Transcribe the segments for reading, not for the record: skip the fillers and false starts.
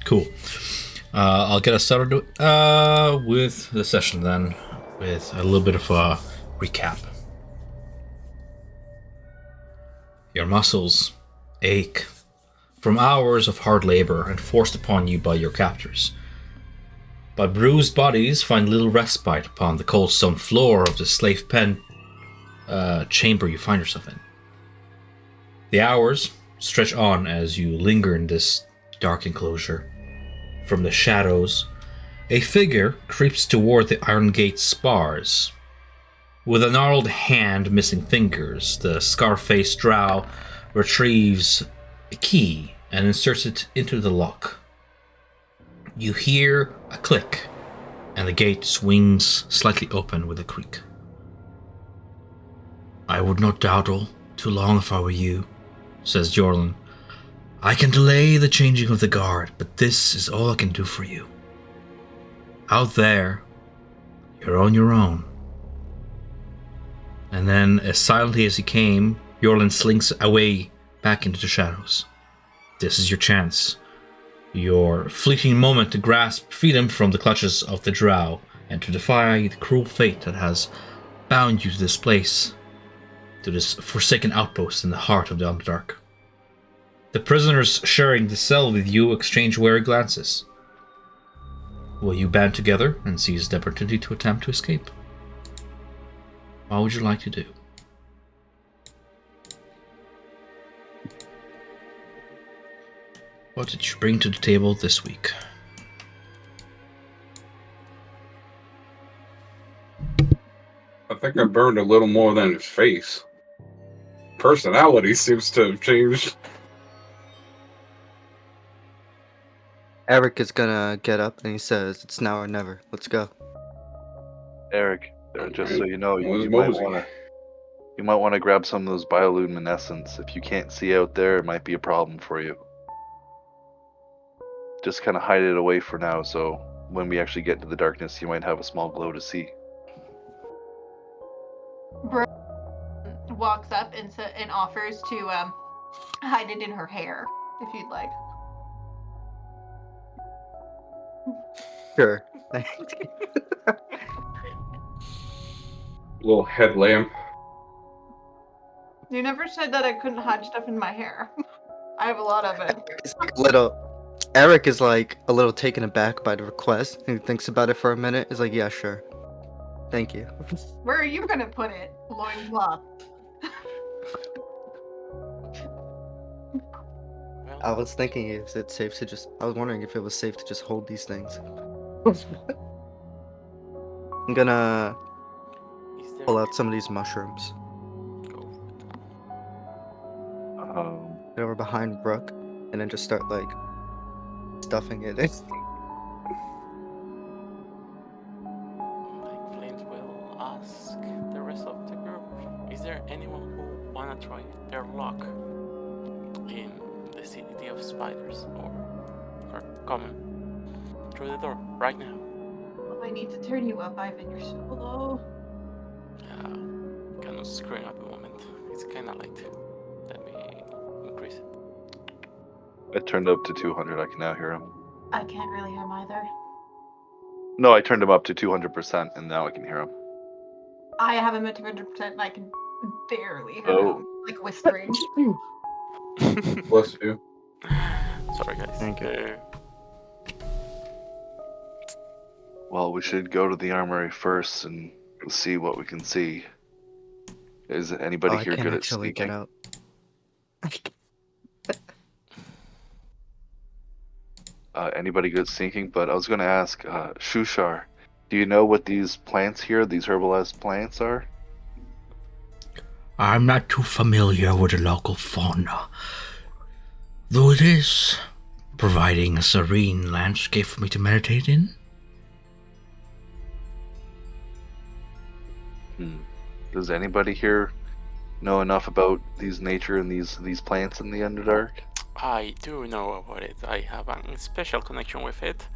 Cool. I'll get us started with the session then, with a little bit of a recap. Your muscles ache from hours of hard labor enforced upon you by your captors. But bruised bodies find little respite upon the cold stone floor of the slave pen chamber you find yourself in. The hours stretch on as you linger in this dark enclosure. From the shadows, a figure creeps toward the iron gate spars. With a gnarled hand missing fingers, the scar-faced drow retrieves a key and inserts it into the lock. You hear a click, and the gate swings slightly open with a creak. "I would not dawdle too long if I were you," says Jorlin. "I can delay the changing of the guard, but this is all I can do for you. Out there, you're on your own." And then, as silently as he came, Jorlin slinks away back into the shadows. This is your chance. Your fleeting moment to grasp freedom from the clutches of the drow and to defy the cruel fate that has bound you to this place, to this forsaken outpost in the heart of the Underdark. The prisoners sharing the cell with you exchange wary glances. Will you band together and seize the opportunity to attempt to escape? What would you like to do? What did you bring to the table this week? I think I burned a little more than his face. Personality seems to have changed. Eric is gonna get up and he says, "It's now or never. Let's go." Eric, just so you know, Where's you might Mosey? want to grab some of those bioluminescence. If you can't see out there, it might be a problem for you. Just kind of hide it away for now, so when we actually get into the darkness, you might have a small glow to see. Brooke walks up and offers to hide it in her hair, if you'd like. Sure. Little headlamp. You never said that I couldn't hide stuff in my hair. I have a lot of it. Eric is like a little taken aback by the request. He thinks about it for a minute. He's like, "Yeah, sure. Thank you." Where are you gonna put it? Loincloth. I was thinking, is it safe to just... I was wondering if it was safe to just hold these things. I'm gonna pull out some of these mushrooms. Get over behind Brooke, and then just start, like, stuffing it. Like Flint will ask the rest of the group, is there anyone who wanna try their luck in the city of spiders, or coming through the door right now? Oh, I need to turn you up, Ivan. You're so low. Kind of screwing at the moment. It's kind of late. Let me increase it. I turned up to 200. I can now hear him. I can't really hear him either. No, I turned him up to 200%, and now I can hear him. I have him at 200% and I can barely hear him, like whispering. Bless you. Sorry, guys. Thank you. Well, we should go to the armory first and see what we can see. Is anybody I here can't good at actually sneaking? get out. Anybody good at sneaking? But I was going to ask, Shushar, do you know what these plants here, these herbalized plants are? I'm not too familiar with the local fauna, though it is providing a serene landscape for me to meditate in. Does anybody here know enough about these nature and these plants in the Underdark? I do know about it. I have a special connection with it.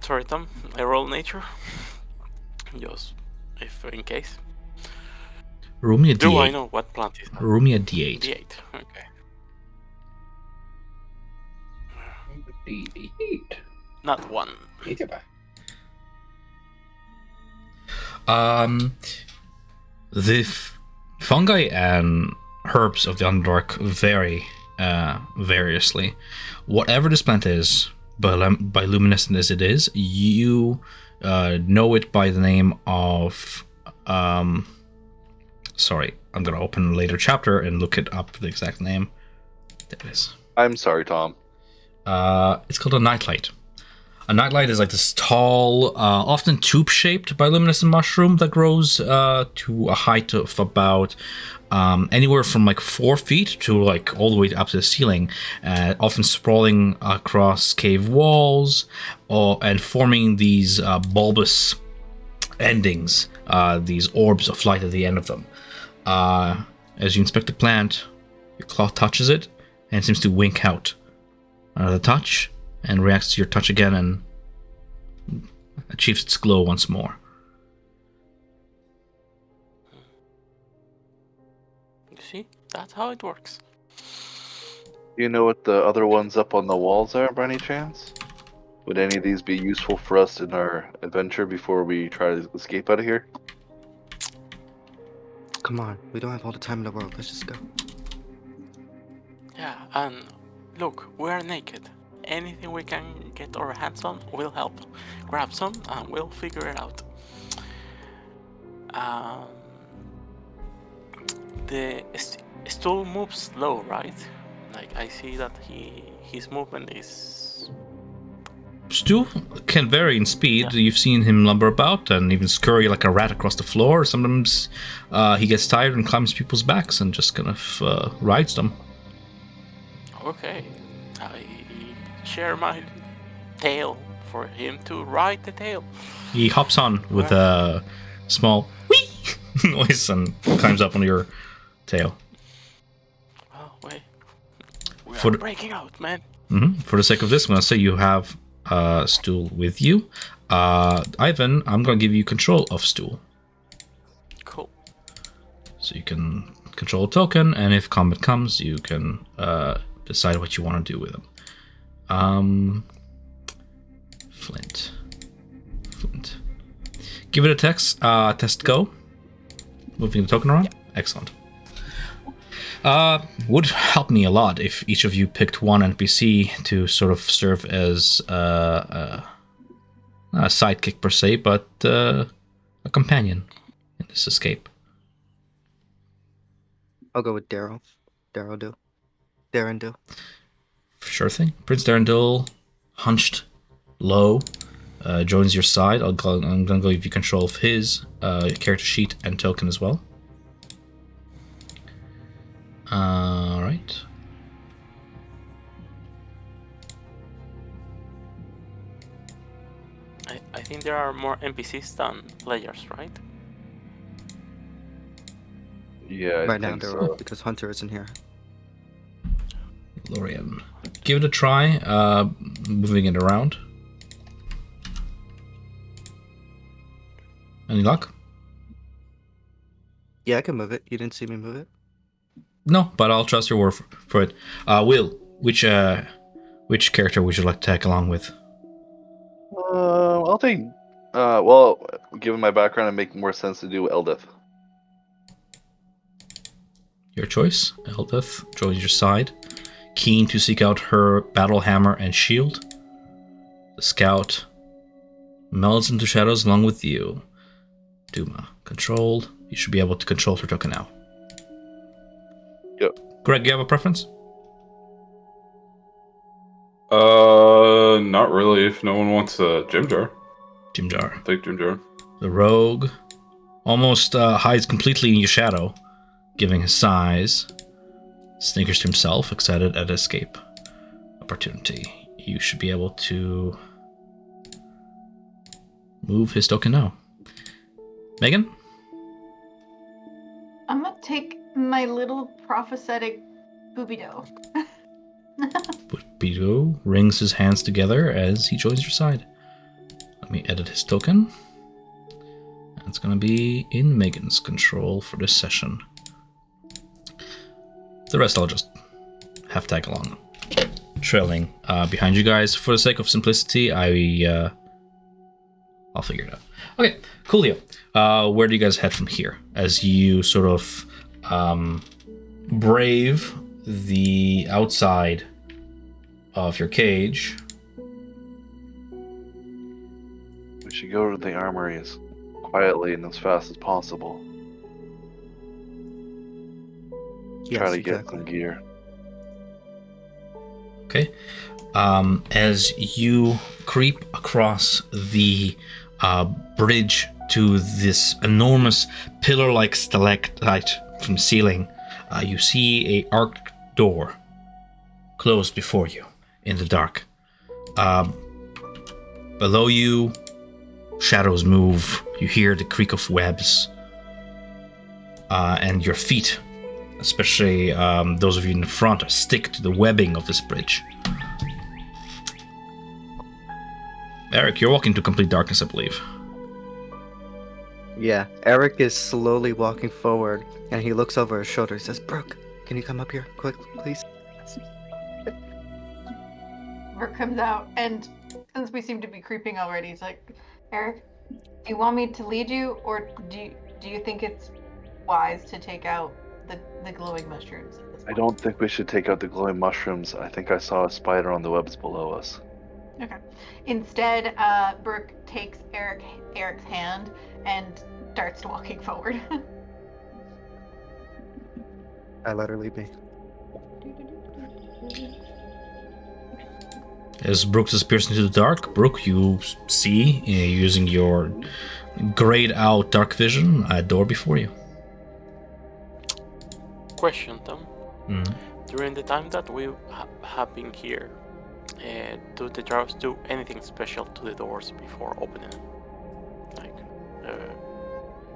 Sorry, Tom. I roll nature. Just if in case. Roll me a Do D8. I know what plant is that? Roll me a D8. D8. Okay. D8. Not one. The fungi and herbs of the Underdark vary variously. Whatever this plant is, bioluminescent as it is, you know it by the name of... sorry, I'm going to open a later chapter and look it up, the exact name. There it is. I'm sorry, Tom. It's called a nightlight. A nightlight is like this tall, often tube-shaped bioluminescent mushroom that grows to a height of about anywhere from like 4 feet to like all the way up to the ceiling, often sprawling across cave walls and forming these bulbous endings, these orbs of light at the end of them. As you inspect the plant, your claw touches it and it seems to wink out. Another touch, and reacts to your touch again and achieves its glow once more. You see? That's how it works. Do you know what the other ones up on the walls are by any chance? Would any of these be useful for us in our adventure before we try to escape out of here? Come on, we don't have all the time in the world. Let's just go. Yeah, and look, we're naked. Anything we can get our hands on will help. Grab some and we'll figure it out. The stool moves slow, right? Like I see that his movement is... Stu can vary in speed. Yeah. You've seen him lumber about and even scurry like a rat across the floor. Sometimes he gets tired and climbs people's backs and just kind of rides them. Okay. I share my tail for him to ride the tail. He hops on with a small whee noise and climbs up on your tail. Oh, wait. We For are the- breaking out, man. For the sake of this, I'm going to say you have Stool with you. Ivan, I'm going to give you control of Stool. Cool. So you can control a token, and if combat comes, you can decide what you want to do with them. Flint. Give it a test go. Moving the token around. Excellent. Would help me a lot if each of you picked one NPC to sort of serve as not a sidekick per se, but a companion in this escape. I'll go with Daryl. Darren. Sure thing. Prince Darendil, hunched low, joins your side. I'm going to give you control of his character sheet and token as well. Alright. I think there are more NPCs than players, right? Yeah, I Right now, think there so. are, because Hunter isn't here. Lorian. Give it a try, moving it around. Any luck? Yeah, I can move it. You didn't see me move it? No, but I'll trust your word for it. Will, which character would you like to tag along with? I'll take. Well, given my background, it makes more sense to do Eldith. Your choice. Eldith joins your side, keen to seek out her battle hammer and shield. The scout melds into shadows along with you. Duma, controlled. You should be able to control her token now. Yep. Greg, you have a preference? Not really. If no one wants a Jim Jar, Jimjar. take Jim Jar. The rogue almost hides completely in your shadow, giving his size. Snickers to himself, excited at escape opportunity. You should be able to move his token now. Megan? I'm gonna take my little prophetic booby-doe. Bito wrings his hands together as he joins your side. Let me edit his token. It's going to be in Megan's control for this session. The rest I'll just have tag along. trailing behind you guys. For the sake of simplicity, I'll figure it out. Okay, coolio. Where do you guys head from here? As you sort of brave the outside of your cage. We should go to the armory as quietly and as fast as possible. Yes, Try to get exactly. some gear. Okay. As you creep across the bridge to this enormous pillar-like stalactite from the ceiling, you see a arched door closed before you in the dark. Below you, shadows move. You hear the creak of webs, and your feet, especially those of you in the front, stick to the webbing of this bridge. Eric, you're walking to complete darkness, I believe. Yeah, Eric is slowly walking forward, and he looks over his shoulder. He says, "Brooke, can you come up here, quick, please?" Brooke comes out, and since we seem to be creeping already, he's like, Eric, do you want me to lead you, or do you think it's wise to take out the glowing mushrooms at this I point? don't think we should take out the glowing mushrooms. I think I saw a spider on the webs below us. Okay. Instead, Brooke takes Eric's hand and starts walking forward. I let her lead me. As Brooke disappears into the dark, Brooke, you see, using your grayed out dark vision, a door before you. Question, Tom. Mm. During the time that we have been here, do the drows do anything special to the doors before opening them? Like,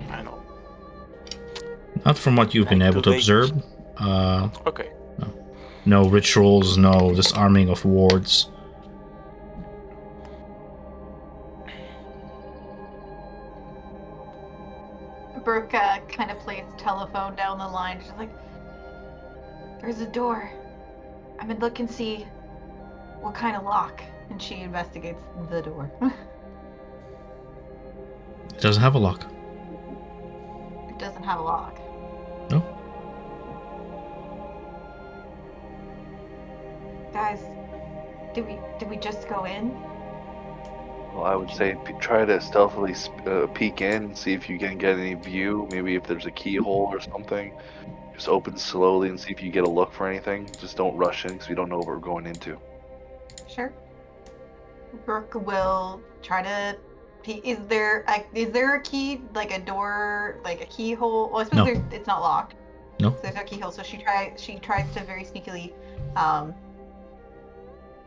I don't know. Not from what you've been Like, able do to they- observe. Okay. No rituals, no disarming of wards. Brooke kind of plays telephone down the line. She's like, there's a door. I'm gonna look and see what kind of lock. And she investigates the door. It doesn't have a lock. It doesn't have a lock. No. Guys, did we just go in? Well, I would say try to stealthily peek in, see if you can get any view. Maybe if there's a keyhole or something. Just open slowly and see if you get a look for anything. Just don't rush in because we don't know what we're going into. Sure. Brooke will try to. Is there a key, like a door, like a keyhole? Well, I suppose No. it's not locked. No. So there's no keyhole. So she tries to very sneakily,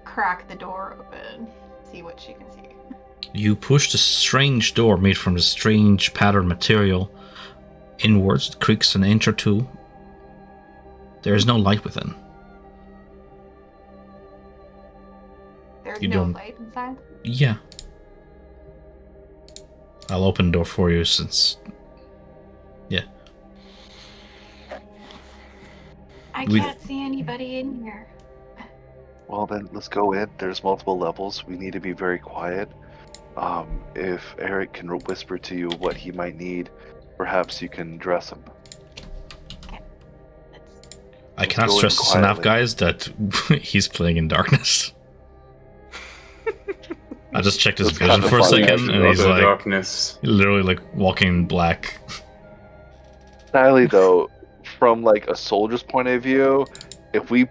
crack the door open, see what she can see. You push the strange door made from the strange patterned material inwards. It creaks an inch or two. There is no light within. There's You no don't- light inside. Yeah. I'll open the door for you since... Yeah. I We- can't see anybody in here. Well, then let's go in. There's multiple levels. We need to be very quiet. If Eric can whisper to you what he might need, perhaps you can dress him. Let's I cannot go in stress this enough, quietly. guys, that he's playing in darkness. I just checked his That's vision kind of for a funny, second, and he's the like darkness. literally like walking in black. Sadly, though, from like a soldier's point of view, if we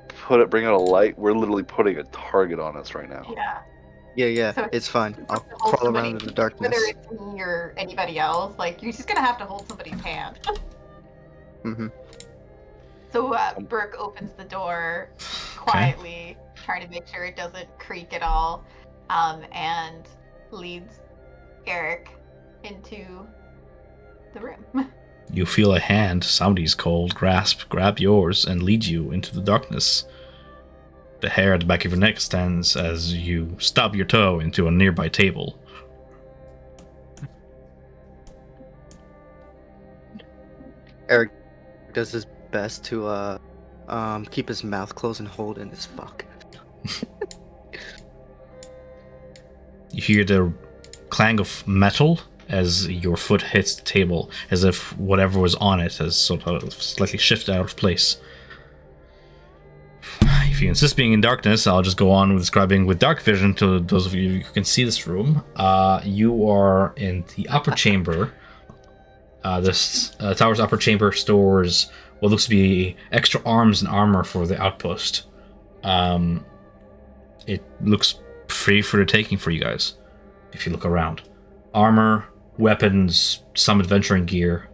bring out a light, we're literally putting a target on us right now. Yeah. Yeah, So it's fine. you I'll have to hold crawl around in somebody- the darkness. Whether it's me or anybody else, like you're just gonna have to hold somebody's hand. Mm-hmm. So Brooke opens the door quietly, trying to make sure it doesn't creak at all, and leads Eric into the room. You feel a hand, somebody's cold, grab yours, and lead you into the darkness. The hair at the back of your neck stands as you stub your toe into a nearby table. Eric does his best to keep his mouth closed and hold in his fuck. You hear the clang of metal as your foot hits the table, as if whatever was on it has sort of slightly shifted out of place. If you insist being in darkness, I'll just go on with describing with dark vision to those of you who can see this room. You are in the upper chamber. This tower's upper chamber stores what looks to be extra arms and armor for the outpost. It looks free for the taking for you guys, if you look around. Armor, weapons, some adventuring gear.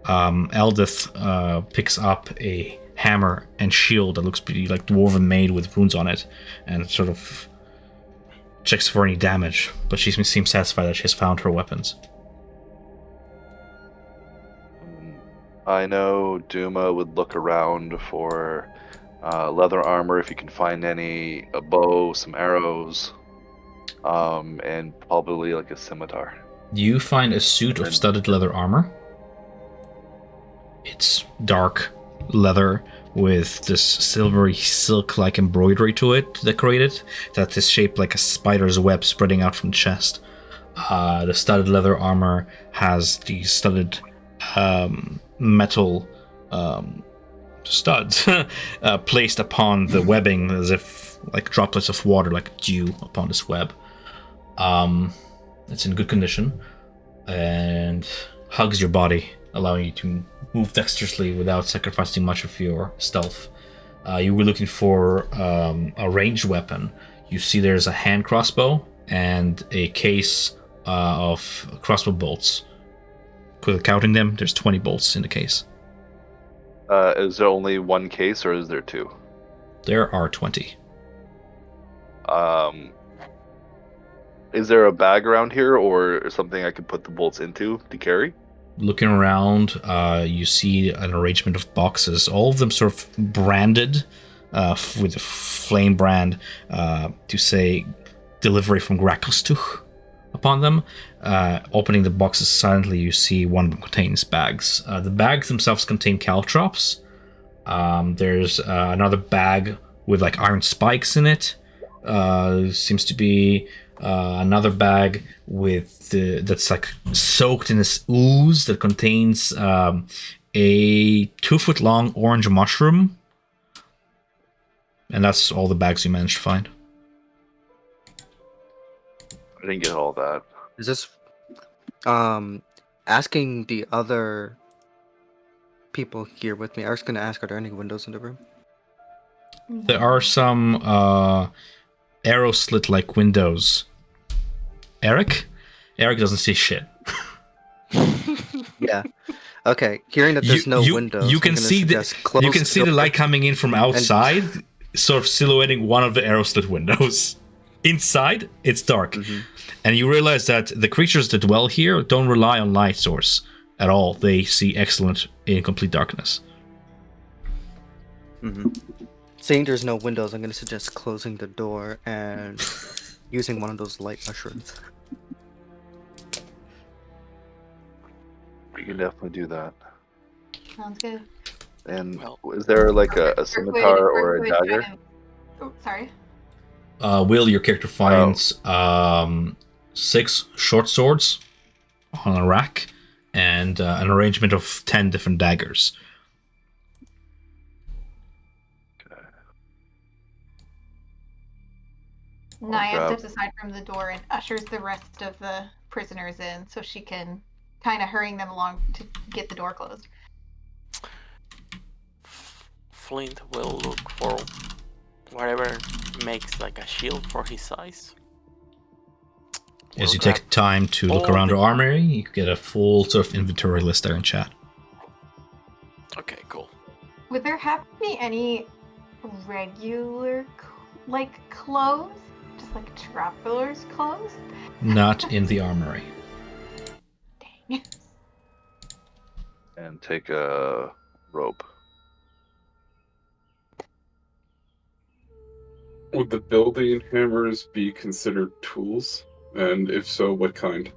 Eldith picks up a hammer and shield that looks to be like dwarven made with runes on it, and sort of checks for any damage, but she seems satisfied that she has found her weapons. I know Duma would look around for leather armor if you can find any, a bow, some arrows, and probably like a scimitar. You find a suit of studded leather armor. It's dark leather with this silvery silk-like embroidery to it, decorated, that is shaped like a spider's web spreading out from the chest. The studded leather armor has these studded metal studs placed upon the webbing as if like droplets of water, like dew upon this web. It's in good condition and hugs your body, allowing you to move dexterously without sacrificing much of your stealth. You were looking for a ranged weapon. You see there's a hand crossbow and a case of crossbow bolts. Quickly counting them, there's 20 bolts in the case. Is there only one case or is there two? There are 20. Is there a bag around here or something I could put the bolts into to carry? Looking around, you see an arrangement of boxes, all of them sort of branded with a flame brand to say delivery from Grakostuch upon them. Opening the boxes silently, you see one of them contains bags. The bags themselves contain caltrops. There's another bag with like iron spikes in it. Seems to be another bag with that's like soaked in this ooze that contains a 2-foot long orange mushroom. And that's all the bags you managed to find. I didn't get all that. Is this asking the other people here with me? I was gonna ask, are there any windows in the room? There are some arrow slit like windows. Eric doesn't see shit. Yeah. Okay. Hearing that there's no windows, you can see the light coming in from outside, sort of silhouetting one of the arrow slit windows. Inside, it's dark. Mm-hmm. And you realize that the creatures that dwell here don't rely on light source at all. They see excellent in complete darkness. Mm-hmm. Seeing there's no windows, I'm going to suggest closing the door and using one of those light mushrooms. We can definitely do that. Sounds good. And is there like a scimitar or a dagger? Oh, sorry. Will, your character finds 6 short swords on a rack and an arrangement of 10 different daggers. Okay. Naya steps aside from the door and ushers the rest of the prisoners in so she can kind of hurrying them along to get the door closed. Flint will look for whatever makes like a shield for his size. As you take time to look around the armory, you get a full sort of inventory list there in chat. Okay, cool. Would there happen to be any regular like clothes? Just like traveler's clothes? Not in the armory. Dang. And take a rope. Would the building hammers be considered tools? And if so, what kind?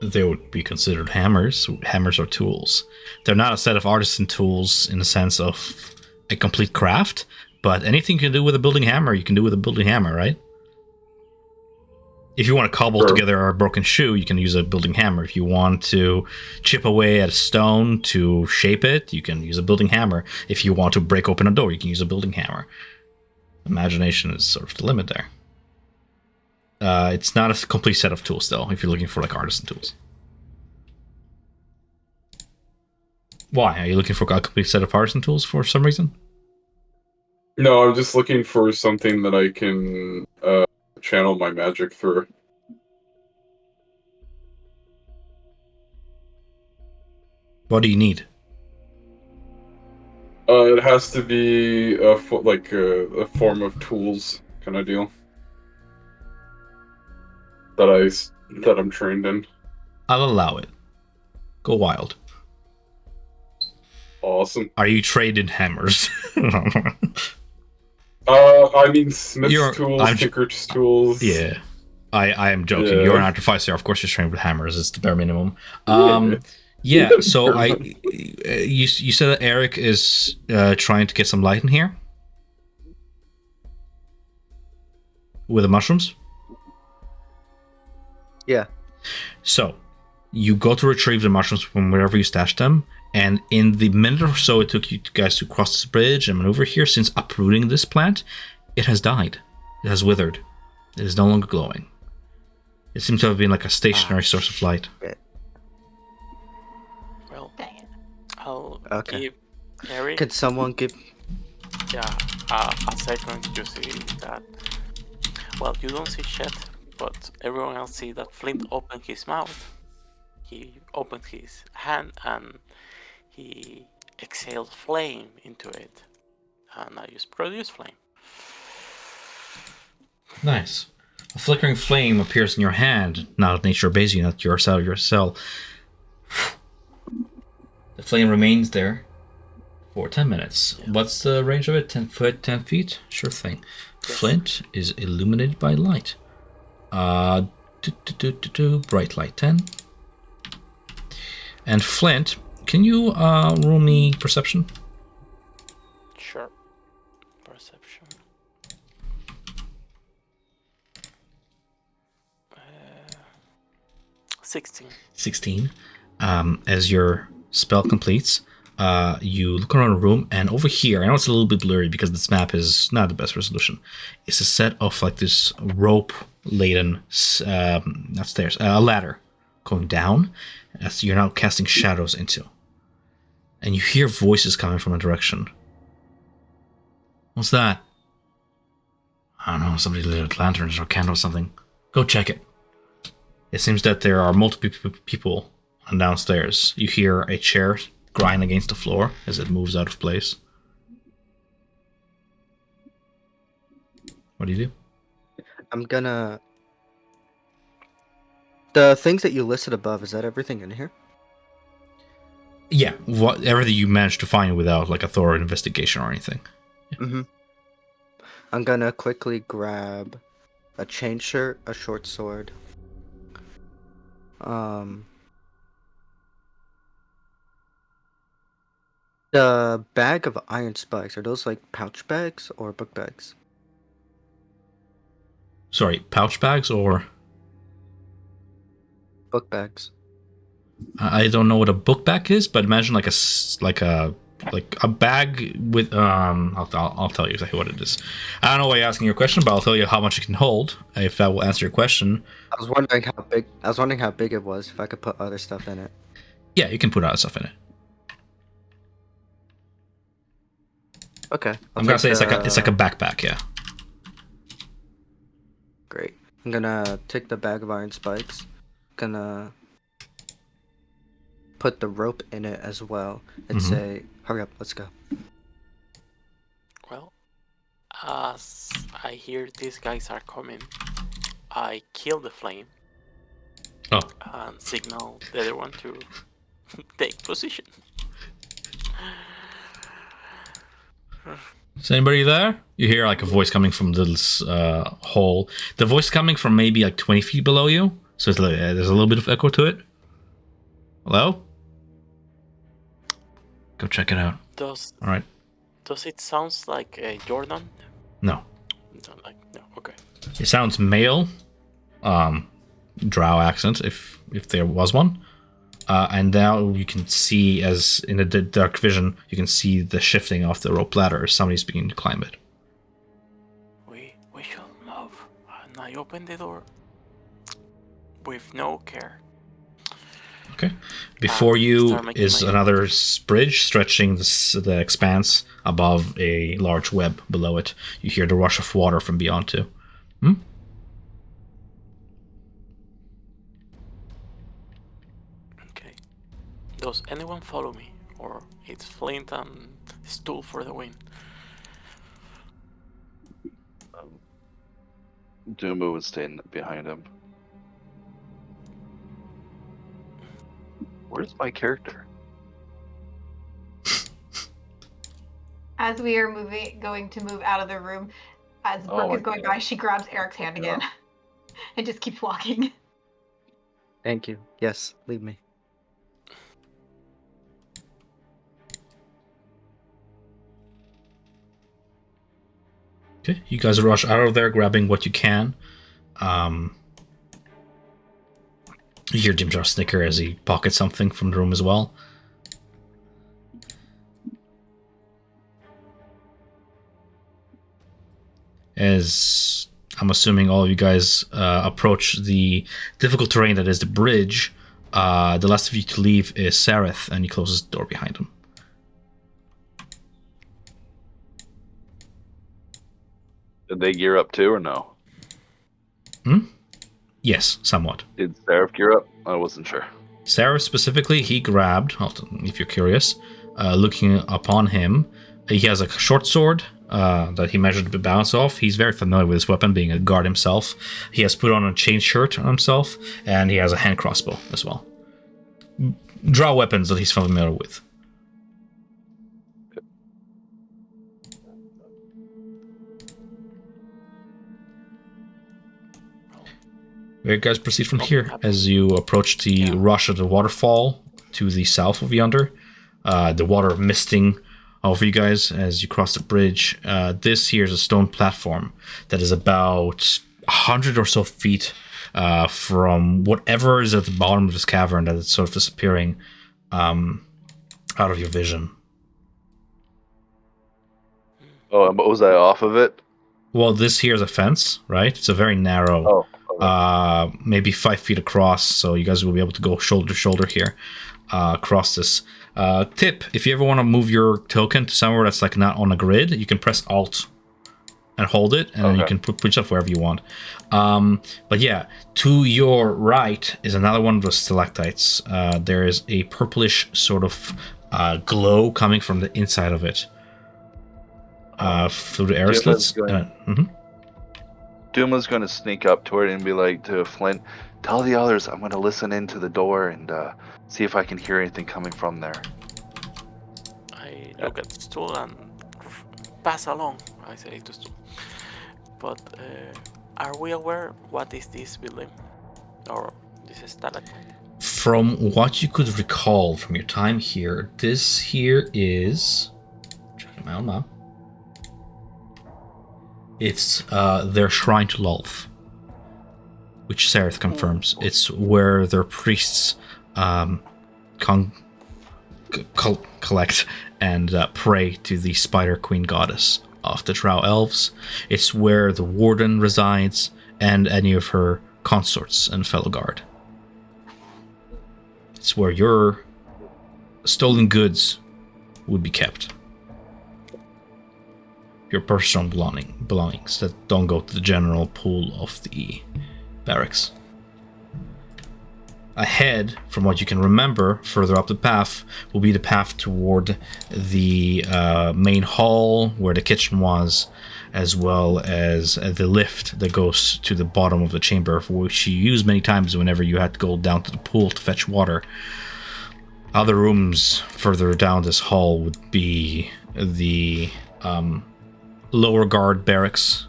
They would be considered hammers. Hammers are tools. They're not a set of artisan tools in the sense of a complete craft, But anything you can do with a building hammer, you can do with a building hammer, right? If you want to cobble together a broken shoe, you can use a building hammer. If you want to chip away at a stone to shape it, you can use a building hammer. If you want to break open a door, you can use a building hammer. Imagination is sort of the limit there. It's not a complete set of tools, though, if you're looking for like artisan tools. Why? Are you looking for a complete set of artisan tools for some reason? No, I'm just looking for something that I can channel my magic through. What do you need? It has to be a form of tools kind of deal that I'm trained in. I'll allow it. Go wild. Awesome. Are you trained in hammers? I mean smith's tools, tinker's tools. Yeah. I am joking. Yeah. You're an artificer. Of course you're trained with hammers. It's the bare minimum. Yeah, so you said that Eric is trying to get some light in here? With the mushrooms? Yeah. So, you go to retrieve the mushrooms from wherever you stashed them, and in the minute or so it took you guys to cross this bridge and maneuver here, since uprooting this plant, it has died. It has withered. It is no longer glowing. It seems to have been like a stationary source of light. Well, Dang it. I'll Okay. give Eric Could someone give... a second to see that. Well, you don't see shit, but everyone else see that Flint opened his mouth. He opened his hand and he exhaled flame into it. And I just produced flame. Nice. A flickering flame appears in your hand, now that nature obeys you, not your cell, your cell. The flame remains there for 10 minutes. Yeah. What's the range of it? 10 foot, 10 feet? Sure thing. Yes. Flint is illuminated by light. Bright light 10. And Flint, can you roll me perception? Sure. Perception. 16. 16. As your spell completes, you look around the room, and over here, I know it's a little bit blurry because this map is not the best resolution. It's a set of like this rope-laden, not stairs, a ladder going down, as you're now casting shadows into. And you hear voices coming from a direction. What's that? I don't know, somebody lit lanterns or candles or something. Go check it. It seems that there are multiple people downstairs. You hear a chair grind against the floor as it moves out of place. What do you do? I'm gonna... The things that you listed above, is that everything in here? Yeah, everything you managed to find without like a thorough investigation or anything. Mm-hmm. I'm gonna quickly grab a chain shirt, a short sword. The bag of iron spikes, are those like pouch bags or book bags? Sorry, pouch bags or... Book bags. I don't know what a book bag is, but imagine like a bag with I'll tell you exactly what it is. I don't know why you're asking your question, but I'll tell you how much it can hold if that will answer your question. I was wondering how big it was, if I could put other stuff in it. Yeah, you can put other stuff in it. Okay. I'm gonna say it's like a backpack, yeah. Great. I'm gonna take the bag of iron spikes. Gonna put the rope in it as well and say, hurry up, let's go. Well, as I hear these guys are coming, I kill the flame. Oh. And signal the other one to take position. Is anybody there? You hear like a voice coming from this hole. The voice coming from maybe like 20 feet below you. So it's like, there's a little bit of echo to it. Hello? Go check it out. Does All right. Does it sounds like Jordan? No. No. Okay. It sounds male, drow accent, if there was one. And now you can see, as in the dark vision, you can see the shifting of the rope ladder as somebody's beginning to climb it. We should move. And I open the door with no care. Okay. Before you start making is my- another bridge stretching the expanse above a large web below it. You hear the rush of water from beyond too. Okay. Does anyone follow me? Or it's flint and stool for the wind? Duma would stay behind him. Where's my character? As we are going to move out of the room, as Oh Brooke my is going God. by, she grabs Eric's hand again and just keeps walking. Thank you. Yes, leave me. Okay, you guys rush out of there, grabbing what you can. You hear Jim Jar snicker as he pockets something from the room as well. As I'm assuming all of you guys approach the difficult terrain that is the bridge, the last of you to leave is Sareth, and he closes the door behind him. Did they gear up too or no? Yes, somewhat. Did Seraph gear up? I wasn't sure. Sareth specifically, he grabbed, if you're curious, looking upon him, he has a short sword that he measured to bounce off. He's very familiar with his weapon, being a guard himself. He has put on a chain shirt on himself, and he has a hand crossbow as well. Draw weapons that he's familiar with. Where you guys proceed from here as you approach the rush of the waterfall to the south of yonder. The water misting over you guys as you cross the bridge. This here is a stone platform that is about 100 or so feet from whatever is at the bottom of this cavern that is sort of disappearing out of your vision. Oh, but was I off of it? Well, this here is a fence, right? It's a very narrow... Oh. Maybe 5 feet across, so you guys will be able to go shoulder to shoulder here across this. Tip, if you ever want to move your token to somewhere that's like not on a grid, you can press Alt and hold it, and then you can put yourself wherever you want. But yeah, to your right is another one of those stalactites. There is a purplish sort of glow coming from the inside of it through the air slits. Duma's going to sneak up to it and be like to Flint, tell the others I'm going to listen into the door and see if I can hear anything coming from there. I look at the stool and pass along, I say to stool. But are we aware what is this building? Or this stalagmite? From what you could recall from your time here, this here is... Check them out now. It's their shrine to Lolth, which Sareth confirms. It's where their priests collect and pray to the Spider Queen goddess of the Drow elves. It's where the Warden resides and any of her consorts and fellow guard. It's where your stolen goods would be kept. Your personal belongings that don't go to the general pool of the barracks. Ahead, from what you can remember, further up the path, will be the path toward the main hall where the kitchen was, as well as the lift that goes to the bottom of the chamber, which you used many times whenever you had to go down to the pool to fetch water. Other rooms further down this hall would be the lower guard barracks,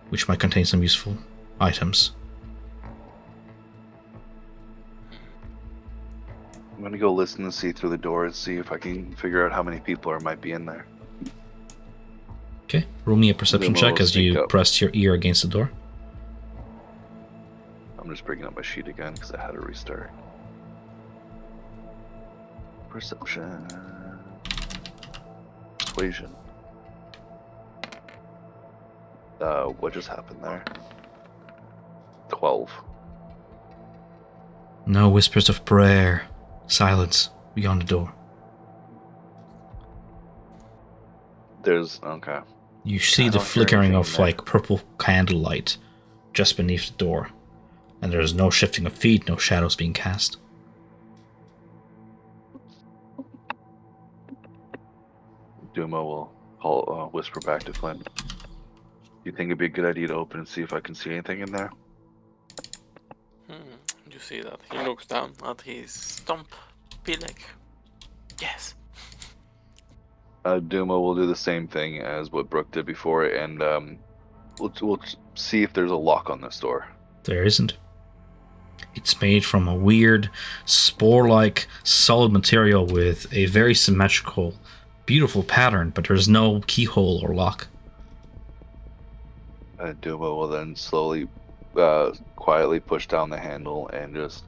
which might contain some useful items. I'm going to go listen and see through the door and see if I can figure out how many people might be in there. Okay, roll me a perception Then check we'll as sneak you up. press your ear against the door. I'm just bringing up my sheet again because I had to restart. Perception. Equation. What just happened there? 12. No whispers of prayer. Silence beyond the door. There's okay. You see I the don't hear flickering anything of in there. like purple candlelight just beneath the door. And there's no shifting of feet, no shadows being cast. Duma will call, whisper back to Flynn. You think it'd be a good idea to open and see if I can see anything in there? You see that he looks down at his stump, be like, yes. Duma will do the same thing as what Brooke did before, and we'll see if there's a lock on this door. There isn't. It's made from a weird, spore-like, solid material with a very symmetrical, beautiful pattern, but there's no keyhole or lock. Duma will then slowly, quietly push down the handle and just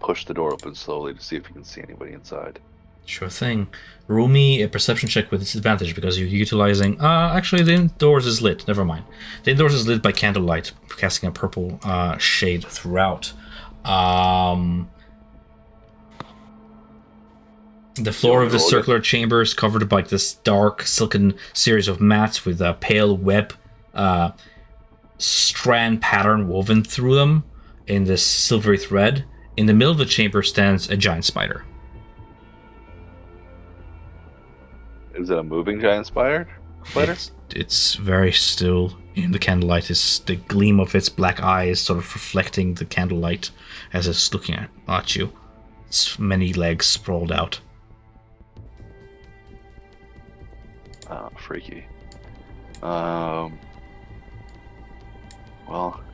push the door open slowly to see if you can see anybody inside. Sure thing. Roll me a perception check with disadvantage because you're utilizing... actually, the indoors is lit. Never mind. The indoors is lit by candlelight, casting a purple shade throughout. The floor of the circular chamber is covered by this dark, silken series of mats with a pale web strand pattern woven through them in this silvery thread. In the middle of the chamber stands a giant spider. Is it a moving giant spider? It's very still. In the candlelight is the gleam of its black eyes sort of reflecting the candlelight as it's looking at you. Its many legs sprawled out. Freaky. Well,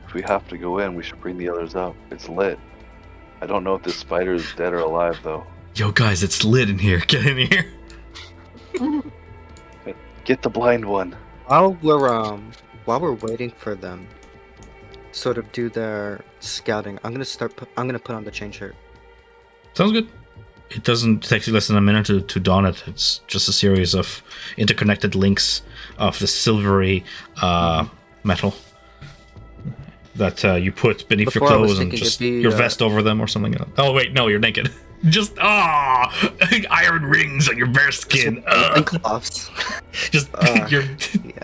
if we have to go in, we should bring the others up. It's lit. I don't know if this spider is dead or alive, though. Yo, guys, it's lit in here. Get in here. Get the blind one. While we're waiting for them, sort of do their scouting, I'm gonna put on the chain shirt. Sounds good. It doesn't take you less than a minute to don it. It's just a series of interconnected links of the silvery metal that you put beneath Before your I was clothes and thinking just it'd be, your vest over them or something. Oh wait, no, you're naked. Just iron rings on your bare skin. And gloves. Just you're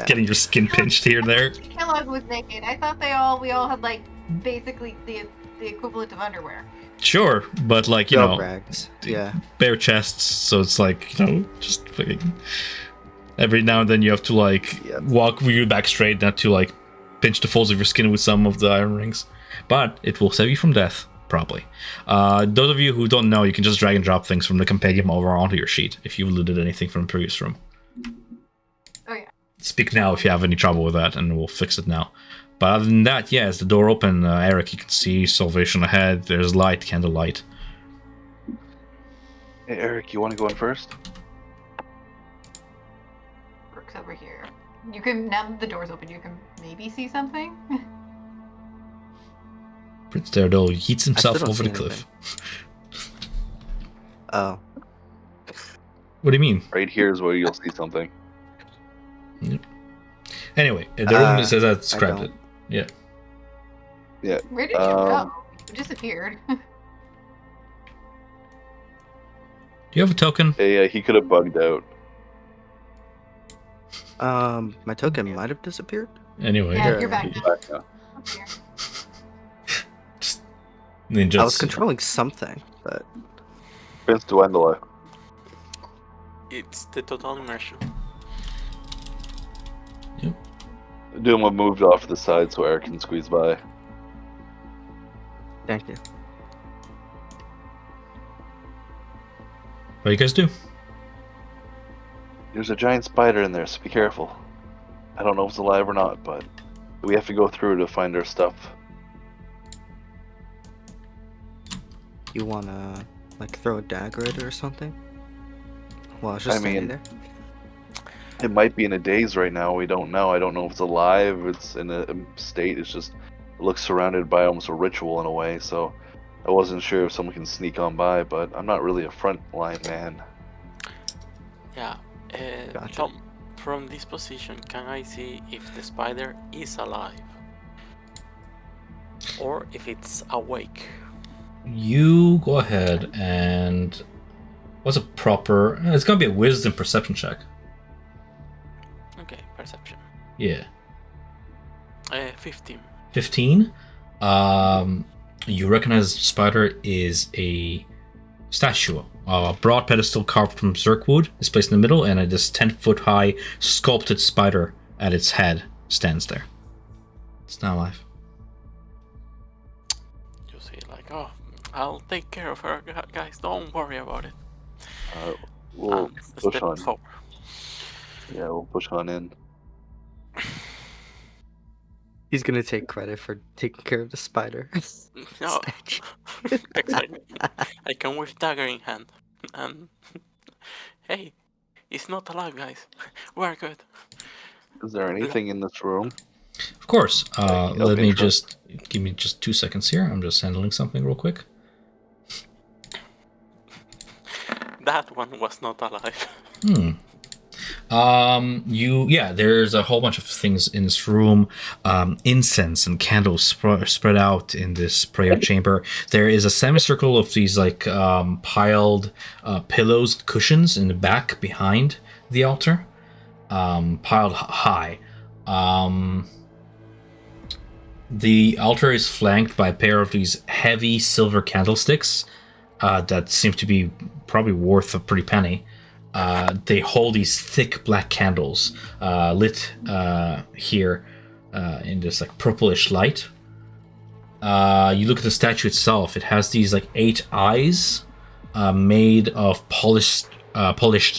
getting your skin pinched here and there. Kellogg was naked. I thought we all had like basically the equivalent of underwear. Sure, but like you know, rags. Yeah. bare chests. So it's like just fucking. Every now and then you have to like walk you back straight, not to like pinch the folds of your skin with some of the iron rings. But it will save you from death. Probably. Those of you who don't know, you can just drag and drop things from the compendium over onto your sheet if you looted anything from the previous room. Oh yeah. Speak now if you have any trouble with that, and we'll fix it now. But other than that, yeah, as the door open, Eric, you can see Salvation ahead. There's light, candlelight. Hey, Eric, you want to go in first? Brooke's over here. You can, now that the door's open, you can maybe see something. Prince Daredevil yeets himself don't over the see cliff. Oh. What do you mean? Right here is where you'll see something. Yep. Anyway, the room says I described don't. it. Yeah. Yeah. Where did you go? You disappeared. Do you have a token? Hey, he could have bugged out. My token might have disappeared. Anyway. Yeah, you're back now. Back now. Up here. Ninjas. I was controlling something, but Prince Dwendala. It's the total immersion. Duma moved off to the side so Eric can squeeze by. thank you. What do you guys do? There's a giant spider in there, so be careful. I don't know if it's alive or not, but we have to go through to find our stuff. You wanna like throw a dagger at it or something? Well, it's just I mean, standing there. It might be in a daze right now. We don't know. I don't know if it's alive. It's in a state. It looks surrounded by almost a ritual in a way. So I wasn't sure if someone can sneak on by, but I'm not really a frontline man. Yeah. Gotcha. Tom, from this position, can I see if the spider is alive? Or if it's awake? You go ahead and... What's a proper... It's gonna be a wisdom perception check. Okay, perception. Yeah. 15. 15. You recognize the spider is a statue. A broad pedestal carved from zirk wood is placed in the middle, and this 10-foot high sculpted spider at its head stands there. It's now alive. You see, like, oh, I'll take care of her, guys. Don't worry about it. We'll And push step on. forward. Yeah, we'll push on in. He's gonna take credit for taking care of the spider. No, Statue. exactly. I come with dagger in hand, and hey, it's not alive, guys. We're good. Is there anything in this room? Of course. Like, Let me interest? just... Give me just 2 seconds here. I'm just handling something real quick. That one was not alive. There's a whole bunch of things in this room. Incense and candles spread out in this prayer chamber. There is a semicircle of these piled pillows, cushions in the back behind the altar, piled high. The altar is flanked by a pair of these heavy silver candlesticks that seem to be probably worth a pretty penny. They hold these thick black candles lit here in this purplish light. You look at the statue itself. It has these 8 eyes made of polished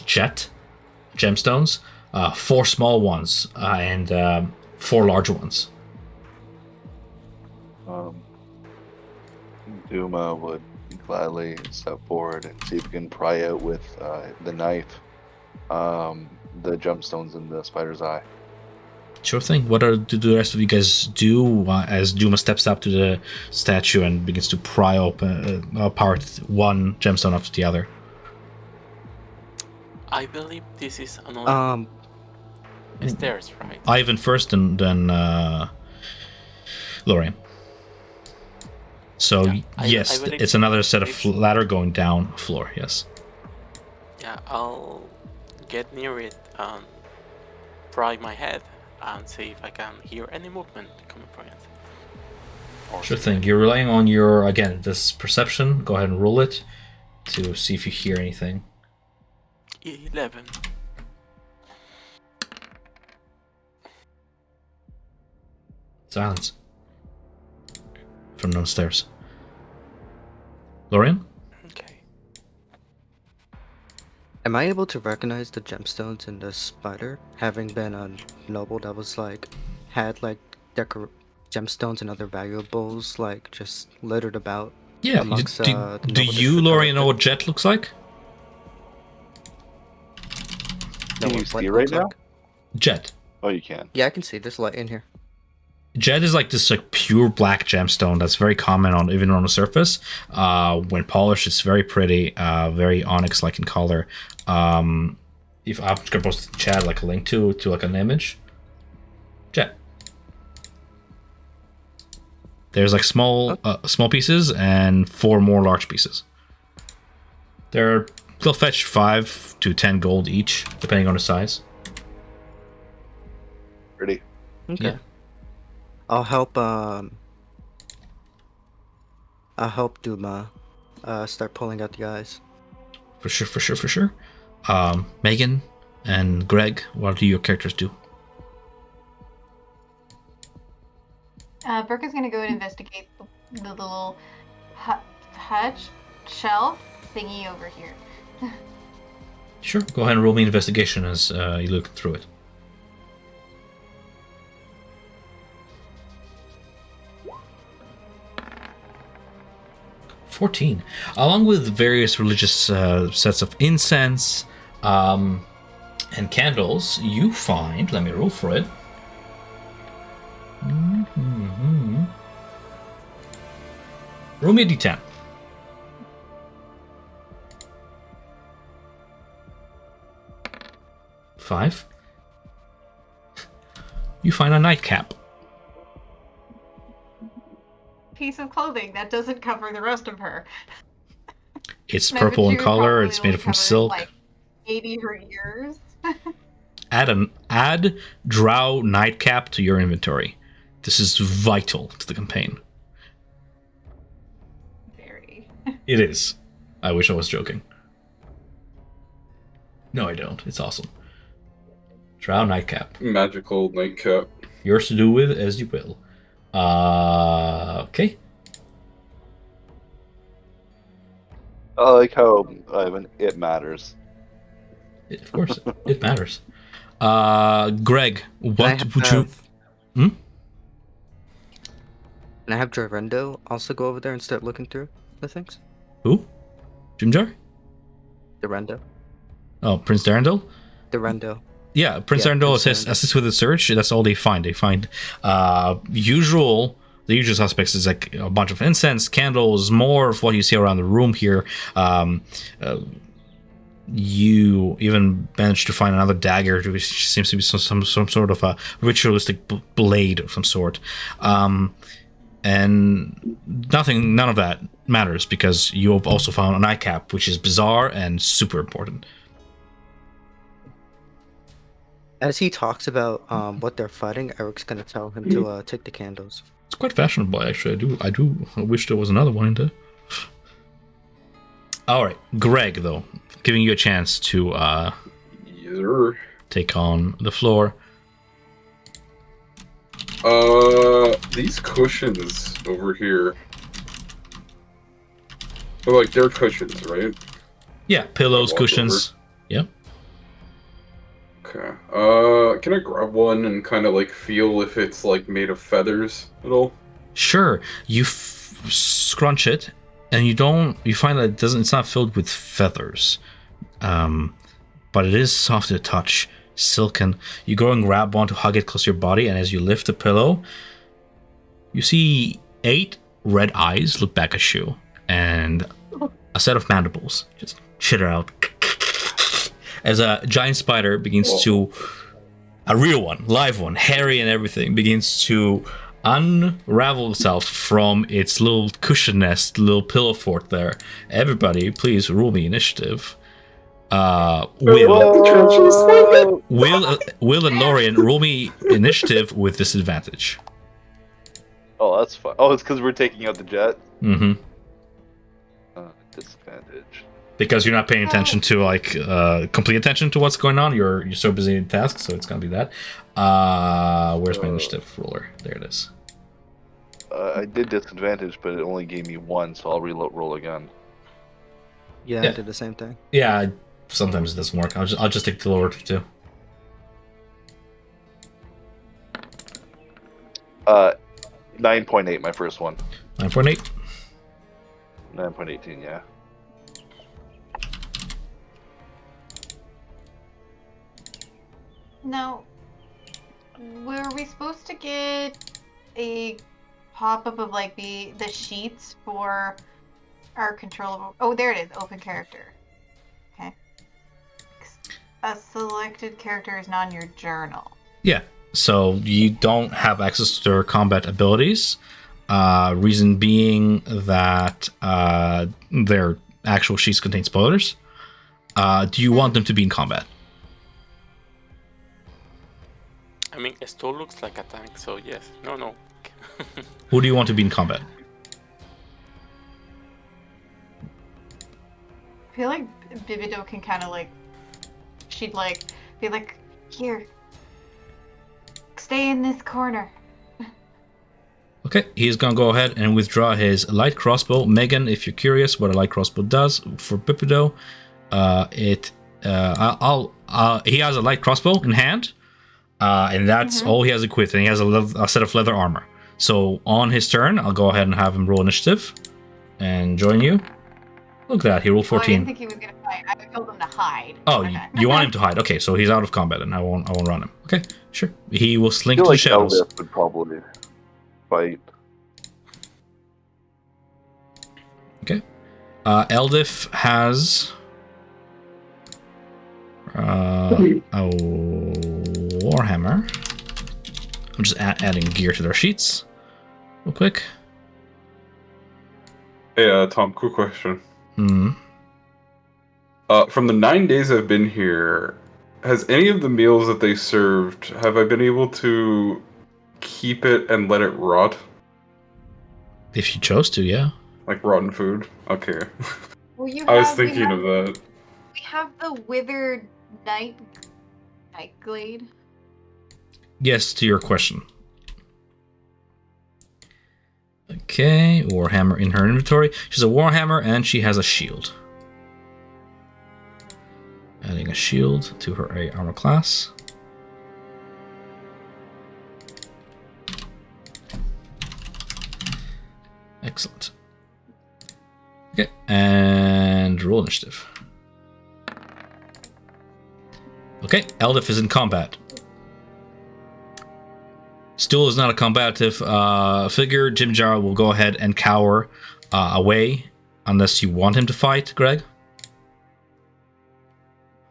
jet gemstones, 4 small ones and 4 larger ones. Duma would gladly step forward and see if we can pry out with the knife the gemstones in the spider's eye. Sure thing. What do the rest of you guys do as Duma steps up to the statue and begins to pry open apart one gemstone after the other? I believe this is another stairs, right? Ivan first, and then Lorian. So yes, I believe it's another set of ladder going down a floor. Yes. Yeah, I'll get near it and pry my head and see if I can hear any movement coming from it. Sure thing. You're relying on your, again, this perception. Go ahead and roll it to see if you hear anything. 11. Silence. From downstairs. Lorian? Okay. Am I able to recognize the gemstones in the spider, having been a noble that was had gemstones and other valuables just littered about? Yeah. Amongst, Do the noble you, district Lorian, know collected? what Jet looks like? No, Can you what see it right looks now? like? Jet. Oh, you can. Yeah, I can see. There's light in here. Jet is this pure black gemstone that's very common even on the surface. When polished, it's very pretty, very onyx-like in color. If I'm just gonna post in chat a link to an image. Jet. There's small pieces and 4 more large pieces. They'll fetch 5 to 10 gold each, depending on the size. Pretty. Okay. Yeah. I'll help Duma start pulling out the eyes. For sure. Megan and Greg, what do your characters do? Burke is going to go and investigate the little hutch shelf thingy over here. Sure. Go ahead and roll me investigation as you look through it. 14. Along with various religious sets of incense, And candles, you find. Let me roll for it. Roll me a d10. 5. You find a nightcap. Piece of clothing that doesn't cover the rest of her. It's purple in color. It's made from silk. Like maybe her ears. Add drow nightcap to your inventory. This is vital to the campaign. Very. It is. I wish I was joking. No, I don't. It's awesome. Drow nightcap. Magical nightcap. Yours to do with as you will. Okay. I like how it matters. Of course, it matters. Greg, what would you? Can I have Jorendo also go over there and start looking through the things? Who? Jimjar? Dorendo. Oh, Prince Darendil? Dorendo. Yeah, Prince Darendil assists with the search. That's all they find. They find the usual suspects is like a bunch of incense, candles, more of what you see around the room here. You even managed to find another dagger, which seems to be some sort of a ritualistic blade of some sort. And none of that matters because you have also found a nightcap, which is bizarre and super important. As he talks about what they're fighting, Eric's gonna tell him to take the candles. It's quite fashionable, actually. I wish there was another one in there. All right, Greg, though, giving you a chance to take on the floor. These cushions over here. They're like they're cushions, right? Yeah, pillows, cushions. Yep. Okay. Can I grab one and kind of like feel if it's like made of feathers at all? Sure. You scrunch it, and you find that it's not filled with feathers, but it is soft to the touch, silken. You go and grab one to hug it close to your body, and as you lift the pillow, you see 8 red eyes look back at you, and a set of mandibles just chitter out as a giant spider begins to, a real one, live one, hairy and everything, begins to unravel itself from its little cushion nest, little pillow fort there. Everybody, please roll me initiative. Will and Lorian, roll me initiative with disadvantage. Oh, that's fine. Oh, it's because we're taking out the jet? Mm-hmm. Disadvantage. Because you're not paying attention to, like, complete attention to what's going on. You're so busy in tasks, so it's gonna be that. Where's my initiative roller? There it is. I did disadvantage, but it only gave me 1, so I'll roll again. Yeah, I did the same thing. Yeah, sometimes it doesn't work. I'll just take the lower 2. 9.8, my first one. 9.8. 9.18, yeah. Now, were we supposed to get a pop-up of like the sheets for our control? Oh, there it is. Open character. Okay. A selected character is not in your journal. Yeah. So you don't have access to their combat abilities. Reason being that their actual sheets contain spoilers. Do you want them to be in combat? I mean, Estol looks like a tank, so yes. No. Who do you want to be in combat? I feel like Bibido can kind of like, she'd like be like, here, stay in this corner. Okay, he's gonna go ahead and withdraw his light crossbow. Megan, if you're curious what a light crossbow does for Bibido, he has a light crossbow in hand. And that's all he has equipped, and he has a set of leather armor. So on his turn, I'll go ahead and have him roll initiative and join you. Look at that, he rolled Oh, I 14. didn't think he was gonna fight. I told him to hide. Oh, Okay. you want him to hide? Okay, so he's out of combat, and I won't run him. Okay, sure. He will I slink feel to the like shadows. Eldith would probably fight. Okay. Eldith has a warhammer. I'm just adding gear to their sheets, real quick. Hey, Tom, quick question. Hmm. From the 9 days I've been here, has any of the meals that they served, have I been able to keep it and let it rot? If you chose to, yeah. Like rotten food? Okay. Well, I was thinking of that. We have the withered night glade. Yes, to your question. Okay, warhammer in her inventory. She has a warhammer and she has a shield. Adding a shield to her armor class. Excellent. Okay, and roll initiative. Okay, Eldith is in combat. Stool is not a combative figure. Jim Jar will go ahead and cower away unless you want him to fight, Greg.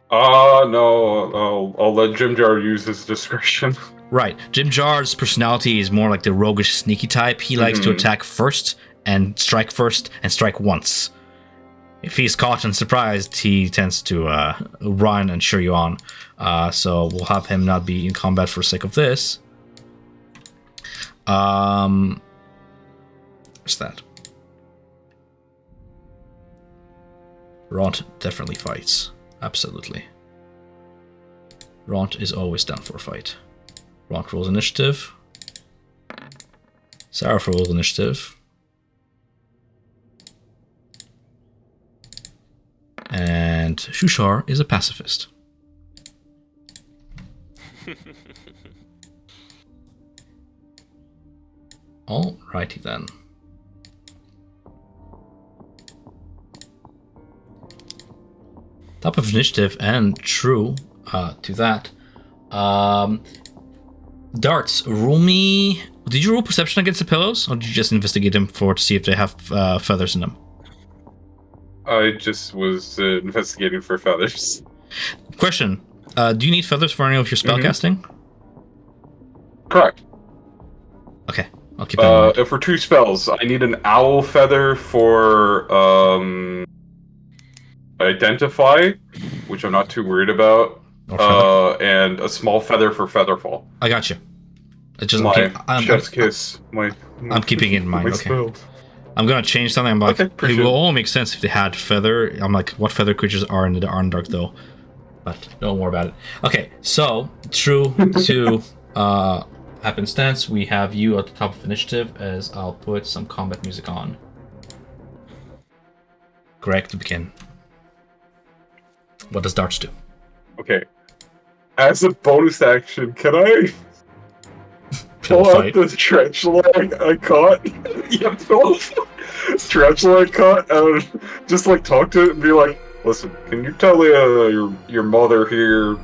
No, I'll let Jim Jar use his discretion. Right. Jim Jar's personality is more like the roguish, sneaky type. He likes to attack first and strike once. If he's caught and surprised, he tends to run and cheer you on. So we'll have him not be in combat for the sake of this. What's that? Ront definitely fights. Absolutely. Ront is always down for a fight. Ront rolls initiative. Sarah rolls initiative. And Shushar is a pacifist. Alrighty then. Top of initiative and true to that. Darts, roll me. Did you roll perception against the pillows, or did you just investigate them to see if they have feathers in them? I just was investigating for feathers. Question: do you need feathers for any of your spellcasting? Correct. Okay, I'll keep that in mind. For 2 spells, I need an owl feather for identify, which I'm not too worried about, and a small feather for featherfall. I got you. It's just chef's kiss. I'm keeping it in mind. Okay. Spell. I'm gonna change something. I'm like, Okay, it will all make sense if they had feather. I'm like, what feather creatures are in the Arndark though? But don't worry about it. Okay, so true to happenstance, we have you at the top of initiative. As I'll put some combat music on. Greg, to begin. What does darts do? Okay. As a bonus action, can I pull out the tarantula I caught? Yeah, tarantula I caught, and just like talk to it and be like, listen, can you tell your mother here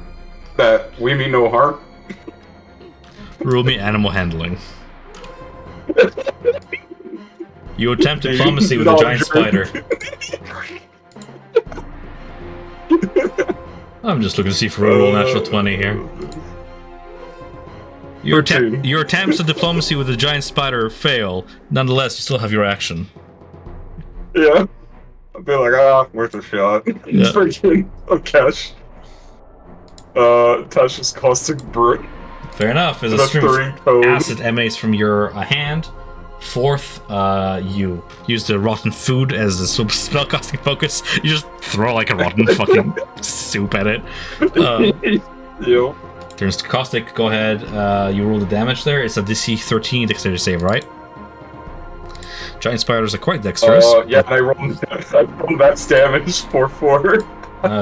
that we mean no harm? Roll me animal handling. You attempt diplomacy with a giant spider. I'm just looking to see if we roll natural 20 here. Your attempts at diplomacy with a giant spider fail. Nonetheless, you still have your action. Yeah. I'll be like, worth a shot. Yeah. Freaking Tash. Tash's caustic brew. Fair enough. As a stream of acid emanates from your hand. Fourth, you use the rotten food as a spellcasting focus. You just throw like a rotten fucking soup at it. Yo. Turns to caustic. Go ahead. You roll the damage there. It's a DC 13 dexterity save, right? Giant spiders are quite dexterous. Yeah, I rolled that damage for 4.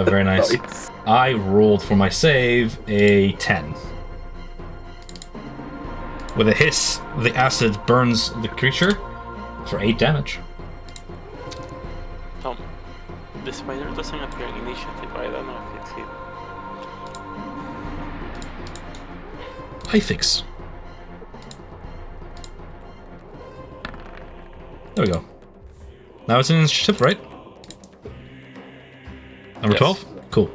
Very nice. Nice. I rolled for my save a 10. With a hiss, the acid burns the creature for 8 damage. Tom, The spider doesn't appear in initiative. I don't know if it's hidden. I fix. There we go. Now it's in initiative, right? Number Yes. 12? Cool.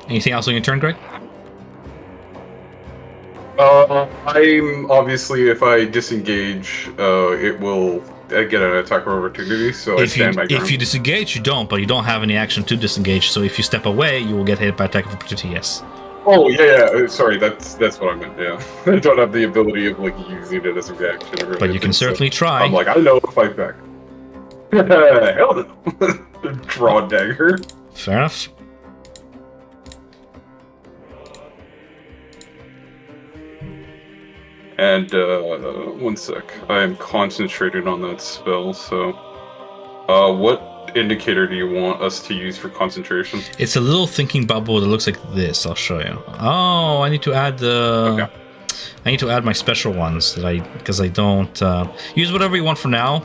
Anything else on your turn, Greg? I'm obviously, if I disengage, it will get an attack of opportunity, so I stand my ground. If you disengage, you don't, but you don't have any action to disengage, so if you step away, you will get hit by attack of opportunity, yes. Oh, yeah, sorry, that's what I ment, yeah. I don't have the ability of, like, using it as a reaction. Or But you can certainly try. I'm like, I know, fight back. Hell no. Draw dagger. Fair enough. And, one sec. I am concentrated on that spell, so... what indicator do you want us to use for concentration? It's a little thinking bubble that looks like this. I'll show you. Oh, I need to add the... Okay. I need to add my special ones because I don't... use whatever you want for now.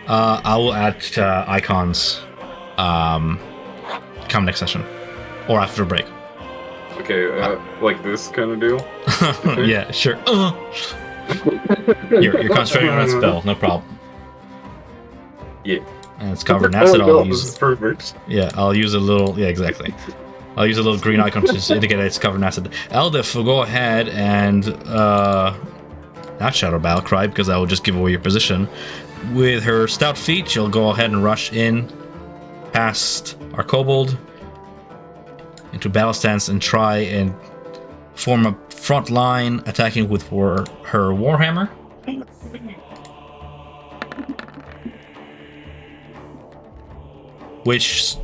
I will add icons come next session. Or after a break. Okay, like this kind of deal? Yeah, sure. You're concentrating on that spell, no problem. Yeah. And it's covered in acid. I'll this use. is perfect. Yeah, I'll use a little. Yeah, exactly. I'll use a little green icon to indicate that it's covered in acid. Eldif will go ahead and not Shadow Battle Cry because that will just give away your position. With her stout feet, she'll go ahead and rush in past our kobold into battle stance and try and form a front line, attacking with her warhammer. Which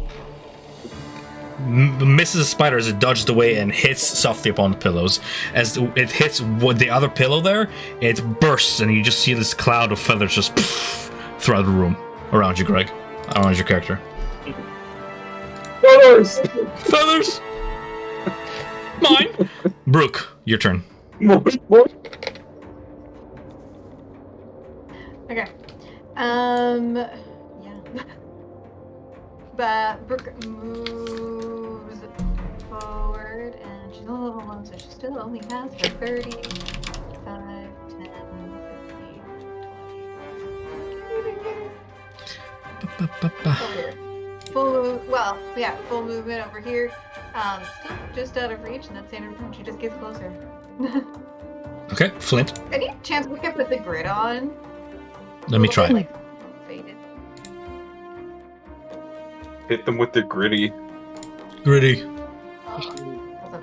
misses the spider as it dodges away and hits softly upon the pillows. As it hits the other pillow there, it bursts and you just see this cloud of feathers just throughout the room around you, Greg. Around your character. Feathers! Feathers! Mine! Brooke, your turn. Okay. Yeah. But Brooke moves forward, and she's only level 1, so she still only has her 30, 5, 10, 15, 20. Full movement over here. Still just out of reach, and that's standard turn. She just gets closer. Okay, Flint. Any chance we could put the grid on? Let me try. Like, faded. Hit them with the gritty. Gritty.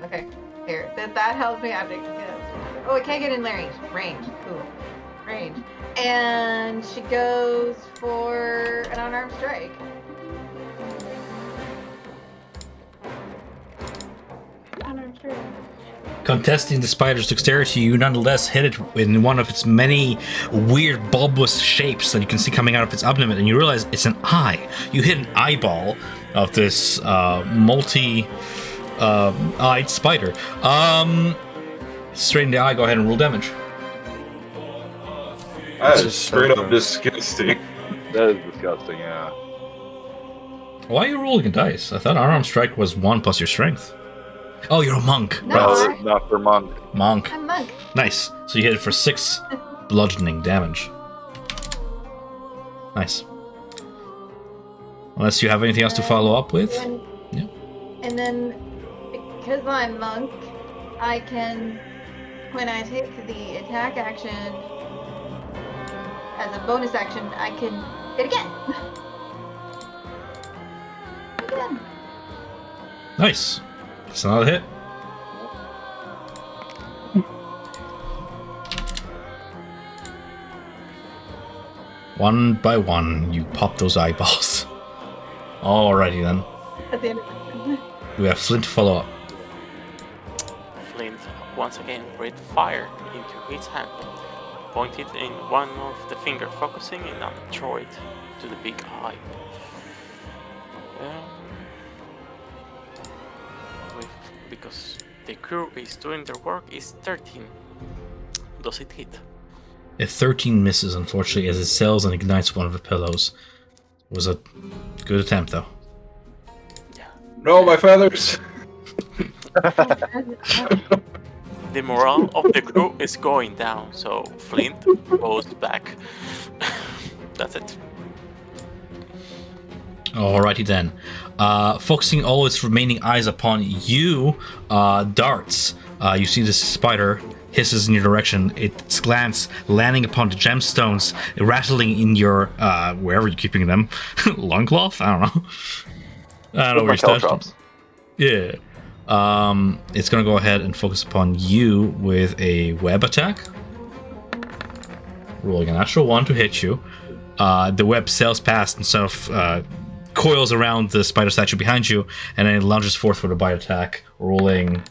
Okay, here. That helps me out. Oh, I can't get in range. Range. Cool. Range. And she goes for an unarmed strike. Unarmed strike. Contesting the spider's dexterity, you nonetheless hit it in one of its many weird bulbous shapes that you can see coming out of its abdomen, and you realize it's an eye. You hit an eyeball of this multi-eyed spider. Straight in the eye, go ahead and roll damage. That is straight up disgusting. That is disgusting, yeah. Why are you rolling a dice? I thought unarmed strike was 1 plus your strength. Oh, you're a monk. No, Right. Not for monk. Monk. I'm monk. Nice. So you hit it for 6 bludgeoning damage. Nice. Unless you have anything else to follow up with. Yeah. And then, because I'm monk, I can, when I take the attack action as a bonus action, I can hit again. Again. Nice. That's another hit. One by one, you pop those eyeballs. Alrighty then. At the end of it. We have Flint to follow up. Flint once again breathed fire into his hand, pointed in one of the finger, focusing in on Troy to the big eye. Because the crew is doing their work, is 13. Does it hit? A 13 misses, unfortunately, as it sails and ignites one of the pillows. It was a good attempt, though. No, my feathers! The morale of the crew is going down, so Flint goes back. That's it. Alrighty then. Focusing all its remaining eyes upon you, Darts. You see this spider hisses in your direction. Its glance landing upon the gemstones, rattling in your wherever you're keeping them. Loincloth? I don't know. I don't know where you're stashed. Yeah. It's gonna go ahead and focus upon you with a web attack. Rolling a natural 1 to hit you. The web sails past and sort of coils around the spider statue behind you, and then it lunges forth for the bite attack, rolling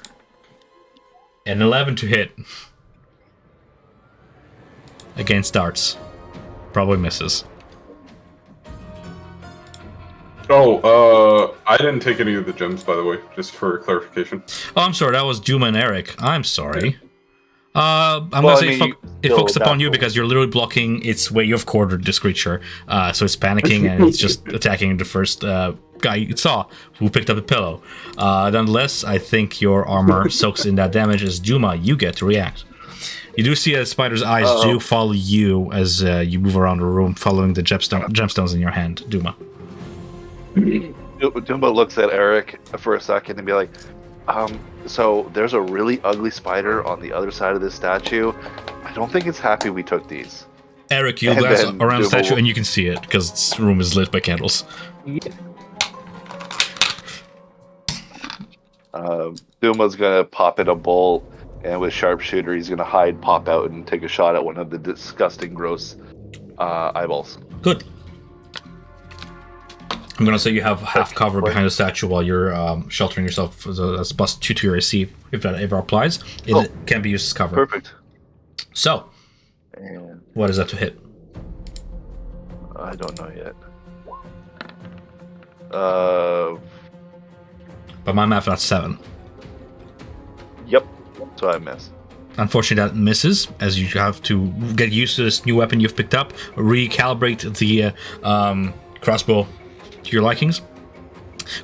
an 11 to hit against Darts. Probably misses. Oh, I didn't take any of the gems, by the way, just for clarification. Oh, I'm sorry, that was Duma and Eric. I'm sorry. I'm gonna say it focused upon you because you're literally blocking its way. You've cornered this creature, so it's panicking and it's just attacking the first guy you saw who picked up the pillow. Nonetheless, I think your armor soaks in that damage. As Duma, you get to react. You do see that the spider's eyes do follow you as you move around the room, following the gemstones in your hand, Duma. Dumbo looks at Eric for a second and be like, so there's a really ugly spider on the other side of this statue. I don't think it's happy we took these. Eric, you glance around the statue and you can see it because this room is lit by candles. Duma's gonna pop in a bolt, and with sharpshooter, he's gonna hide, pop out, and take a shot at one of the disgusting, gross eyeballs. Good. I'm gonna say you have half cover behind the statue while you're sheltering yourself as plus 2 to your AC. If that ever applies, it can be used as cover. Perfect. So, And what is that to hit? I don't know yet. By my math, that's 7. Yep. So I miss. Unfortunately, that misses, as you have to get used to this new weapon you've picked up, recalibrate the crossbow to your likings.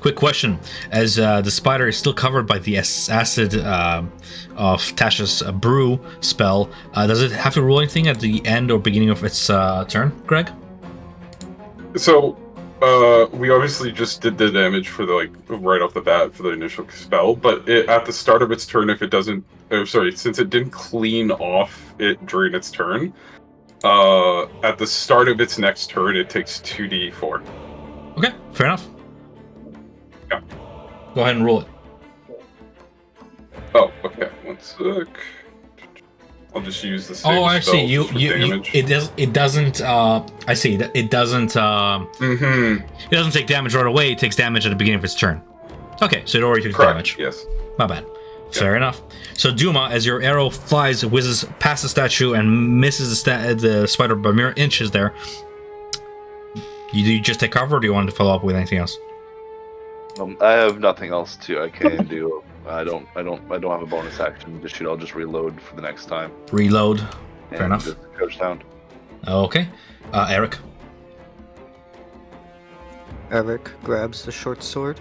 Quick question: as the spider is still covered by the acid of Tasha's brew spell, does it have to roll anything at the end or beginning of its turn, Greg? So, we obviously just did the damage for the right off the bat for the initial spell, but at the start of its turn, if it doesn't, since it didn't clean off it during its turn, at the start of its next turn, it takes 2d4. Okay, fair enough. Yeah. Go ahead and roll it. Oh, okay. 1 sec. I'll just use the same. Oh, I see. You damage. It doesn't. I see that it doesn't. It doesn't take damage right away. It takes damage at the beginning of its turn. Okay, so it already took damage. Yes. My bad. Fair enough. So Duma, as your arrow flies, whizzes past the statue and misses the spider by mere inches there. Do you just take cover, or do you want to follow up with anything else? I have nothing else I can do. I don't have a bonus action to shoot. I'll just reload for the next time. Reload. Fair enough. Just coach down. Okay. Eric. Eric grabs the short sword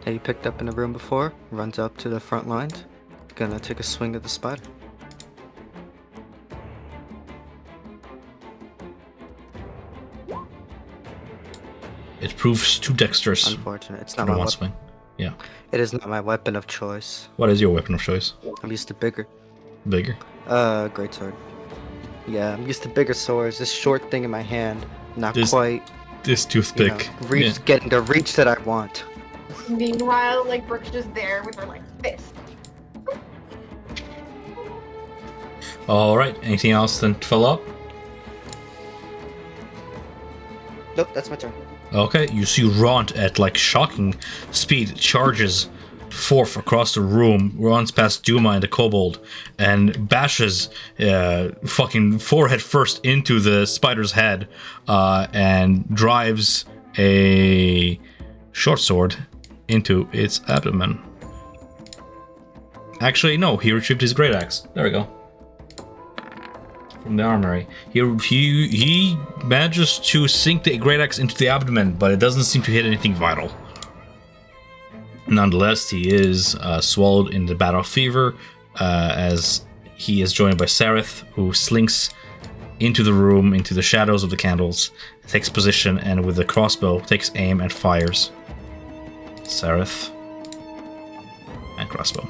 that he picked up in the room before, runs up to the front lines, gonna take a swing at the spider. It proves too dexterous. Unfortunate. It's not for my one weapon. swing. Yeah. It is not my weapon of choice. What is your weapon of choice? I'm used to bigger. Bigger. Great sword. Yeah, I'm used to bigger swords. This short thing in my hand, not This quite. This toothpick. Getting the reach that I want. Meanwhile, Brooke's just there with her fist. All right. Anything else then to follow up? Nope, that's my turn. Okay. You see Ront at shocking speed charges forth across the room, runs past Duma and the kobold, and bashes fucking forehead first into the spider's head, and drives a short sword into its abdomen. Actually, no, he retrieved his great axe. There we go. from the armory. He manages to sink the great axe into the abdomen, but it doesn't seem to hit anything vital. Nonetheless, he is swallowed in the battle of fever, as he is joined by Sareth, who slinks into the room, into the shadows of the candles, takes position, and with the crossbow takes aim and fires. Sareth and crossbow.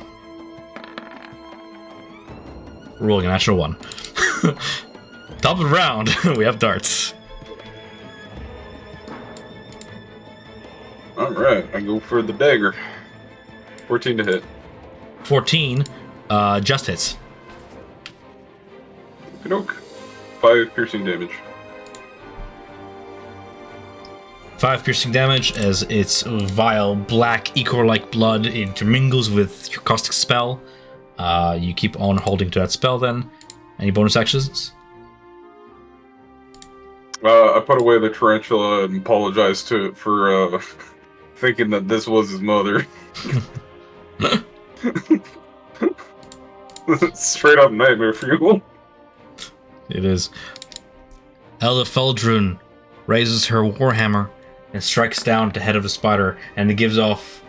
Rolling a natural 1. Top of the round, we have darts. Alright, I go for the dagger. 14 to hit. 14 just hits. Okey-doke. 5 piercing damage. 5 piercing damage as its vile, black, ichor-like blood intermingles with your caustic spell. You keep on holding to that spell then. Any bonus actions? I put away the tarantula and apologized to it for thinking that this was his mother. Straight up nightmare fuel. It is. Elda Feldrun raises her warhammer and strikes down at the head of the spider, and it gives off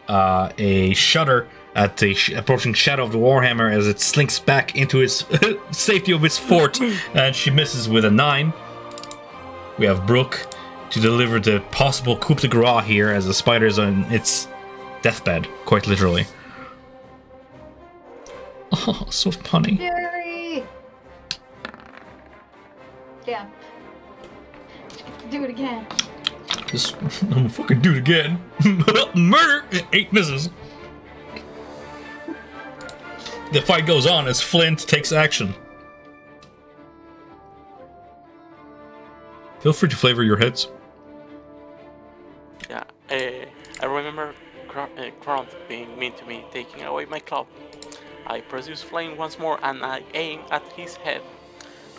a shudder at the approaching shadow of the warhammer as it slinks back into its safety of its fort, and she misses with a 9. We have Brooke to deliver the possible coup de grace here as the spider is on its deathbed, quite literally. Oh, so punny. Jerry! Yeah. Do it again. I'm gonna fucking do it again. Murder! 8 misses. The fight goes on as Flint takes action. Feel free to flavor your hits. Yeah, I remember Grunt being mean to me, taking away my club. I produce flame once more and I aim at his head.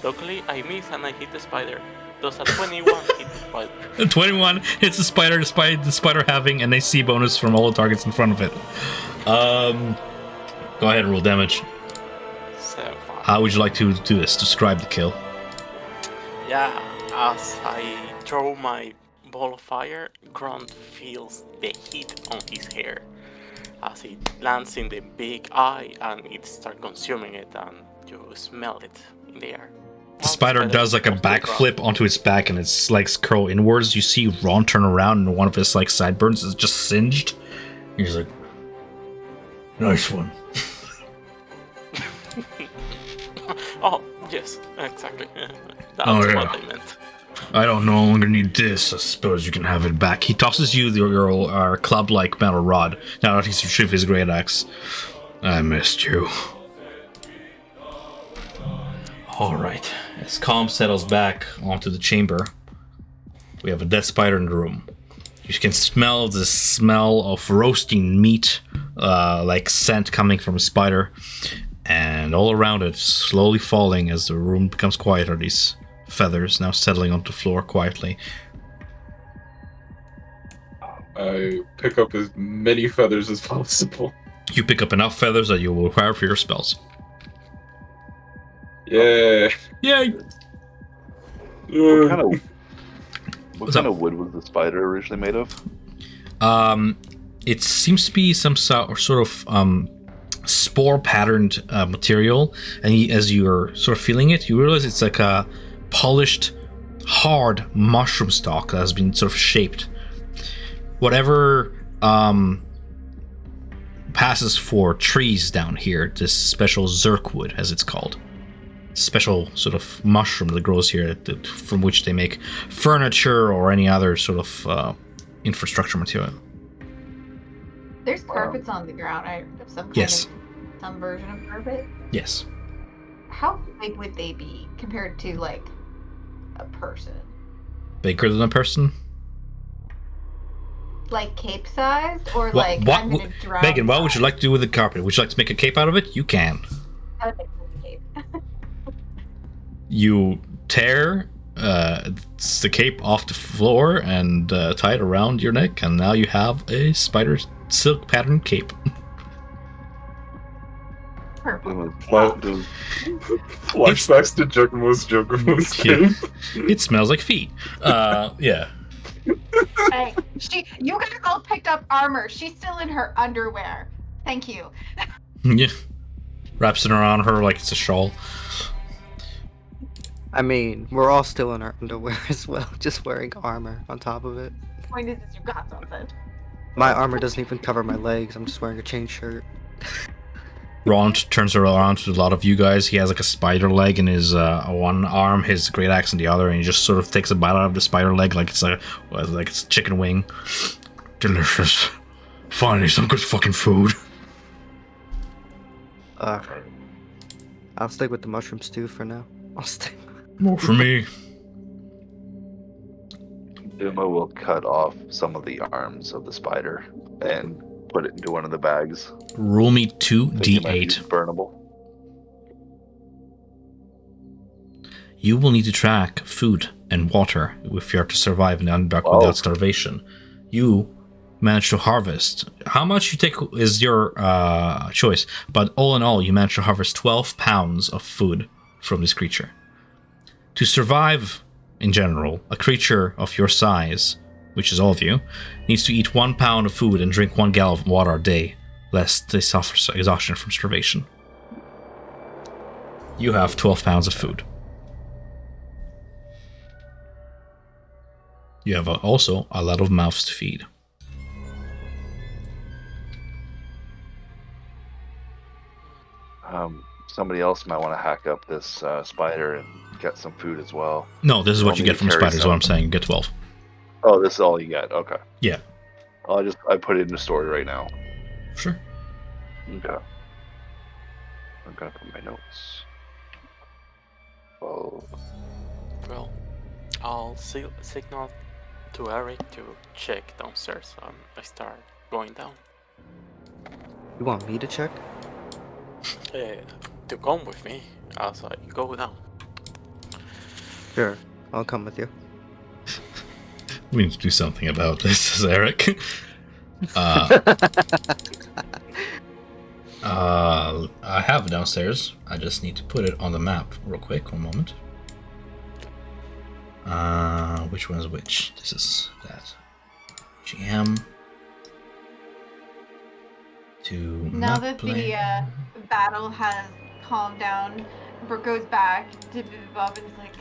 Luckily, I miss and I hit the spider. Does a 21 hit the spider? 21 hits the spider, despite the spider having an AC bonus from all the targets in front of it. Go ahead and roll damage. 7. How would you like to do this? Describe the kill. Yeah, as I throw my ball of fire, Grunt feels the heat on his hair as it lands in the big eye and it starts consuming it, and you smell it in the air. The spider does like a backflip onto its back and its legs curl inwards. You see Ron turn around and one of his like sideburns is just singed. He's like, nice one. Oh, yes, exactly. That's Oh, yeah. what I meant. I don't no longer need this. I suppose you can have it back. He tosses you your club-like metal rod. Now that he's retrieved his great axe. I missed you. Alright. As calm settles back onto the chamber, we have a dead spider in the room. You can smell the smell of roasting meat, like scent coming from a spider. And all around it, slowly falling as the room becomes quiet, are these feathers now settling onto the floor quietly. I pick up as many feathers as possible. You pick up enough feathers that you will require for your spells. Yeah. Yay! What kind of wood was the spider originally made of? It seems to be some sort of spore-patterned material, and as you're sort of feeling it, you realize it's like a polished, hard mushroom stalk that has been sort of shaped. Whatever passes for trees down here, this special zerkwood, as it's called. Special sort of mushroom that grows here from which they make furniture or any other sort of infrastructure material. There's carpets on the ground. Some version of carpet. Yes. How big would they be compared to like a person? Bigger than a person? Like cape sized, or I'm gonna drown. Megan, what would you like to do with the carpet? Would you like to make a cape out of it? You can. I would make a cape. You tear the cape off the floor and tie it around your neck, and now you have a spider silk pattern cape. purple. Flashbacks to Juggimo's game. It smells like feet. Yeah. Hey, you guys all picked up armor. She's still in her underwear. Thank you. Yeah. Wraps it around her like it's a shawl. I mean, we're all still in our underwear as well, just wearing armor on top of it. The point is you got something. My armor doesn't even cover my legs. I'm just wearing a chain shirt. Ron turns around to a lot of you guys. He has like a spider leg in his one arm, his great axe in the other, and he just sort of takes a bite out of the spider leg like it's a chicken wing. Delicious. Finally, some good fucking food. I'll stick with the mushroom stew for now. I'll stick. More for me. Duma will cut off some of the arms of the spider and put it into one of the bags. Roll me Think it might be 2d8. burnable. You will need to track food and water if you are to survive in the Underdark without starvation. You managed to harvest. How much you take is your choice, but all in all, you managed to harvest 12 pounds of food from this creature. To survive, in general, a creature of your size, which is all of you, needs to eat 1 pound of food and drink 1 gallon of water a day, lest they suffer exhaustion from starvation. You have 12 pounds of food. You have also a lot of mouths to feed. Somebody else might want to hack up this spider and get some food as well. No, this is what Want you me get to from carry spiders, some? what I'm saying. You get 12. Oh, this is all you get. Okay. Yeah. I put it in the story right now. Sure. Okay. I'm gonna put my notes. Oh. Well, I'll signal to Eric to check downstairs. I start going down. You want me to check? To come with me as I go down. Sure, I'll come with you. We need to do something about this, says Eric. I have it downstairs. I just need to put it on the map real quick. 1 moment. Which one is which? This is that. GM. To Now map that player. the battle has calmed down, Brooke goes back to Bob and is like,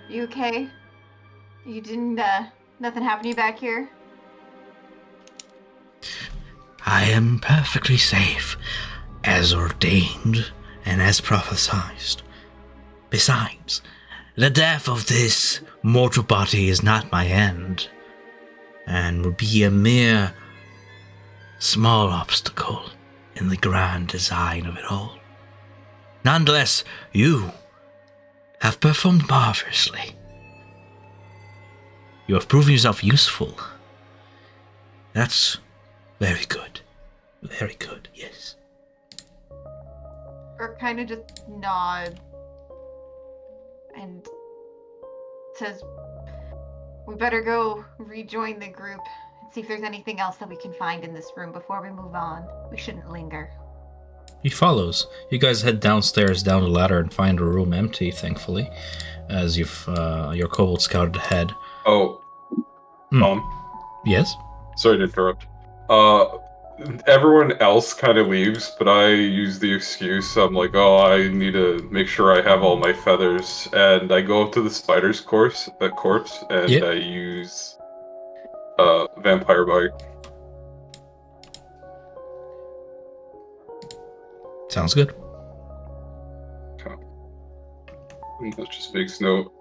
"You okay? You didn't, nothing happened to you back here?" I am perfectly safe, as ordained and as prophesied. Besides, the death of this mortal body is not my end, and would be a mere small obstacle in the grand design of it all. Nonetheless, you have performed marvelously. You have proven yourself useful. That's very good. Very good, yes. Brooke kind of just nods and says, "We better go rejoin the group and see if there's anything else that we can find in this room before we move on. We shouldn't linger." He follows. You guys head downstairs, down the ladder, and find the room empty, thankfully, as you've your kobold scouted ahead. Oh. Yes? Sorry to interrupt. Everyone else kind of leaves, but I use the excuse. I'm like, oh, I need to make sure I have all my feathers, and I go up to the spider's corpse, and Yep. I use vampire bite. Sounds good. That just makes note.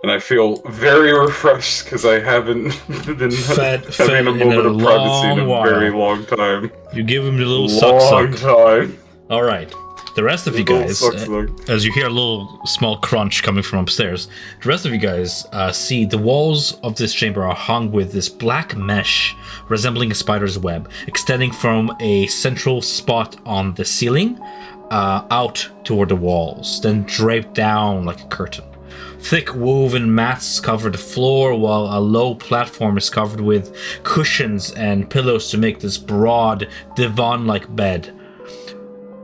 And I feel very refreshed because I haven't been Fed having a in moment a of privacy in a long very while. long time. You give him the little Long suck. time. All right. The rest of you Little guys, suck. as you hear a little small crunch coming from upstairs, the rest of you guys see the walls of this chamber are hung with this black mesh resembling a spider's web, extending from a central spot on the ceiling out toward the walls, then draped down like a curtain. Thick woven mats cover the floor, while a low platform is covered with cushions and pillows to make this broad divan-like bed.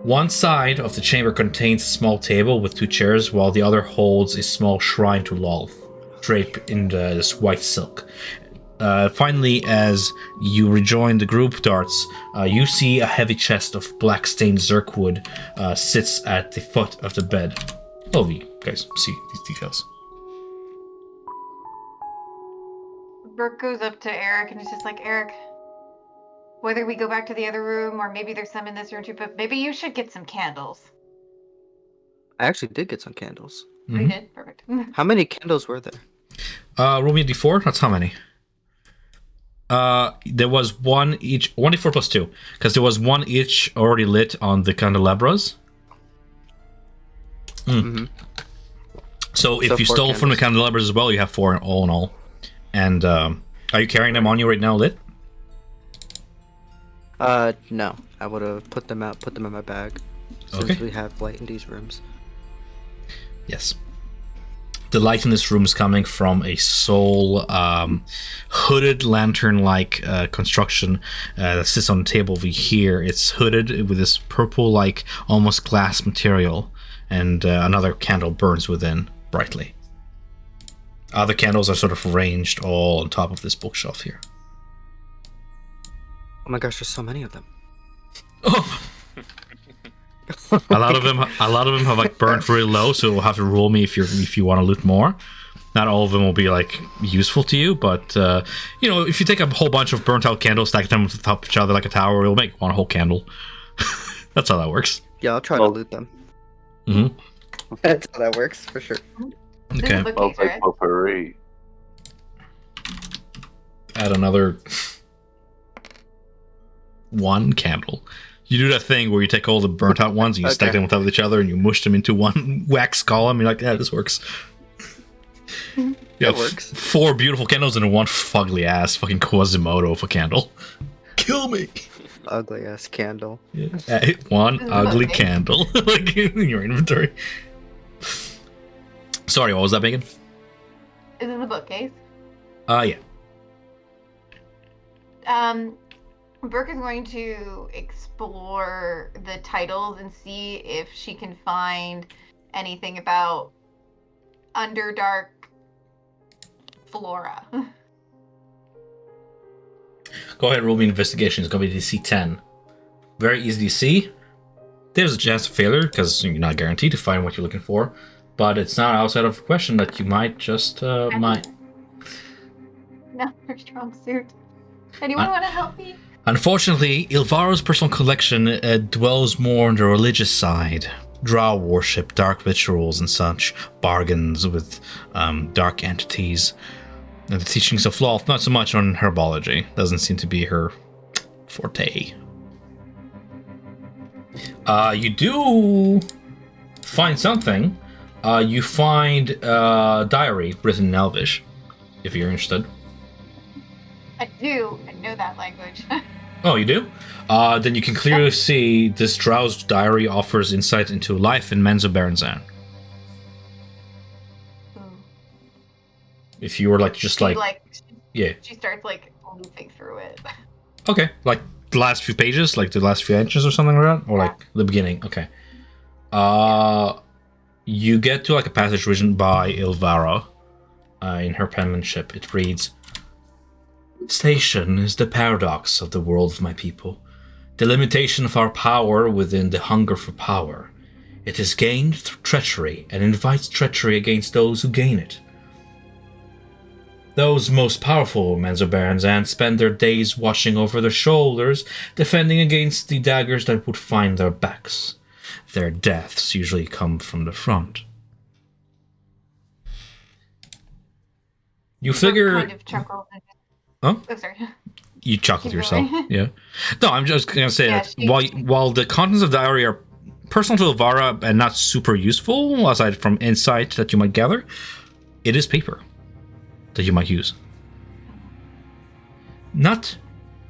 One side of the chamber contains a small table with 2 chairs, while the other holds a small shrine to Lolth, draped in this white silk. Finally, as you rejoin the group, Darts, you see a heavy chest of black-stained zirkwood sits at the foot of the bed. Oh, you guys see these details. Brooke goes up to Eric and is just like, Eric, whether we go back to the other room or maybe there's some in this room too, but maybe you should get some candles. I actually did get some candles. Mm-hmm. You did? Perfect. How many candles were there? Roll me a d4. That's how many. There was 1d4 plus 2, because there was 1 each already lit on the candelabras. So if you stole from the candelabras as well, you have 4 all in all. And are you carrying them on you right now, lit? No. I would have put them in my bag. Since we have light in these rooms. Yes. The light in this room is coming from a sole hooded lantern-like construction that sits on the table over here. It's hooded with this purple-like, almost glass material, and another candle burns within brightly. Other candles are sort of arranged all on top of this bookshelf here. Oh my gosh, there's so many of them. Oh. a lot of them have like burnt really low, so you'll have to roll me if you want to loot more. Not all of them will be like useful to you, but if you take a whole bunch of burnt out candles, stack them on top of each other like a tower, it'll make one whole candle. That's how that works. Yeah, I'll try to loot them. That's how that works for sure. Okay. Potpourri. Add another 1 candle. You do that thing where you take all the burnt out ones and you stack them on top of each other and you mush them into one wax column. You're like, yeah, this works. Yeah, works. 4 beautiful candles and 1 fugly ass fucking Quasimodo of a candle. Kill me. Ugly ass candle. Yeah. 1 ugly candle like in your inventory. Sorry, what was that, Megan? Is it the bookcase? Yeah. Brooke is going to explore the titles and see if she can find anything about Underdark flora. Go ahead, roll me investigation. It's going to be DC 10. Very easy to see. There's a chance of failure because you're not guaranteed to find what you're looking for, but it's not outside of the question that you might just might. Not her strong suit. Anyone want to help me? Unfortunately, Ilvaro's personal collection dwells more on the religious side. Drow worship, dark rituals and such, bargains with dark entities. And the teachings of Lolth, not so much on herbology. Doesn't seem to be her forte. You do find something. You find a diary written in Elvish, if you're interested. I do. I know that language. Oh, you do? Then you can clearly see this Drow's diary offers insight into life in Menzoberranzan. If you were she starts moving through it. Okay, like the last few pages, like the last few inches or something like that, or like the beginning. Okay. You get to like a passage written by Ilvara in her penmanship. It reads, "Station is the paradox of the world of my people, the limitation of our power within the hunger for power. It is gained through treachery and invites treachery against those who gain it. Those most powerful Menzoberranzan spend their days watching over their shoulders, defending against the daggers that would find their backs. Their deaths usually come from the front." You figure... Kind of chuckles. Huh? Oh, sorry. You chuckle to yourself. Yeah. No, I'm just going to say that while the contents of the diary are personal to Ilvara and not super useful, aside from insight that you might gather, it is paper that you might use. Not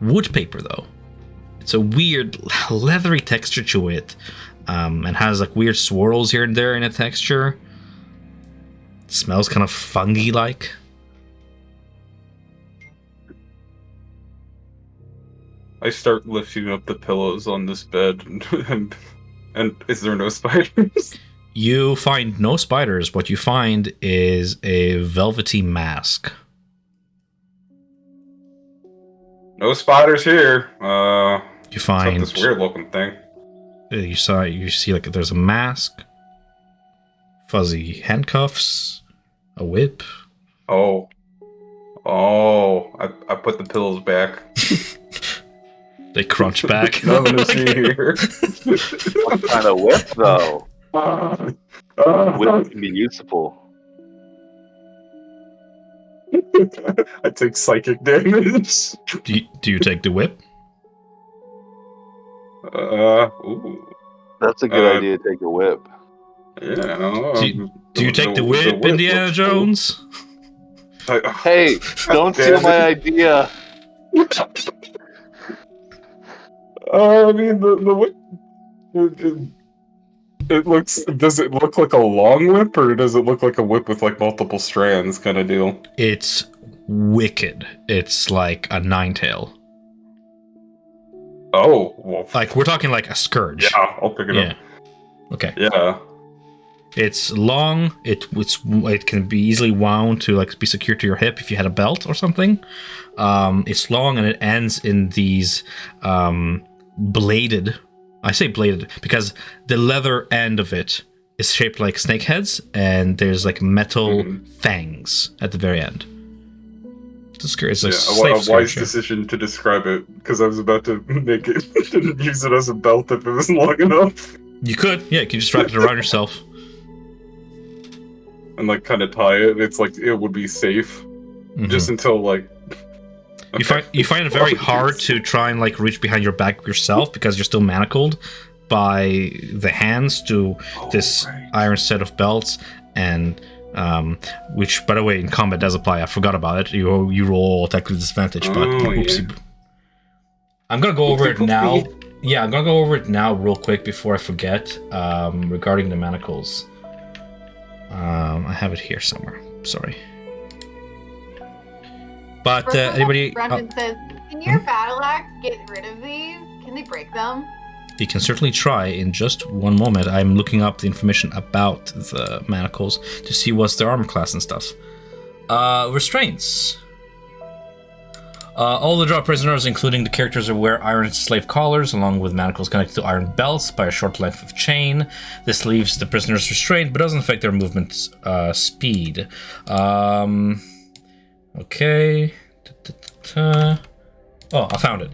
wood paper, though. It's a weird leathery texture to it, and has like weird swirls here and there in the texture. It smells kind of fungi-like. I start lifting up the pillows on this bed And is there no spiders? You find no spiders. What you find is a velvety mask. No spiders here. You find this weird looking thing. You see like there's a mask, fuzzy handcuffs, a whip. Oh, I put the pillows back. They crunch back. Nothing to see here. What kind of whip, though? Whip can be useful. I take psychic damage. Do you take the whip? Ooh. That's a good idea to take a whip. Yeah. Do you take the whip, Indiana Jones? Hey, don't steal my idea. I mean, the whip. It looks. Does it look like a long whip, or does it look like a whip with like multiple strands, kind of deal? It's wicked. It's like a nine-tail. Oh, well. Like we're talking like a scourge. Yeah, I'll pick it up. Okay. Yeah. It's long. It can be easily wound to like be secured to your hip if you had a belt or something. It's long and it ends in these bladed. I say bladed because the leather end of it is shaped like snake heads, and there's like metal fangs at the very end. It's a wise decision to describe it, because I was about to make it use it as a belt if it was long enough. You could just wrap it around yourself. And like kind of tie it. It's like it would be safe, just until like. Okay. You find it very hard to try and like reach behind your back yourself because you're still manacled by the hands to this iron set of belts, and which, by the way, in combat does apply. I forgot about it. You roll attack with disadvantage, but oopsie. Yeah. I'm gonna go over it now. Yeah, I'm gonna go over it now real quick before I forget. Regarding the manacles, I have it here somewhere. Sorry. But anybody? Brendan says, "Can your battle axe get rid of these? Can they break them?" You can certainly try. In just one moment, I'm looking up the information about the manacles to see what's their armor class and stuff. Restraints. All the drow prisoners, including the characters, wear iron slave collars, along with manacles connected to iron belts by a short length of chain. This leaves the prisoners restrained, but doesn't affect their movement speed. Okay. Oh, I found it.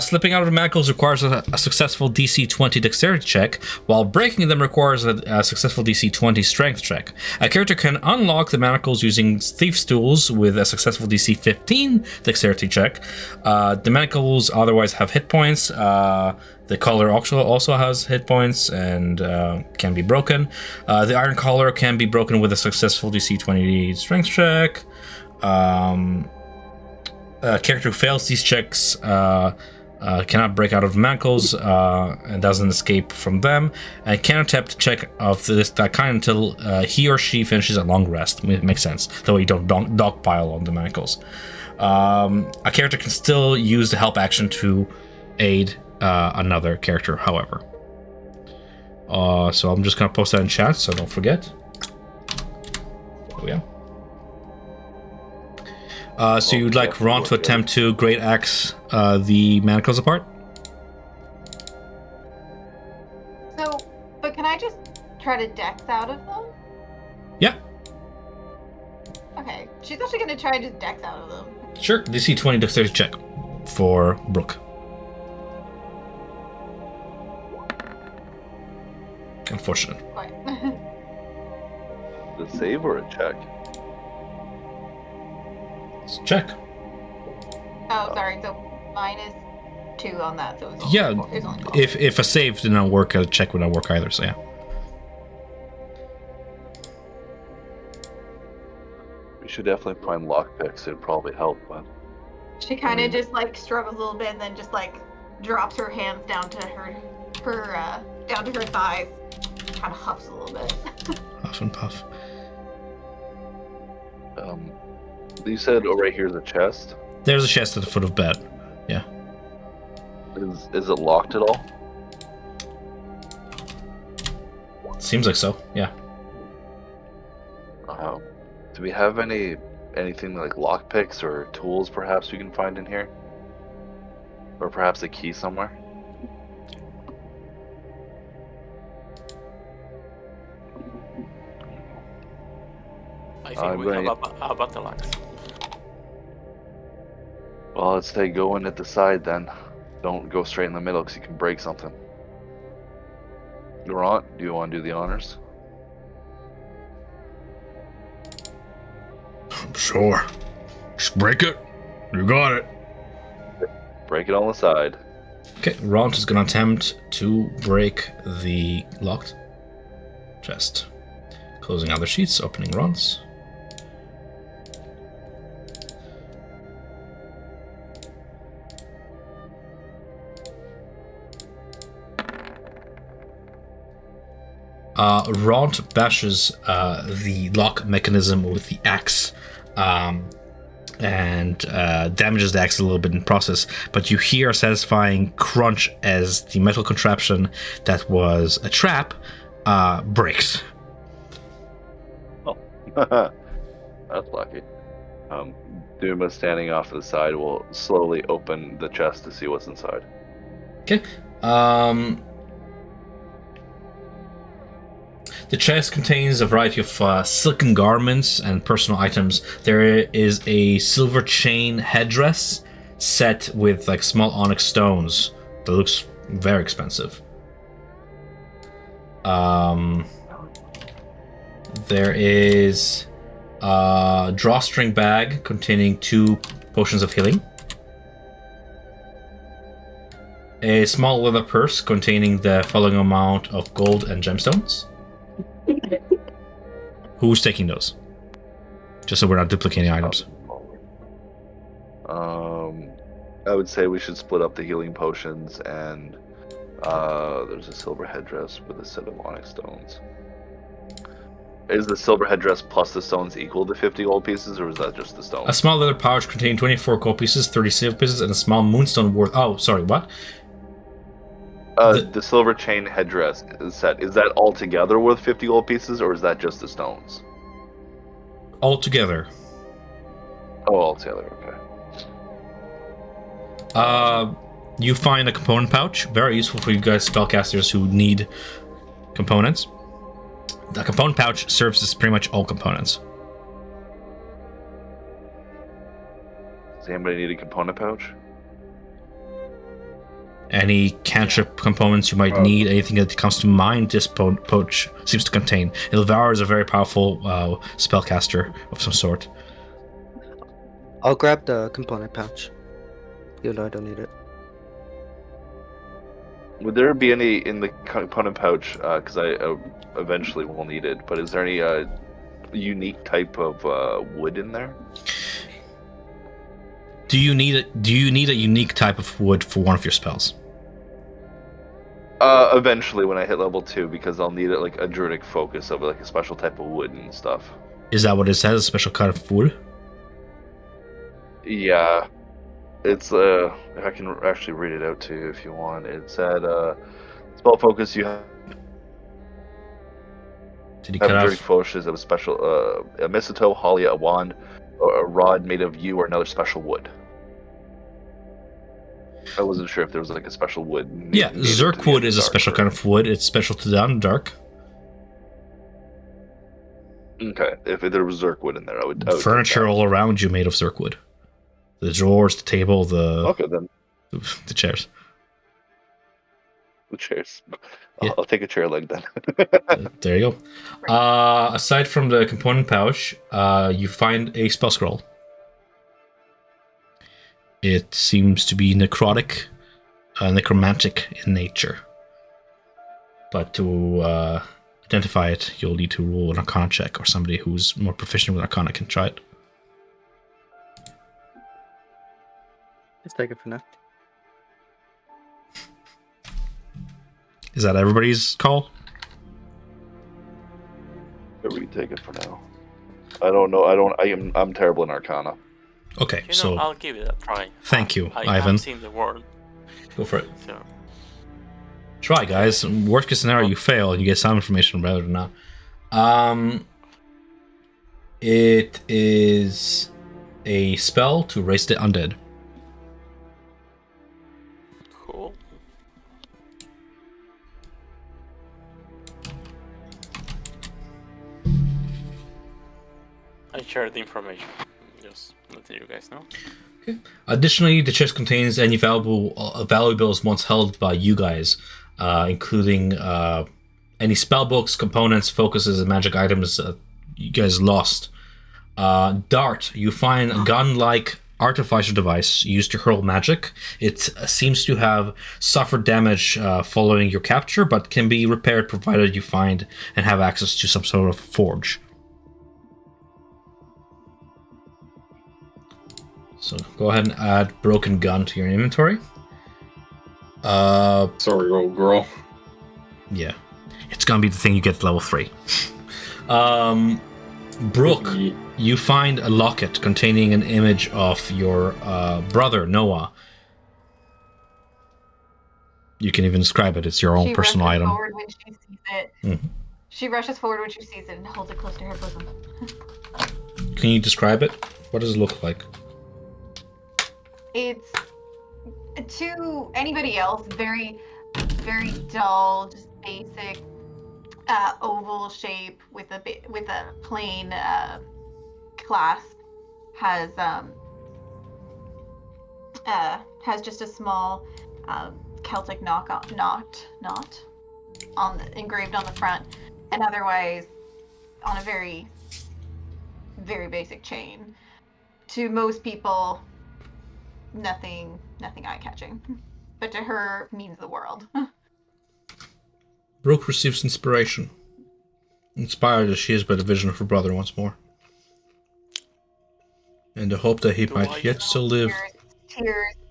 Slipping out of the manacles requires a successful DC 20 dexterity check, while breaking them requires a successful DC 20 strength check. A character can unlock the manacles using thief's tools with a successful DC 15 dexterity check. The manacles otherwise have hit points. The collar also has hit points and can be broken. The iron collar can be broken with a successful DC 20 strength check. A character who fails these checks cannot break out of the manacles and doesn't escape from them, and can attempt a check of that kind until he or she finishes a long rest. It makes sense, though you don't dogpile on the manacles. A character can still use the help action to aid another character, however. So I'm just going to post that in chat, so don't forget. Oh, yeah. So you'd like Ron to attempt to great axe the manacles apart? So, but can I just try to dex out of them? Yeah. Okay, she's actually gonna try to just dex out of them. Sure. DC 20 dexterity check for Brooke. Unfortunate. A save or a check? Let's check. Oh, sorry. So -2 on that. So it's yeah. Only 12. If a save did not work, a check would not work either. So yeah. We should definitely find lockpicks. It'd probably help, but She kind of just like struggles a little bit, and then just like drops her hands down to her down to her thighs. Kind of huffs a little bit. Huff and puff. You said right here's a chest. There's a chest at the foot of bed. Yeah. Is it locked at all? Seems like so, yeah. Do we have anything like lockpicks or tools perhaps we can find in here? Or perhaps a key somewhere? I think we have a battle axe. Well, let's say go in at the side then. Don't go straight in the middle because you can break something. Laurent, do you want to do the honors? Sure. Just break it. You got it. Break it on the side. Okay, Ront is going to attempt to break the locked chest. Closing other sheets, opening Ront's. Ront bashes the lock mechanism with the axe, and damages the axe a little bit in the process, but you hear a satisfying crunch as the metal contraption that was a trap breaks. Oh, that's lucky. Duma, standing off to the side, will slowly open the chest to see what's inside. Okay. The chest contains a variety of silken garments and personal items. There is a silver chain headdress set with like small onyx stones that looks very expensive. There is a drawstring bag containing 2 potions of healing. A small leather purse containing the following amount of gold and gemstones. Who's taking those? Just so we're not duplicating items. I would say we should split up the healing potions, and there's a silver headdress with a set of onyx stones. Is the silver headdress plus the stones equal to 50 gold pieces, or is that just the stones? A small leather pouch containing 24 gold pieces, 30 silver pieces, and a small moonstone worth... Oh, sorry, what? The silver chain headdress set, is that all together worth 50 gold pieces, or is that just the stones? All together. Oh, all together, okay. You find a component pouch, very useful for you guys spellcasters who need components. The component pouch serves as pretty much all components. Does anybody need a component pouch? Any cantrip components you might need, anything that comes to mind, this pouch seems to contain. Ilvar is a very powerful spellcaster of some sort. I'll grab the component pouch, even though I don't need it. Would there be any in the component pouch, because I eventually will need it, but is there any unique type of wood in there? Do you need a unique type of wood for one of your spells? Eventually when I hit level 2, because I'll need it like a druidic focus of like a special type of wood and stuff. Is that what it says? A special kind of wood? Yeah. It's I can actually read it out to you if you want. It said spell focus you have. Did he cut druidic off? focus of a special a mistletoe, holly, a wand, or a rod made of yew or another special wood. I wasn't sure if there was like a special wood. Yeah, Zerk wood is a special kind of wood. It's special to the Underdark. Okay, if there was Zerk wood in there, I would Furniture all around you made of Zerk wood. The drawers, the table, okay then. The chairs. The chairs. Yeah. I'll take a chair leg then. There you go. Aside from the component pouch, you find a spell scroll. It seems to be necrotic, necromantic in nature. But to identify it, you'll need to roll an Arcana check, or somebody who's more proficient with Arcana can try it. Just take it for now. Is that everybody's call? Yeah, we can take it for now. I don't know. I'm terrible in Arcana. Okay, so I'll give it a try. Thank you, I Ivan. have seen the world. Go for it. So Try, guys. Worst case scenario, you fail and you get some information rather than not. It is a spell to raise the undead. Cool. I share the information. Just letting you guys know. Okay. Additionally, the chest contains any valuables once held by you guys, including any spellbooks, components, focuses, and magic items you guys lost. Dart, you find a gun-like artificer device used to hurl magic. It seems to have suffered damage following your capture, but can be repaired provided you find and have access to some sort of forge. So go ahead and add broken gun to your inventory. Sorry, old girl. Yeah. It's gonna be the thing you get at level 3. Brooke, you find a locket containing an image of your brother, Noah. You can even describe it. It's your own personal item. Forward when she sees it. Mm-hmm. She rushes forward when she sees it and holds it close to her bosom. Can you describe it? What does it look like? It's, to anybody else, very, very dull, just basic oval shape with a plain clasp. Has just a small Celtic knot engraved on the front, and otherwise on a very, very basic chain. To most people, nothing eye-catching, but to her means the world. Brooke receives inspiration, inspired as she is by the vision of her brother once more, and the hope that he might yet still live.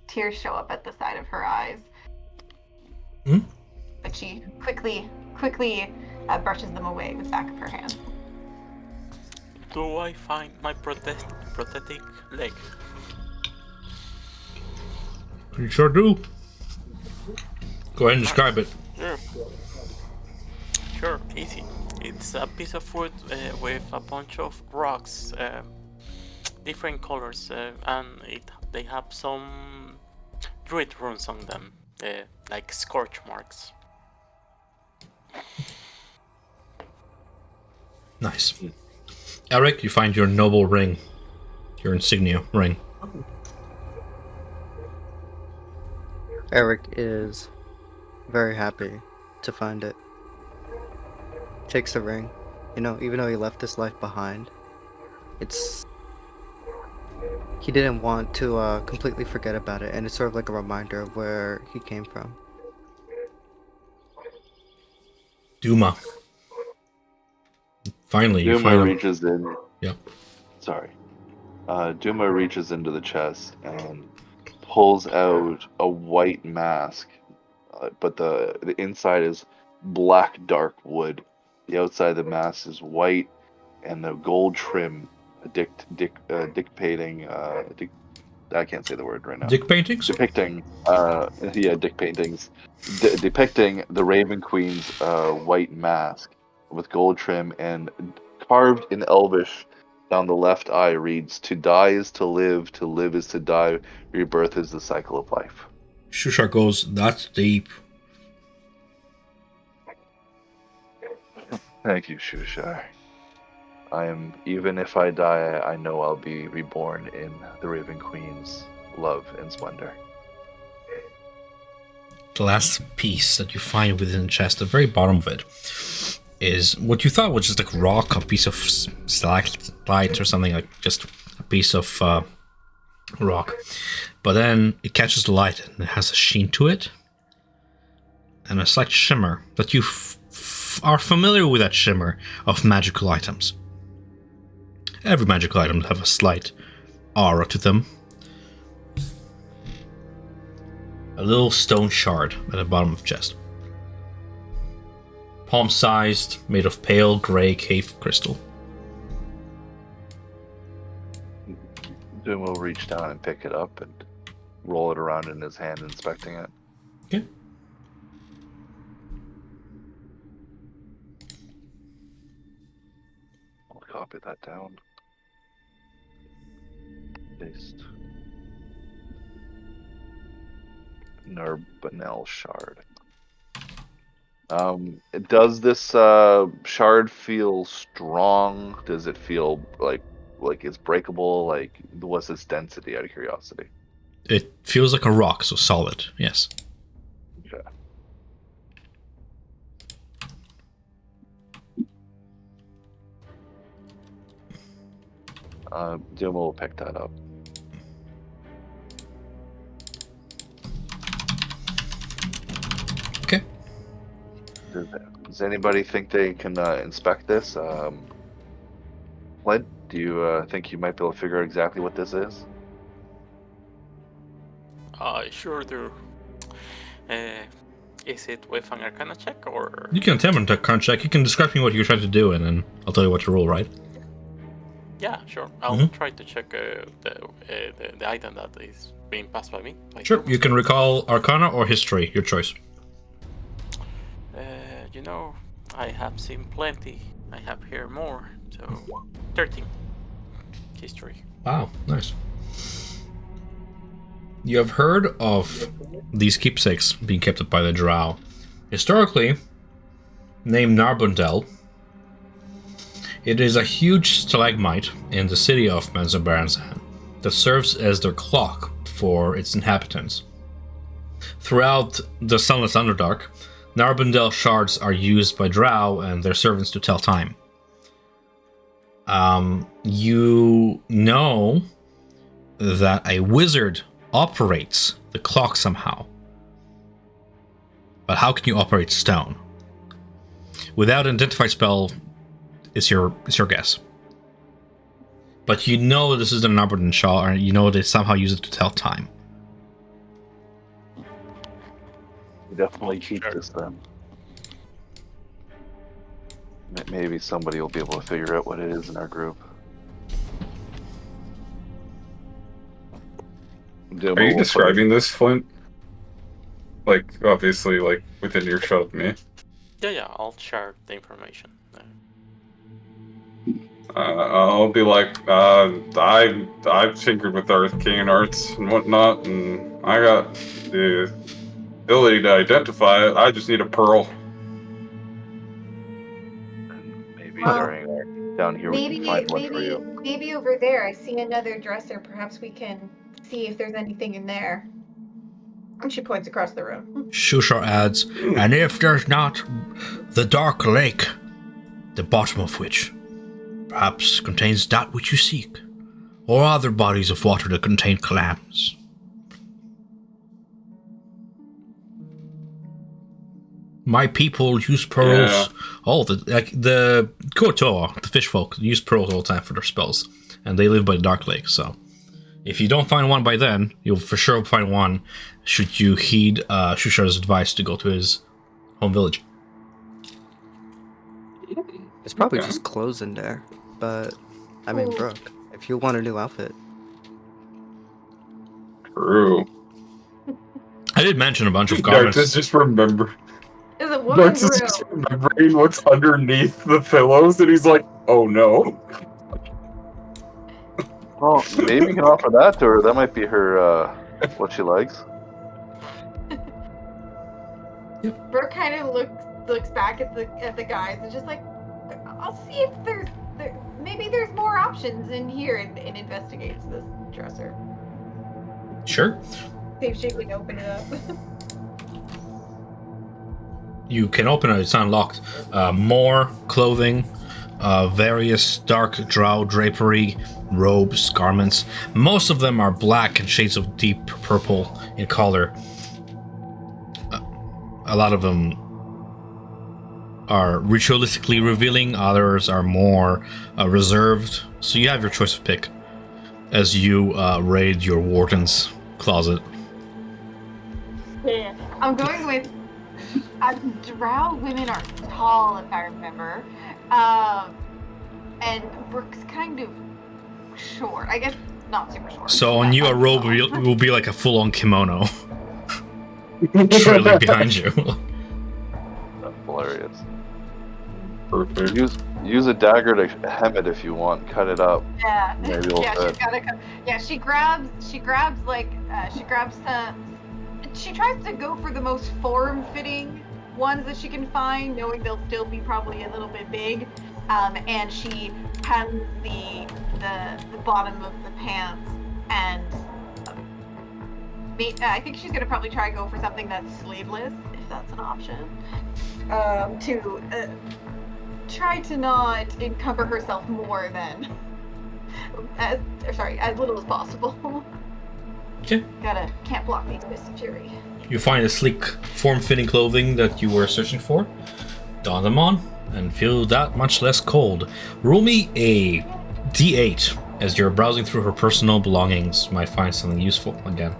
Tears show up at the side of her eyes. But she quickly brushes them away with the back of her hand. Do I find my prosthetic leg? You sure do. Go ahead and describe it. Sure, easy. It's a piece of wood with a bunch of rocks, different colors, and they have some druid runes on them, like scorch marks. Nice. Eric, you find your noble ring, your insignia ring. Eric is very happy to find it. Takes the ring. You know, even though he left this life behind, he didn't want to completely forget about it, and it's sort of like a reminder of where he came from. Duma. Finally, you Duma find reaches in. Yeah. Sorry. Duma reaches into the chest and pulls out a white mask, but the inside is black dark wood. The outside of the mask is white, and the gold trim dictating. I can't say the word right now. Dick paintings? Depicting, dick paintings, depicting the Raven Queen's white mask with gold trim, and carved in Elvish down the left eye reads, "To die is to live is to die, rebirth is the cycle of life." Shushar goes, "That's deep." Thank you, Shushar. Even if I die, I know I'll be reborn in the Raven Queen's love and splendor. The last piece that you find within the chest, the very bottom of it, is what you thought was just like rock, a piece of stalactite or something, like just a piece of rock. But then it catches the light and it has a sheen to it and a slight shimmer that you are familiar with, that shimmer of magical items. Every magical item have a slight aura to them. A little stone shard at the bottom of the chest. Palm-sized, made of pale grey cave crystal. Doom will reach down and pick it up and roll it around in his hand, inspecting it. Okay. copy that down. Paste. Narbonel shard. Does this shard feel strong? Does it feel like it's breakable? Like, what's its density? Out of curiosity. It feels like a rock, so solid. Yes. Okay. Duma will pick that up. Okay. Does anybody think they can inspect this? Flint, do you think you might be able to figure out exactly what this is? I sure do. Is it with an Arcana check or? You can attempt a con check. You can describe to me what you're trying to do, and then I'll tell you what to roll, right? Yeah, sure. I'll try to check the item that is being passed by me. Sure. You can recall Arcana or History, your choice. You know, I have seen plenty. I have heard more. So, 13. History. Wow, nice. You have heard of these keepsakes being kept up by the drow. Historically, named Narbundel, it is a huge stalagmite in the city of Menzoberranzan that serves as their clock for its inhabitants. Throughout the Sunless Underdark, Narbundel shards are used by drow and their servants to tell time. You know that a wizard operates the clock somehow. But how can you operate stone? Without an identified spell is your guess. But you know this is the Narbundel shard, and you know they somehow use it to tell time. We definitely keep this then. Maybe somebody will be able to figure out what it is in our group. Are you describing this, Flint? Like, obviously, like, within earshot of me? Yeah, I'll share the information. I'll be like, I've tinkered with arcane arts and whatnot, and I got the ability to identify it. I just need a pearl. Maybe Well, down here we can find one for you. Maybe over there I see another dresser. Perhaps we can see if there's anything in there. And she points across the room. Shushar adds, and if there's not, the dark lake, the bottom of which perhaps contains that which you seek, or other bodies of water that contain clams. My people use pearls. Yeah. The Kotoa, the fish folk, use pearls all the time for their spells, and they live by the dark lake. So, if you don't find one by then, you'll for sure find one. Should you heed Shushar's advice to go to his home village? It's probably Okay. just clothes in there. But, I mean, Brooke, if you want a new outfit. True. I did mention a bunch of garments. Darkness just remember. There's a woman Darkness is just remembering what's underneath the pillows, and he's like, oh no. Well, maybe you can offer that to her. That might be her, what she likes. Brooke kind of looks back at the guys and just like, I'll see if maybe there's more options in here, and investigates this dresser. Sure. See if she can open it up. You can open it, it's unlocked. More clothing, various dark drow drapery, robes, garments. Most of them are black and shades of deep purple in color. A lot of them are ritualistically revealing, others are more reserved. So you have your choice of pick as you raid your warden's closet. Yeah. I'm going with drow women are tall, if I remember. And Brooke's kind of short. I guess not super short. So on you, a robe will be like a full-on kimono. Trailing behind you. That's hilarious. Perfect. Use a dagger to hem it if you want. Cut it up. Yeah. Maybe it'll Yeah, fit. she's gotta come. Yeah, she grabs some. She tries to go for the most form-fitting ones that she can find, knowing they'll still be probably a little bit big. And she hems the bottom of the pants, and I think she's gonna probably try and go for something that's sleeveless, if that's an option. To try to not encumber herself more than as little as possible. Okay. Can't block the twisted fury. You find a sleek, form-fitting clothing that you were searching for, don them on, and feel that much less cold. Roll me a D8 as you're browsing through her personal belongings. Might find something useful again.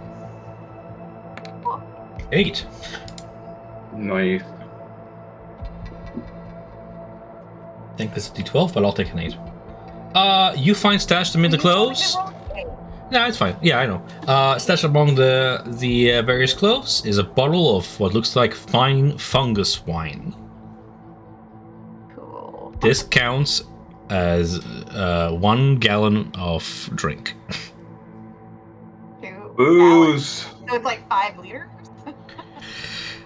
8. Nice. I think this is D12, but I'll take an 8. You find stashed amid the clothes. No, it's fine. Yeah, I know. Stashed among the various clothes is a bottle of what looks like fine fungus wine. Cool. This counts as 1 gallon of drink. 2 Booze. gallons. So it's like 5 liters?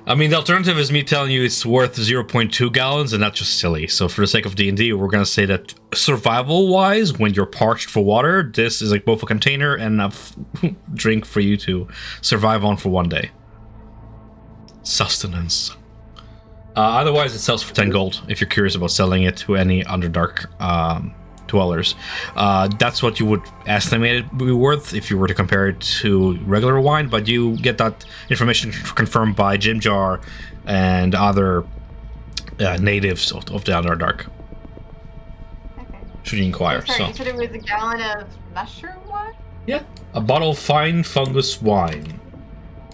I mean, the alternative is me telling you it's worth 0.2 gallons, and that's just silly. So for the sake of D&D, we're going to say that survival-wise, when you're parched for water, this is like both a container and enough drink for you to survive on for 1 day. Sustenance. Otherwise, it sells for 10 gold, if you're curious about selling it to any Underdark dwellers. That's what you would estimate it would be worth if you were to compare it to regular wine, but you get that information confirmed by Jim Jar and other natives of the Underdark. Okay. Should you inquire? Sorry, So you said it was a gallon of mushroom wine? yeah, a bottle of fine fungus wine,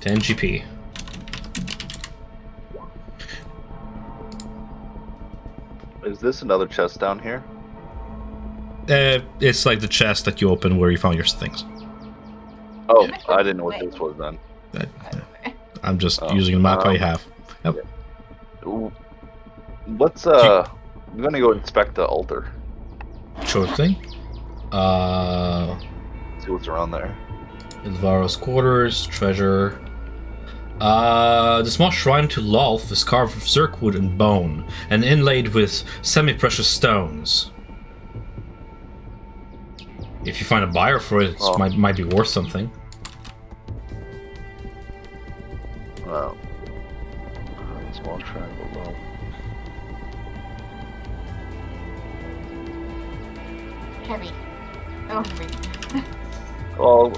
10 GP. Is this another chest down here? It's like the chest that you open where you found your things. Oh, Yeah. I didn't know what this was then. I'm just using the map I have. Yep. Let's I'm gonna go inspect the altar. Sure thing. See what's around there. Ilvaro's quarters, treasure. The small shrine to Lolth is carved of zirkwood and bone, and inlaid with semi-precious stones. If you find a buyer for it, it might be worth something. Wow. Small triangle below. Heavy. Oh, heavy. Well,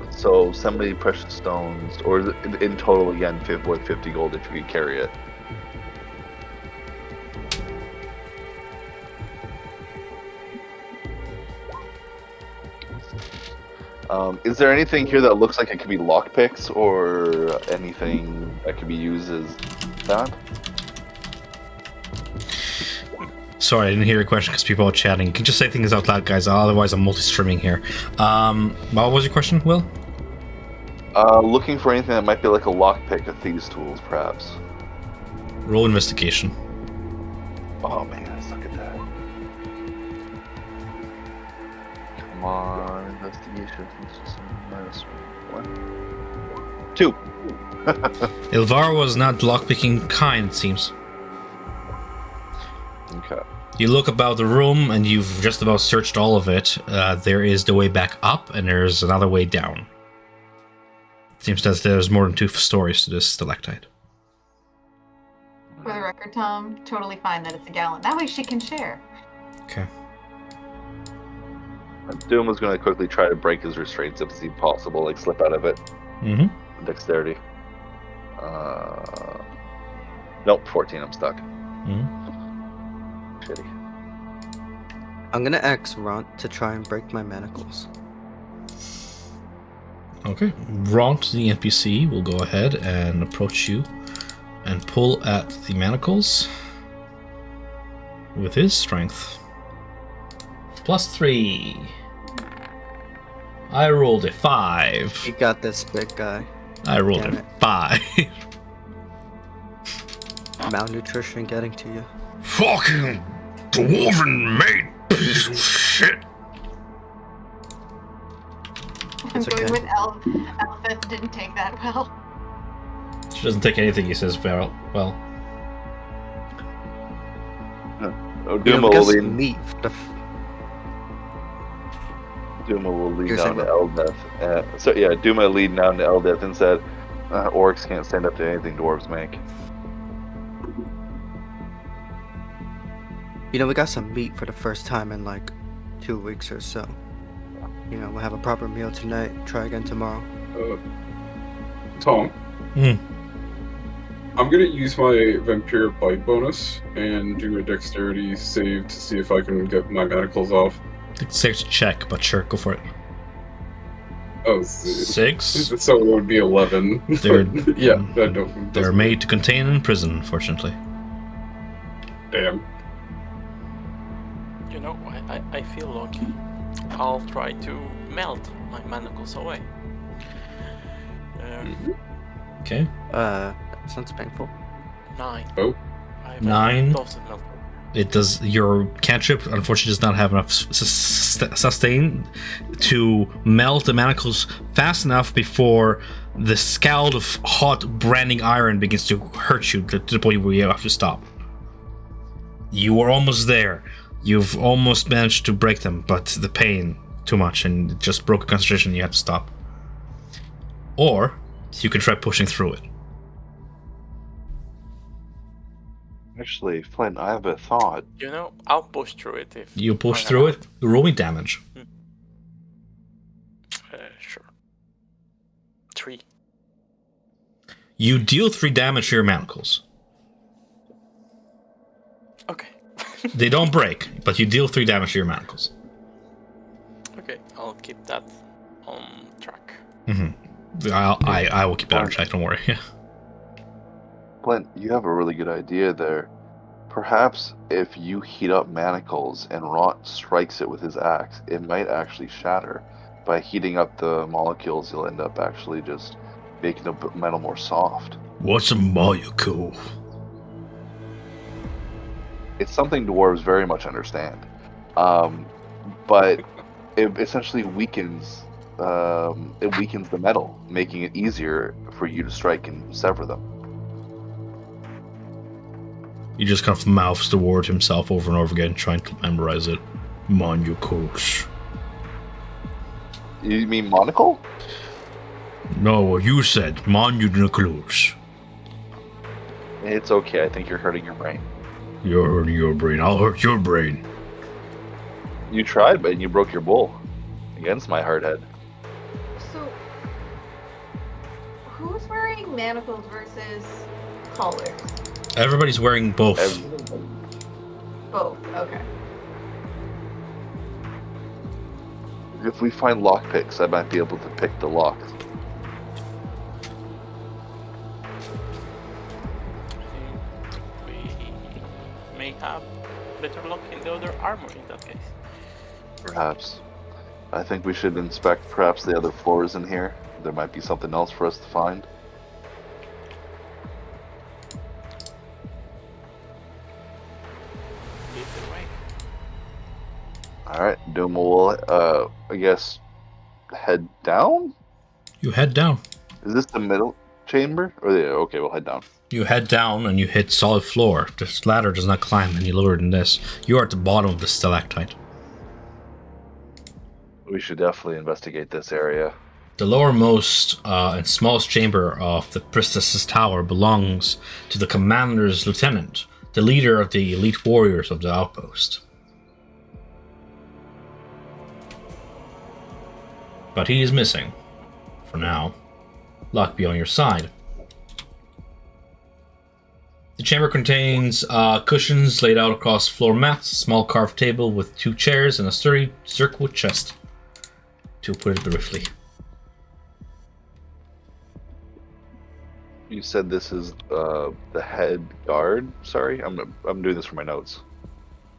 so semi-precious stones, or in total again, worth 50 gold if you could carry it. Is there anything here that looks like it could be lockpicks or anything that could be used as that? Sorry, I didn't hear your question because people are chatting. You can just say things out loud, guys. Otherwise, I'm multi-streaming here. What was your question, Will? Looking for anything that might be like a lockpick of thieves' tools, perhaps. Roll investigation. Oh man, I suck at that. Come on, investigation. -1. 2. Ilvar was not lockpicking kind, it seems. Okay. You look about the room, and you've just about searched all of it. There is the way back up, and there's another way down. Seems that there's more than 2 stories to this stalactite. For the record, Tom, totally fine that it's a gallon. That way she can share. Okay. Doom was going to quickly try to break his restraints if it's possible, like slip out of it. Mm-hmm. Dexterity. Nope, 14, I'm stuck. Mm-hmm. Shitty. I'm gonna ask Ront to try and break my manacles. Okay. Ront, the NPC, will go ahead and approach you and pull at the manacles with his strength. +3. I rolled a 5. You got this, big guy. I rolled Damn a it. 5. malnutrition getting to you? Fucking dwarven maid piece of shit. I'm It's going okay. with Elfith didn't take that well. She doesn't take anything he says well. Duma will lead. Meat. Duma will lead You're down saying to Eldeth. Duma lead down to Eldeth and said, "Orcs can't stand up to anything dwarves make." We got some meat for the first time in like 2 weeks or so. We'll have a proper meal tonight. Try again tomorrow. Tom. Hmm. I'm gonna use my Vampire Bite bonus and do a dexterity save to see if I can get my manacles off. It's safe to check, but sure, go for it. Oh, 6? So it would be 11. They're They're made to contain in prison, unfortunately. Damn. I feel lucky. I'll try to melt my manacles away. Okay. Sounds painful. 9. Oh. 9. Doesn't melt. It does. Your cantrip, unfortunately, does not have enough sustain to melt the manacles fast enough before the scald of hot, branding iron begins to hurt you to the point where you have to stop. You are almost there. You've almost managed to break them, but the pain too much, and it just broke a concentration. You have to stop. Or you can try pushing through it. Actually, Flint, I have a thought. I'll push through it if You push through it. Roll me damage. Sure. 3. You deal 3 damage to your manacles. Okay. They don't break, but you deal 3 damage to your manacles. Okay, I'll keep that on track. Mm-hmm. I will keep that on track. Don't worry. Yeah. Flint, you have a really good idea there. Perhaps if you heat up manacles and Rot strikes it with his axe, it might actually shatter. By heating up the molecules, you'll end up actually just making the metal more soft. What's a molecule? It's something dwarves very much understand. But it essentially weakens the metal, making it easier for you to strike and sever them. He just kind of mouths the word himself over and over again, trying to memorize it. Monucles. You mean monocle? No, you said monucles. It's okay, I think you're hurting your brain. You're hurting your brain. I'll hurt your brain. You tried, but you broke your bull. Against my hard head. So, who's wearing manacles versus collars? Everybody's wearing both. Both, okay. If we find lockpicks, I might be able to pick the locks. I think we may have better luck in the other armory in that case. Perhaps. I think we should inspect perhaps the other floors in here. There might be something else for us to find. Either way. Alright, Duma will, I guess, head down? You head down. Is this the middle chamber? Okay, we'll head down. You head down and you hit solid floor. This ladder does not climb any lower than this. You are at the bottom of the stalactite. We should definitely investigate this area. The lowermost and smallest chamber of the priestess's tower belongs to the commander's lieutenant, the leader of the elite warriors of the outpost. But he is missing. For now. Luck be on your side. The chamber contains cushions laid out across floor mats, a small carved table with 2 chairs, and a sturdy circular chest, to put it briefly. You said this is the head guard? Sorry, I'm doing this for my notes.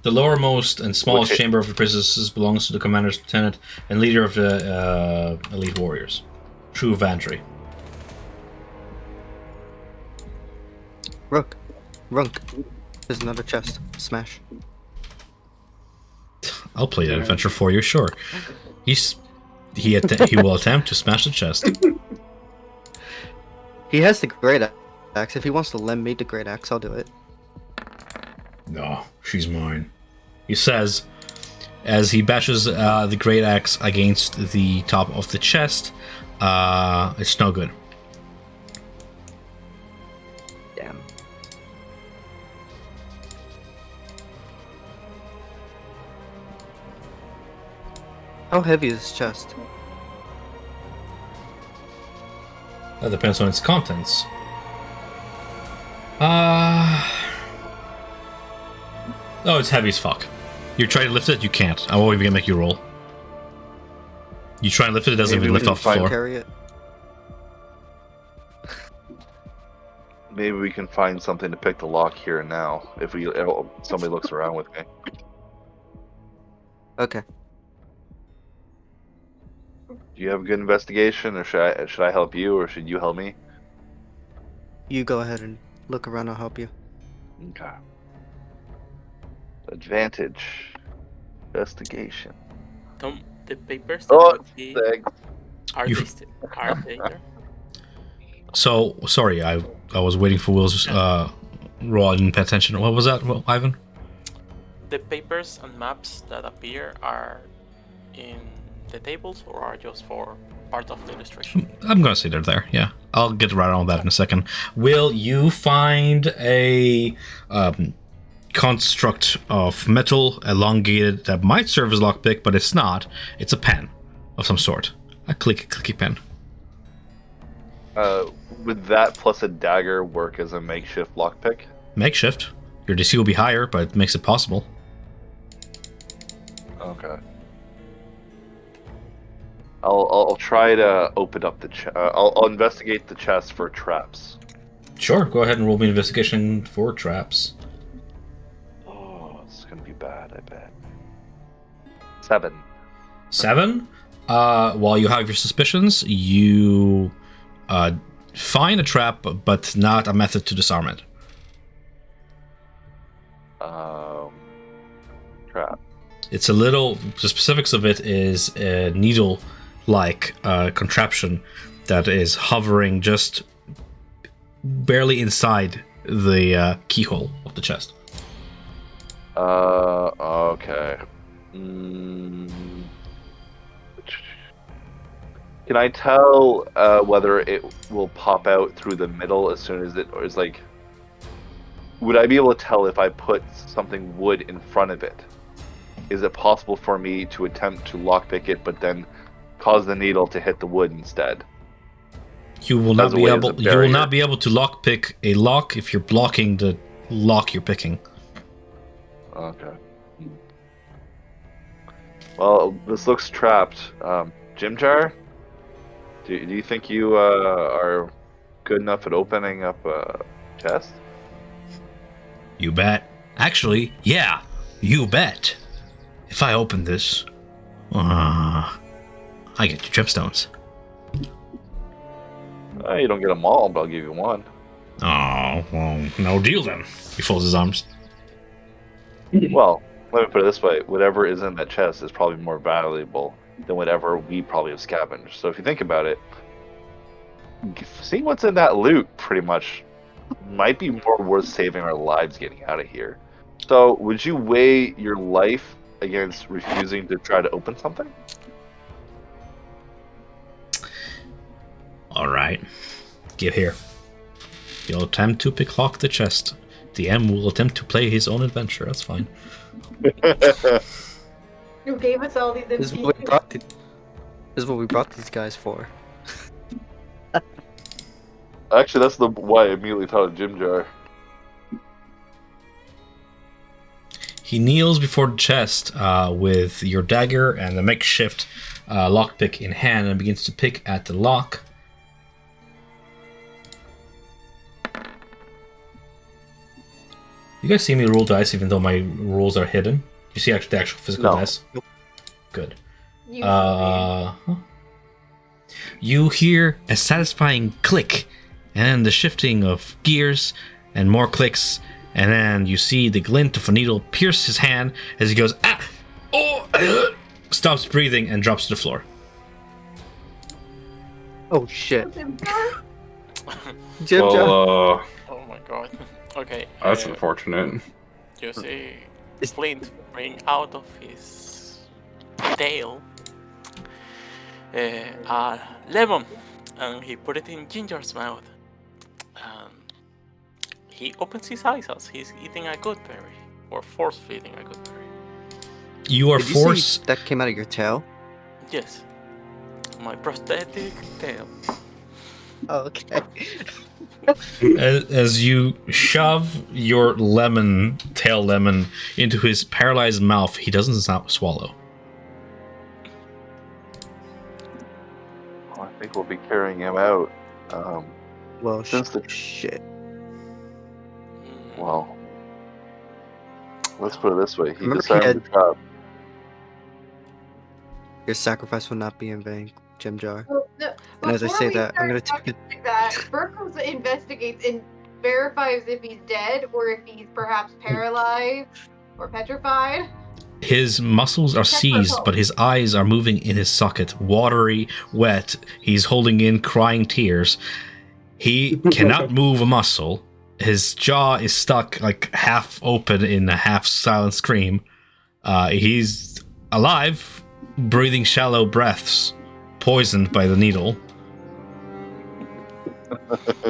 The lowermost and smallest chamber of the princesses belongs to the commander's lieutenant and leader of the elite warriors. True Vandry. Rook, Runk. There's another chest. Smash. I'll play that adventure for you, sure. He will attempt to smash the chest. He has the great axe. If he wants to lend me the great axe, I'll do it. No, she's mine. He says, as he bashes the great axe against the top of the chest. It's no good. Damn. How heavy is this chest? That depends on its contents. Oh, it's heavy as fuck. You try to lift it, you can't. I won't even make you roll. You try and lift it, it doesn't even lift off the floor. Carry it. Maybe we can find something to pick the lock here and now. If somebody looks around with me. Okay. Do you have a good investigation, or should I help you, or should you help me? You go ahead and look around. I'll help you. Okay. Advantage. Investigation. The papers. Oh, Are You- are they there? So, sorry, I was waiting for Will's roll. I didn't pay attention. What was that, Ivan? The papers and maps that appear are in the tables, or are just for part of the illustration? I'm gonna say they're there, yeah. I'll get right on that in a second. Will you find a construct of metal, elongated, that might serve as a lockpick, but it's not. It's a pen of some sort. A clicky pen. Would that plus a dagger work as a makeshift lockpick? Makeshift. Your DC will be higher, but it makes it possible. Okay. I'll try to open up the chest. I'll investigate the chest for traps. Sure, go ahead and roll me an investigation for traps. Oh, it's gonna be bad, I bet. 7. 7. While you have your suspicions, you find a trap, but not a method to disarm it. Trap. It's a little. The specifics of it is a needle-like contraption that is hovering just barely inside the keyhole of the chest. Okay. Can I tell whether it will pop out through the middle as soon as it, or is like? Would I be able to tell if I put something wood in front of it? Is it possible for me to attempt to lockpick it, but then cause the needle to hit the wood instead? You will not be able. You will not be able to lockpick a lock if you're blocking the lock you're picking. Okay. Well, this looks trapped. Jim Jar, do you think you are good enough at opening up a chest? You bet. Actually, yeah, you bet. If I open this, I get your gemstones. You don't get them all, but I'll give you one. Oh, well, no deal then. He folds his arms. Well, let me put it this way. Whatever is in that chest is probably more valuable than whatever we probably have scavenged. So if you think about it, seeing what's in that loot pretty much might be more worth saving our lives getting out of here. So would you weigh your life against refusing to try to open something? Alright. Give here. You'll attempt to picklock the chest. The M will attempt to play his own adventure. That's fine. You gave us all these This is what we brought these guys for. Actually, that's why I immediately thought of Jim Jar. He kneels before the chest with your dagger and the makeshift lockpick in hand and begins to pick at the lock. You guys see me roll dice even though my rolls are hidden? You see the actual physical dice? Nope. Good. You You hear a satisfying click and the shifting of gears and more clicks And then you see the glint of a needle pierce his hand as he goes, ah! Oh! Stops breathing and drops to the floor. Oh shit. Jim Well, Oh my god. Okay. that's unfortunate. You see Flint bring out of his tail a lemon, and he put it in Ginger's mouth. He opens his eyes as he's eating a good berry, or force feeding a good berry. You are Did you say forced. that came out of your tail? Yes, my prosthetic tail. Oh, okay. As you shove your tail lemon, into his paralyzed mouth, he doesn't swallow. Well, I think we'll be carrying him out. Well, Since the shit. Well, let's put it this way: he Remember disarmed he the trap. Your sacrifice will not be in vain, Jim Jar. Well, no, And as I before say we that, I'm gonna start take it. talking like that, Burkos investigates and verifies if he's dead or if he's perhaps paralyzed or petrified. His muscles are seized, but his eyes are moving in his socket, watery, wet. He's holding in crying tears. He cannot move a muscle. His jaw is stuck like half open in a half silent scream. He's alive, breathing shallow breaths, poisoned by the needle.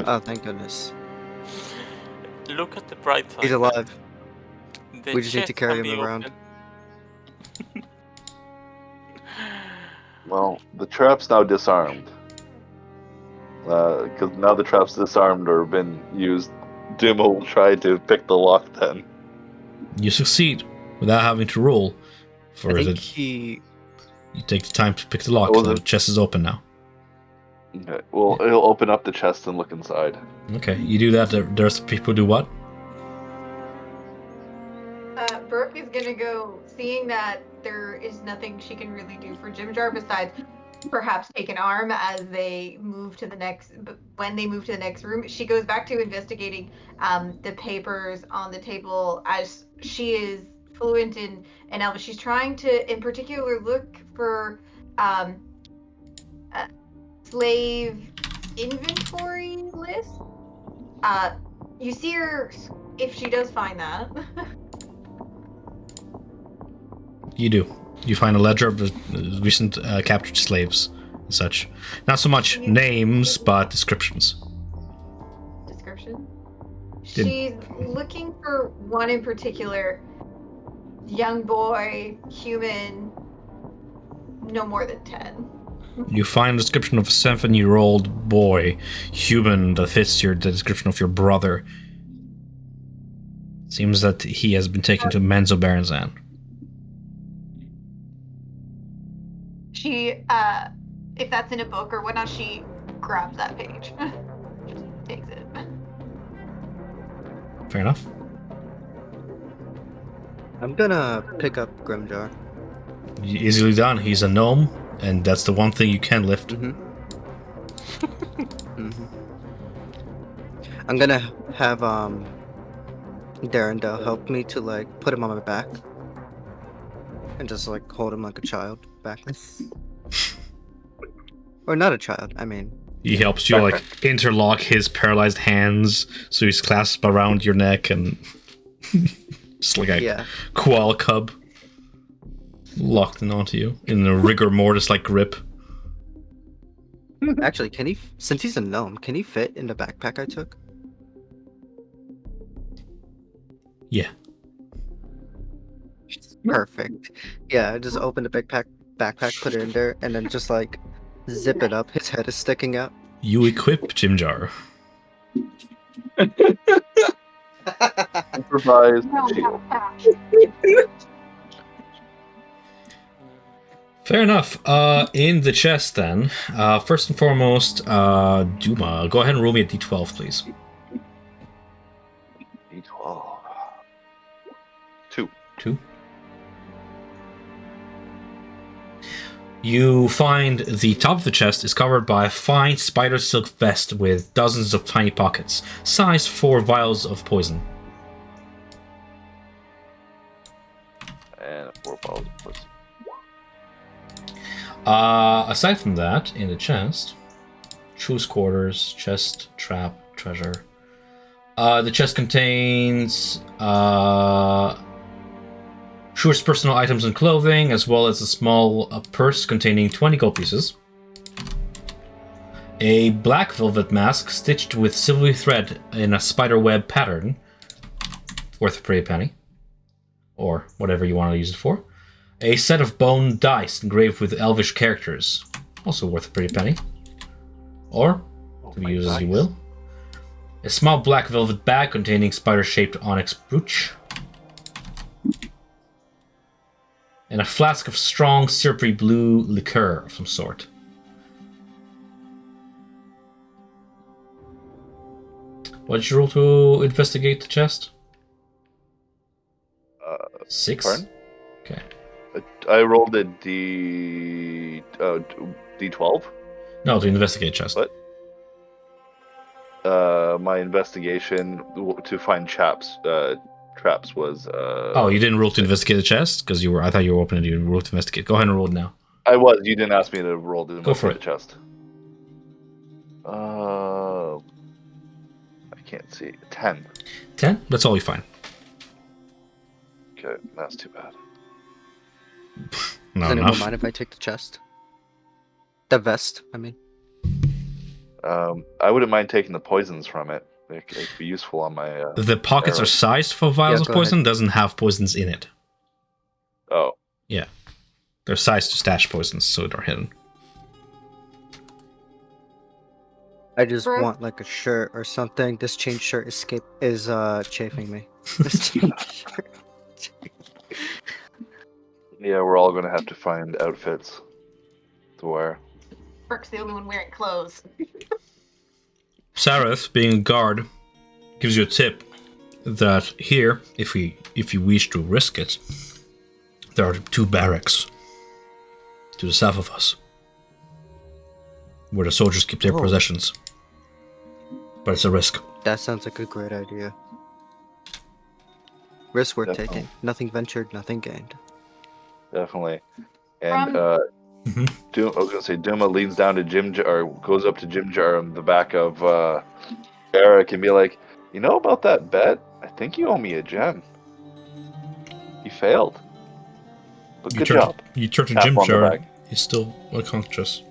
Oh, thank goodness. Look at the bright side. He's alive. The We just need to chest carry can him be around. opened. Well, the trap's now disarmed. Because now the trap's disarmed or been used, Dimo will try to pick the lock then. You succeed without having to roll. I think You take the time to pick the lock. Oh, The the- chest is open now. Okay. Well, he'll open up the chest and look inside. Okay, you do that. The rest of the people do what? Burke is gonna go, seeing that there is nothing she can really do for Jim Jar besides perhaps take an arm as they move to the next. When they move to the next room, she goes back to investigating the papers on the table as she is fluent in Elvish. She's trying to, in particular, look for slave inventory list. You see her if she does find that. You do. You find a ledger of the recent captured slaves and such. Not so much names, but descriptions. Description? She's looking for one in particular. Young boy, human, no more than 10. You find a description of a 7-year-old boy, human, that fits the description of your brother. Seems that he has been taken to Menzo Baranzan. She, if that's in a book or whatnot, she grabs that page. Just takes it. Fair enough. I'm gonna pick up Grimjar. Easily done. He's a gnome, and that's the one thing you can lift. I'm gonna have Darendale help me to like put him on my back and just like hold him like a child back. Or not a child, I mean. He helps you like interlock his paralyzed hands, so he's clasped around your neck and just like a koala cub locked in onto you in a rigor mortis like grip. Actually, can he? Since he's a gnome, can he fit in the backpack I took? Yeah. Perfect. Yeah, I just opened the backpack, put it in there, and then just like zip it up. His head is sticking out. You equip Jim Jar. Improvised shield. Fair enough. In the chest then, first and foremost, Duma, go ahead and roll me a d12, please. D12. 2. You find the top of the chest is covered by a fine spider silk vest with dozens of tiny pockets, sized for vials of poison. 4 bottles of poison. Aside from that, in the chest, choose quarters, chest, trap, treasure. The chest contains Shure's personal items and clothing, as well as a small purse containing 20 gold pieces. A black velvet mask stitched with silvery thread in a spider web pattern, worth a pretty penny, or whatever you want to use it for. A set of bone dice engraved with elvish characters, also worth a pretty penny, or to be used as you will. A small black velvet bag containing spider-shaped onyx brooch, and a flask of strong, syrupy blue liqueur of some sort. What did you roll to investigate the chest? 6? Pardon? Okay. I rolled a D12. No, to investigate chest. What? My investigation to find traps was. Oh, you didn't roll to investigate the chest because you were. I thought you were opening it. You rolled to investigate. Go ahead and roll it now. I was. You didn't ask me to roll to Go for investigate the chest. I can't see. 10. 10? That's all you find. Okay, that's too bad. Not Does anyone enough. mind if I take the chest? The vest, I mean. I wouldn't mind taking the poisons from it. It could be useful on my. The pockets arrow. are sized for vials Yeah, of go poison. ahead. Doesn't have poisons in it. Oh. Yeah, they're sized to stash poisons, so they're hidden. I just Brooke? want like a shirt or something. This chain shirt is chafing me. This chain shirt. Yeah, we're all gonna have to find outfits to wear. Brooke's the only one wearing clothes. Sareth, being a guard, gives you a tip that here, if you wish to risk it, there are 2 barracks to the south of us, where the soldiers keep their Oh. possessions. But it's a risk. That sounds like a great idea. Risk worth Definitely. taking. Nothing ventured, nothing gained. Definitely. And Mhm. I was gonna say Duma leans down to Jim or goes up to Jim Jar in the back of Eric and be like, "You know about that bet? I think you owe me a gem. You failed. But good job." You turn to Tap Jim on the Jar. back. He's still unconscious.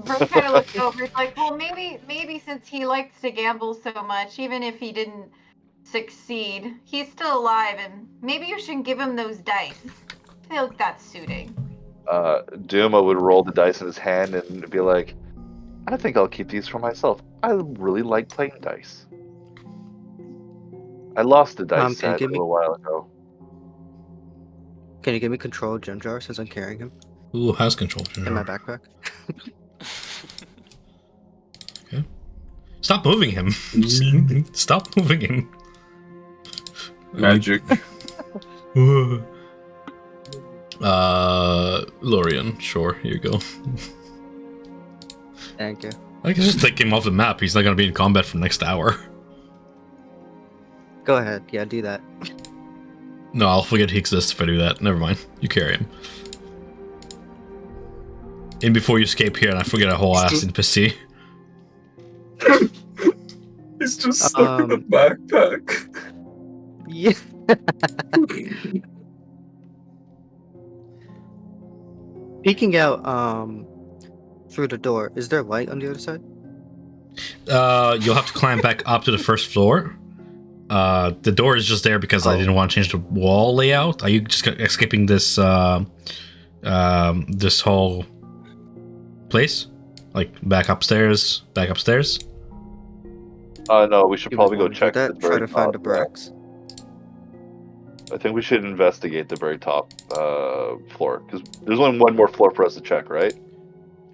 Brooke kind of looks over. It's like, well, maybe since he likes to gamble so much, even if he didn't succeed, he's still alive, and maybe you shouldn't give him those dice. I feel like that's suiting. Duma would roll the dice in his hand and be like, "I think I'll keep these for myself. I really like playing dice. I lost the dice can you set a give me- little while ago." Can you give me control of Jim Jar since I'm carrying him Who has control? Jim in my Jar? backpack? Okay. Stop moving him. Stop moving him. Magic. Lorian, sure, here you go. Thank you. I can just take him off the map. He's not gonna be in combat for the next hour. Go ahead. Yeah, do that. No, I'll forget he exists if I do that. Never mind. You carry him. And before you escape here, and I forget a whole ass NPC. He's just stuck in a backpack. Yeah. Peeking out through the door, is there light on the other side? You'll have to climb back up to the first floor. The door is just there because I didn't want to change the wall layout. Are you just escaping this this whole place? Like back upstairs? No, we should You probably would go wanna do check that. the Try very to find the top. bricks. I think we should investigate the very top floor because there's only one more floor for us to check, right?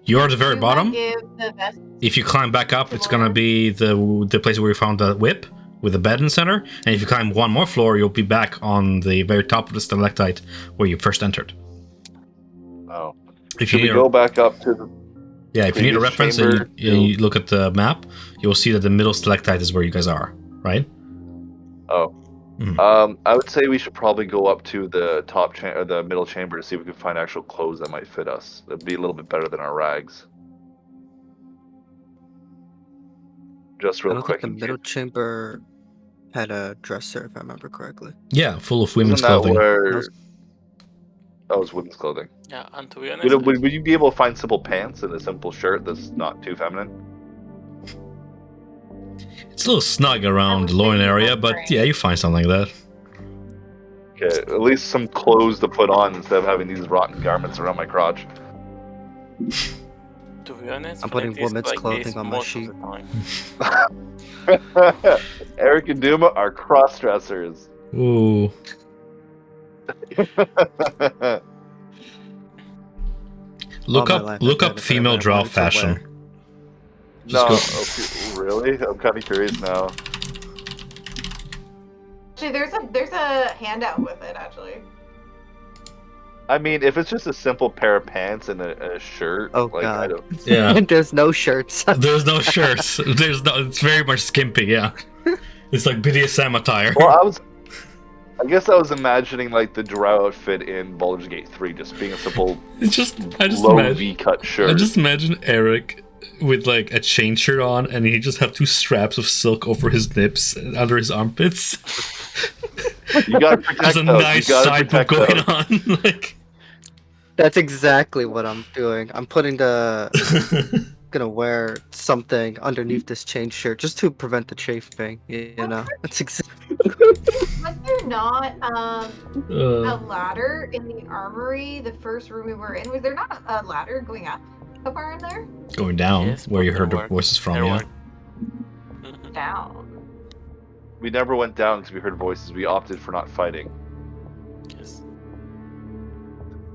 You're at the very You bottom. might give the best. If you climb back up, it's gonna be the place where we found the whip with the bed in the center. And if you climb one more floor, you'll be back on the very top of the stalactite where you first entered. Oh, If should you we need go back up to the? if you need a previous reference and chamber you look at the map, you'll see that the middle stalactite is where you guys are, right? Oh, I would say we should probably go up to the top or the middle chamber to see if we can find actual clothes that might fit us. That'd be a little bit better than our rags. Just I real don't quick. think the middle chamber had a dresser, if I remember correctly. Yeah, full of women's Isn't that clothing. where... Oh, it's women's clothing. Yeah, and to be honest, Would you be able to find simple pants and a simple shirt that's not too feminine? It's a little snug around the loin area, but yeah, you find something like that. Okay, at least some clothes to put on instead of having these rotten garments around my crotch. to be honest, I'm putting Flint is women's like clothing this on my most sheet. of the time. Eric and Duma are cross-dressers. Ooh. Look All my up life I've done female if I ever drow wanted to fashion. wear. No, Just okay, really? I'm kind of curious now. Actually, there's a handout with it, actually. I mean, if it's just a simple pair of pants and a shirt, Oh like I god. don't. Yeah. There's no shirts. There's no shirts. There's no. It's very much skimpy. Yeah. It's like BDSM attire. Well, I guess I was imagining like the drow outfit in Baldur's Gate 3, just being a simple It's just. I just low imagine. V-cut shirt. I just imagine Eric with like a chain shirt on, and he just have two straps of silk over his nips and under his armpits. You gotta protect There's a those. nice You gotta side boob protect going those. on. Like. That's exactly what I'm doing. I'm putting gonna wear something underneath this chain shirt just to prevent the chafing. You know, that's exactly. Was there not a ladder in the armory, the first room we were in? Was there not a ladder going up so far in there? Going down, Yes, where but you there heard the were- voices from, there yeah. were- Mhm. Down. We never went down because we heard voices. We opted for not fighting. Yes.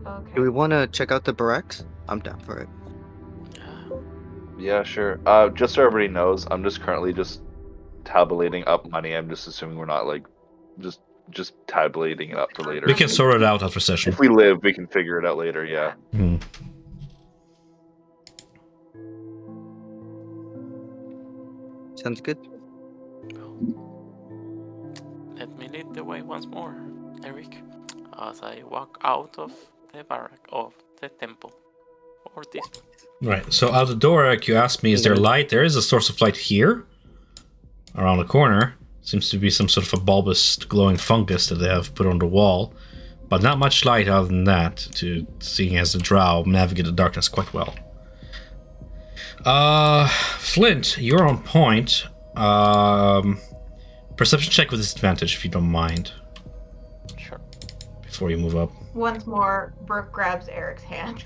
Okay. Do we want to check out the barracks? I'm down for it. Yeah, sure. Just so everybody knows, I'm just currently just tabulating up money. I'm just assuming we're not like just tabulating it up for later. We can sort it out after session. If we live, we can figure it out later. Yeah. Hmm. Sounds good. Let me lead the way once more, Eric, as I walk out of the barrack of the temple, or this place. Right, so out the door, Eric, you asked me, is there light? There is a source of light here, around the corner. Seems to be some sort of a bulbous glowing fungus that they have put on the wall, but not much light other than that, to seeing as the drow navigate the darkness quite well. Flint, you're on point. Perception check with disadvantage, if you don't mind, Sure. before you move up. Once more, Brooke grabs Eric's hand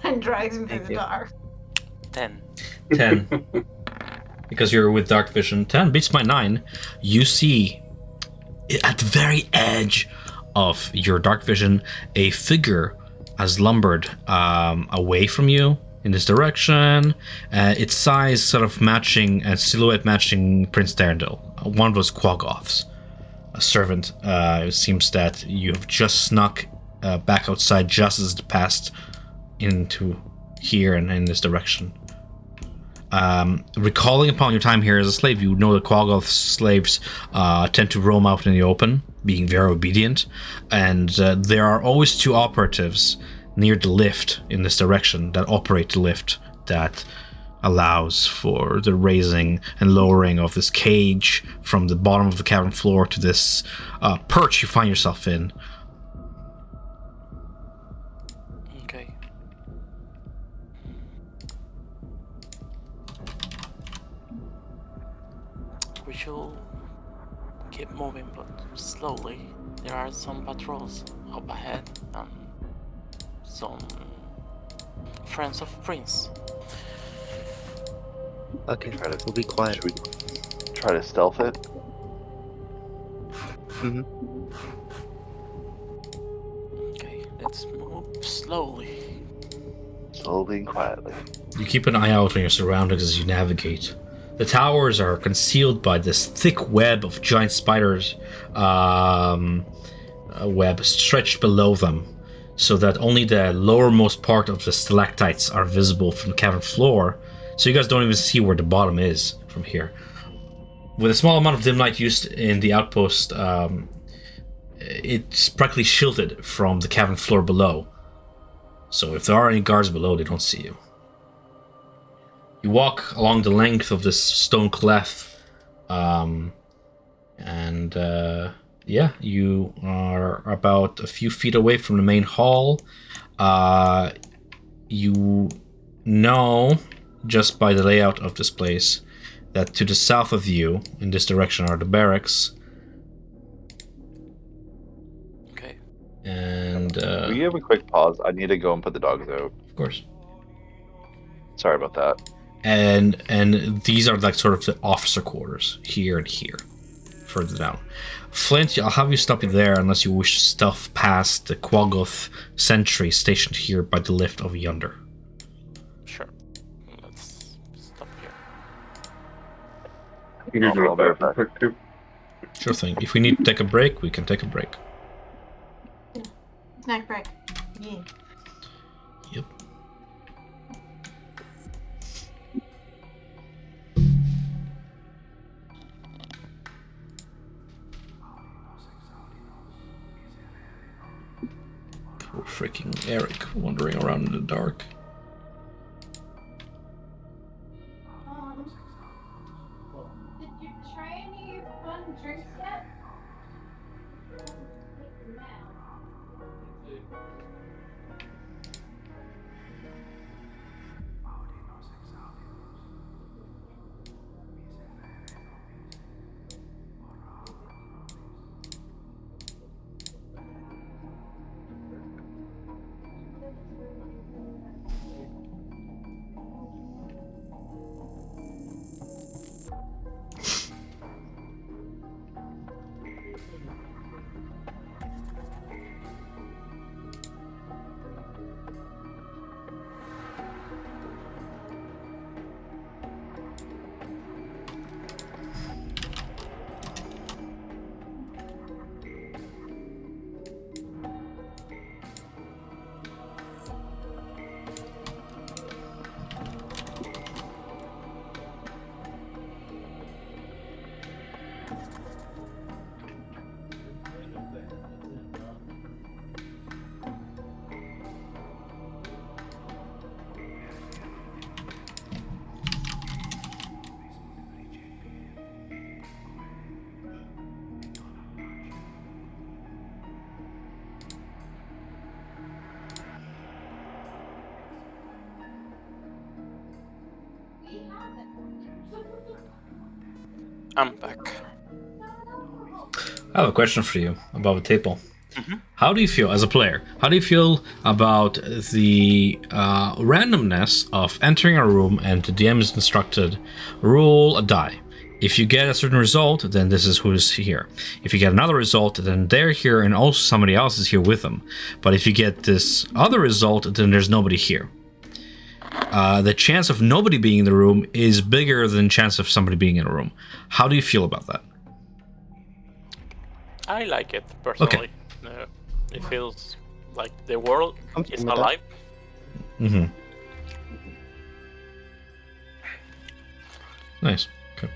and drags him through Thank the you. door. 10. 10. Because you're with dark vision. 10 beats my 9. You see, at the very edge of your dark vision, a figure has lumbered away from you in this direction. Its size sort of matching, silhouette matching Prince Darendil, one of those quaggoths. A servant. It seems that you have just snuck back outside just as it passed into here and in this direction. Recalling upon your time here as a slave, you know that quaggoth slaves tend to roam out in the open, being very obedient, and there are always two operatives near the lift in this direction that operate the lift that allows for the raising and lowering of this cage from the bottom of the cavern floor to this perch you find yourself in. Okay. We should keep moving, but slowly. There are some patrols up ahead and some friends of Prince. Okay, Try to- we'll be quiet. Should we try to stealth it? Hmm. Okay, let's move slowly. Slowly and quietly. You keep an eye out on your surroundings as you navigate. The towers are concealed by this thick web of giant spiders, a web stretched below them, so that only the lowermost part of the stalactites are visible from the cavern floor. So you guys don't even see where the bottom is from here. With a small amount of dim light used in the outpost, it's practically shielded from the cavern floor below. So if there are any guards below, they don't see you. You walk along the length of this stone cleft, yeah, you are about a few feet away from the main hall. You know, just by the layout of this place, that to the south of you, in this direction, are the barracks. Okay. And Will you have a quick pause? I need to go and put the dogs out. of course. Sorry about that. And these are like sort of the officer quarters, here and here, further down. Flint, I'll have you stop you there unless you wish to stealth past the quaggoth sentry stationed here by the lift over yonder. Sure. Let's stop here. You can do I'll be right that back. quick too. Sure thing. If we need to take a break, we can take a break. Snack break. Yeah. Yep. Poor freaking Eric wandering around in the dark. Did you try any fun drinks yet? I'm back. I have a question for you about the table. Mm-hmm. How do you feel as a player? How do you feel about the randomness of entering a room and the DM is instructed, roll a die. If you get a certain result, then this is who's here. If you get another result, then they're here and also somebody else is here with them. But if you get this other result, then there's nobody here. The chance of nobody being in the room is bigger than the chance of somebody being in a room. How do you feel about that? I like it personally. It feels like the world is alive. Mm-hmm. Nice. Okay.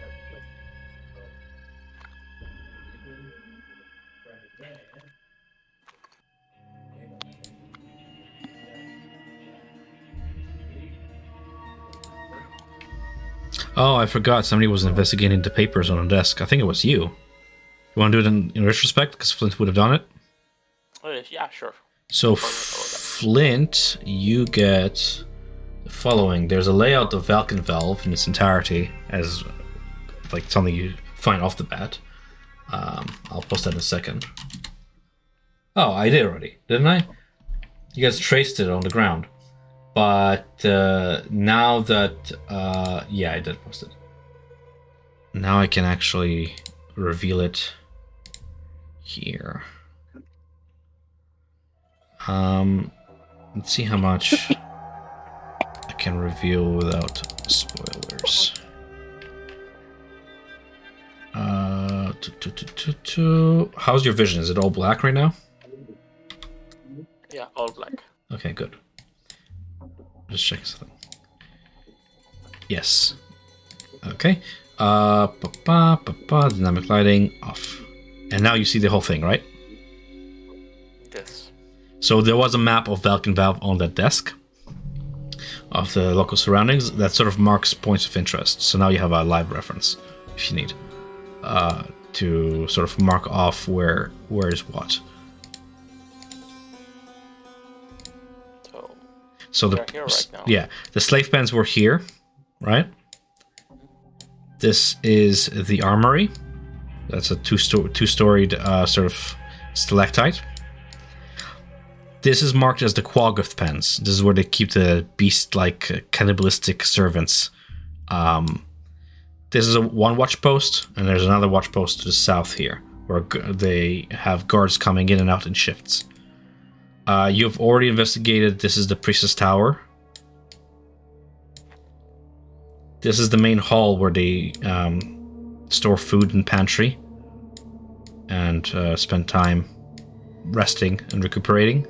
Oh, I forgot. Somebody was investigating the papers on the desk. I think it was you. You want to do it in retrospect? Because Flint would have done it? Yeah, sure. So, Flint, you get the following. There's a layout of Valken Valve in its entirety as like something you find off the bat. I'll post that in a second. Oh, I did already, didn't I? You guys traced it on the ground. But now that... yeah, I did post it. Now I can actually reveal it here. Let's see how much I can reveal without spoilers. How's your vision? Is it all black right now? Yeah, all black. Okay, good. Just checking something. Yes. Okay. Dynamic lighting off. And now you see the whole thing, right? Yes. So there was a map of Valken Valve on that desk of the local surroundings that sort of marks points of interest. So now you have a live reference if you need to sort of mark off where is what. So they're here right now. Yeah, the slave pens were here, right? This is the armory. That's a two-storied sort of stalactite. This is marked as the quaggoth pens. This is where they keep the beast-like cannibalistic servants. This is one watch post, and there's another watch post to the south here, where they have guards coming in and out in shifts. You've already investigated. This is the priestess tower. This is the main hall where they store food and pantry and spend time resting and recuperating.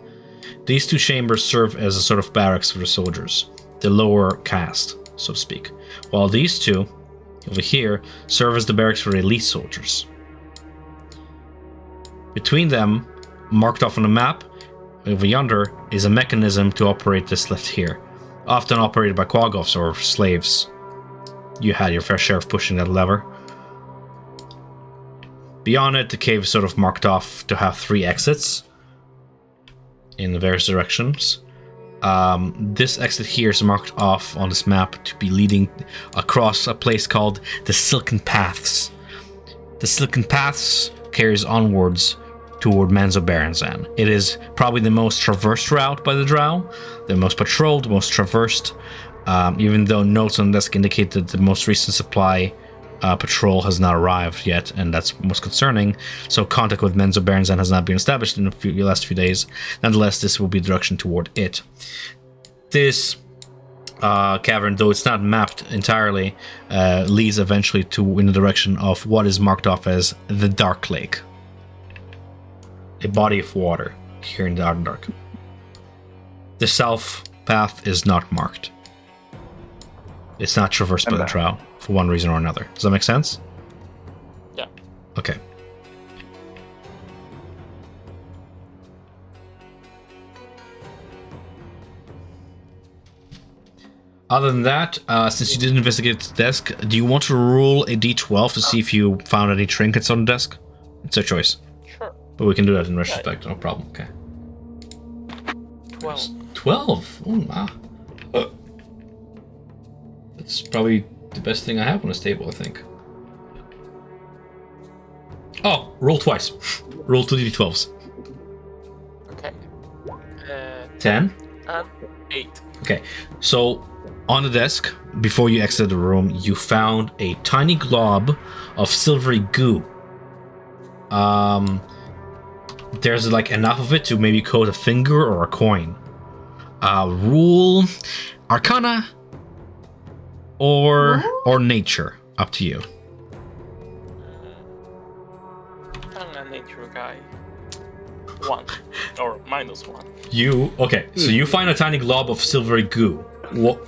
These two chambers serve as a sort of barracks for the soldiers, the lower caste, so to speak, while these two over here serve as the barracks for elite soldiers. Between them, marked off on the map, over yonder, is a mechanism to operate this lift here, often operated by quaggoths or slaves. You had your fair share of pushing that lever. Beyond it, the cave is sort of marked off to have 3 exits in the various directions. This exit here is marked off on this map to be leading across a place called the Silken Paths. The Silken Paths carries onwards toward Menzoberranzan. It is probably the most traversed route by the drow, the most patrolled, most traversed, even though notes on the desk indicate that the most recent supply patrol has not arrived yet, and that's most concerning. So contact with Menzoberranzan has not been established in the last few days. Nonetheless, this will be the direction toward it. This cavern, though it's not mapped entirely, leads eventually to in the direction of what is marked off as the Dark Lake. A body of water here in the Dark. The south path is not marked. It's not traversed by the drow for one reason or another. Does that make sense? Yeah. Okay. Other than that, since you didn't investigate the desk, do you want to roll a d12 to see if you found any trinkets on the desk? It's a choice. Sure. But we can do that in retrospect, no problem. Okay. 12. 12? Oh, wow. That's probably the best thing I have on this table, I think. Oh, roll twice. Roll 2d12s. Okay. 10? And 8. Okay, so on the desk, before you exit the room, you found a tiny glob of silvery goo. There's like enough of it to maybe coat a finger or a coin. Rule Arcana or nature, up to you. I'm a nature guy. 1 or -1. Okay, so you find a tiny glob of silvery goo.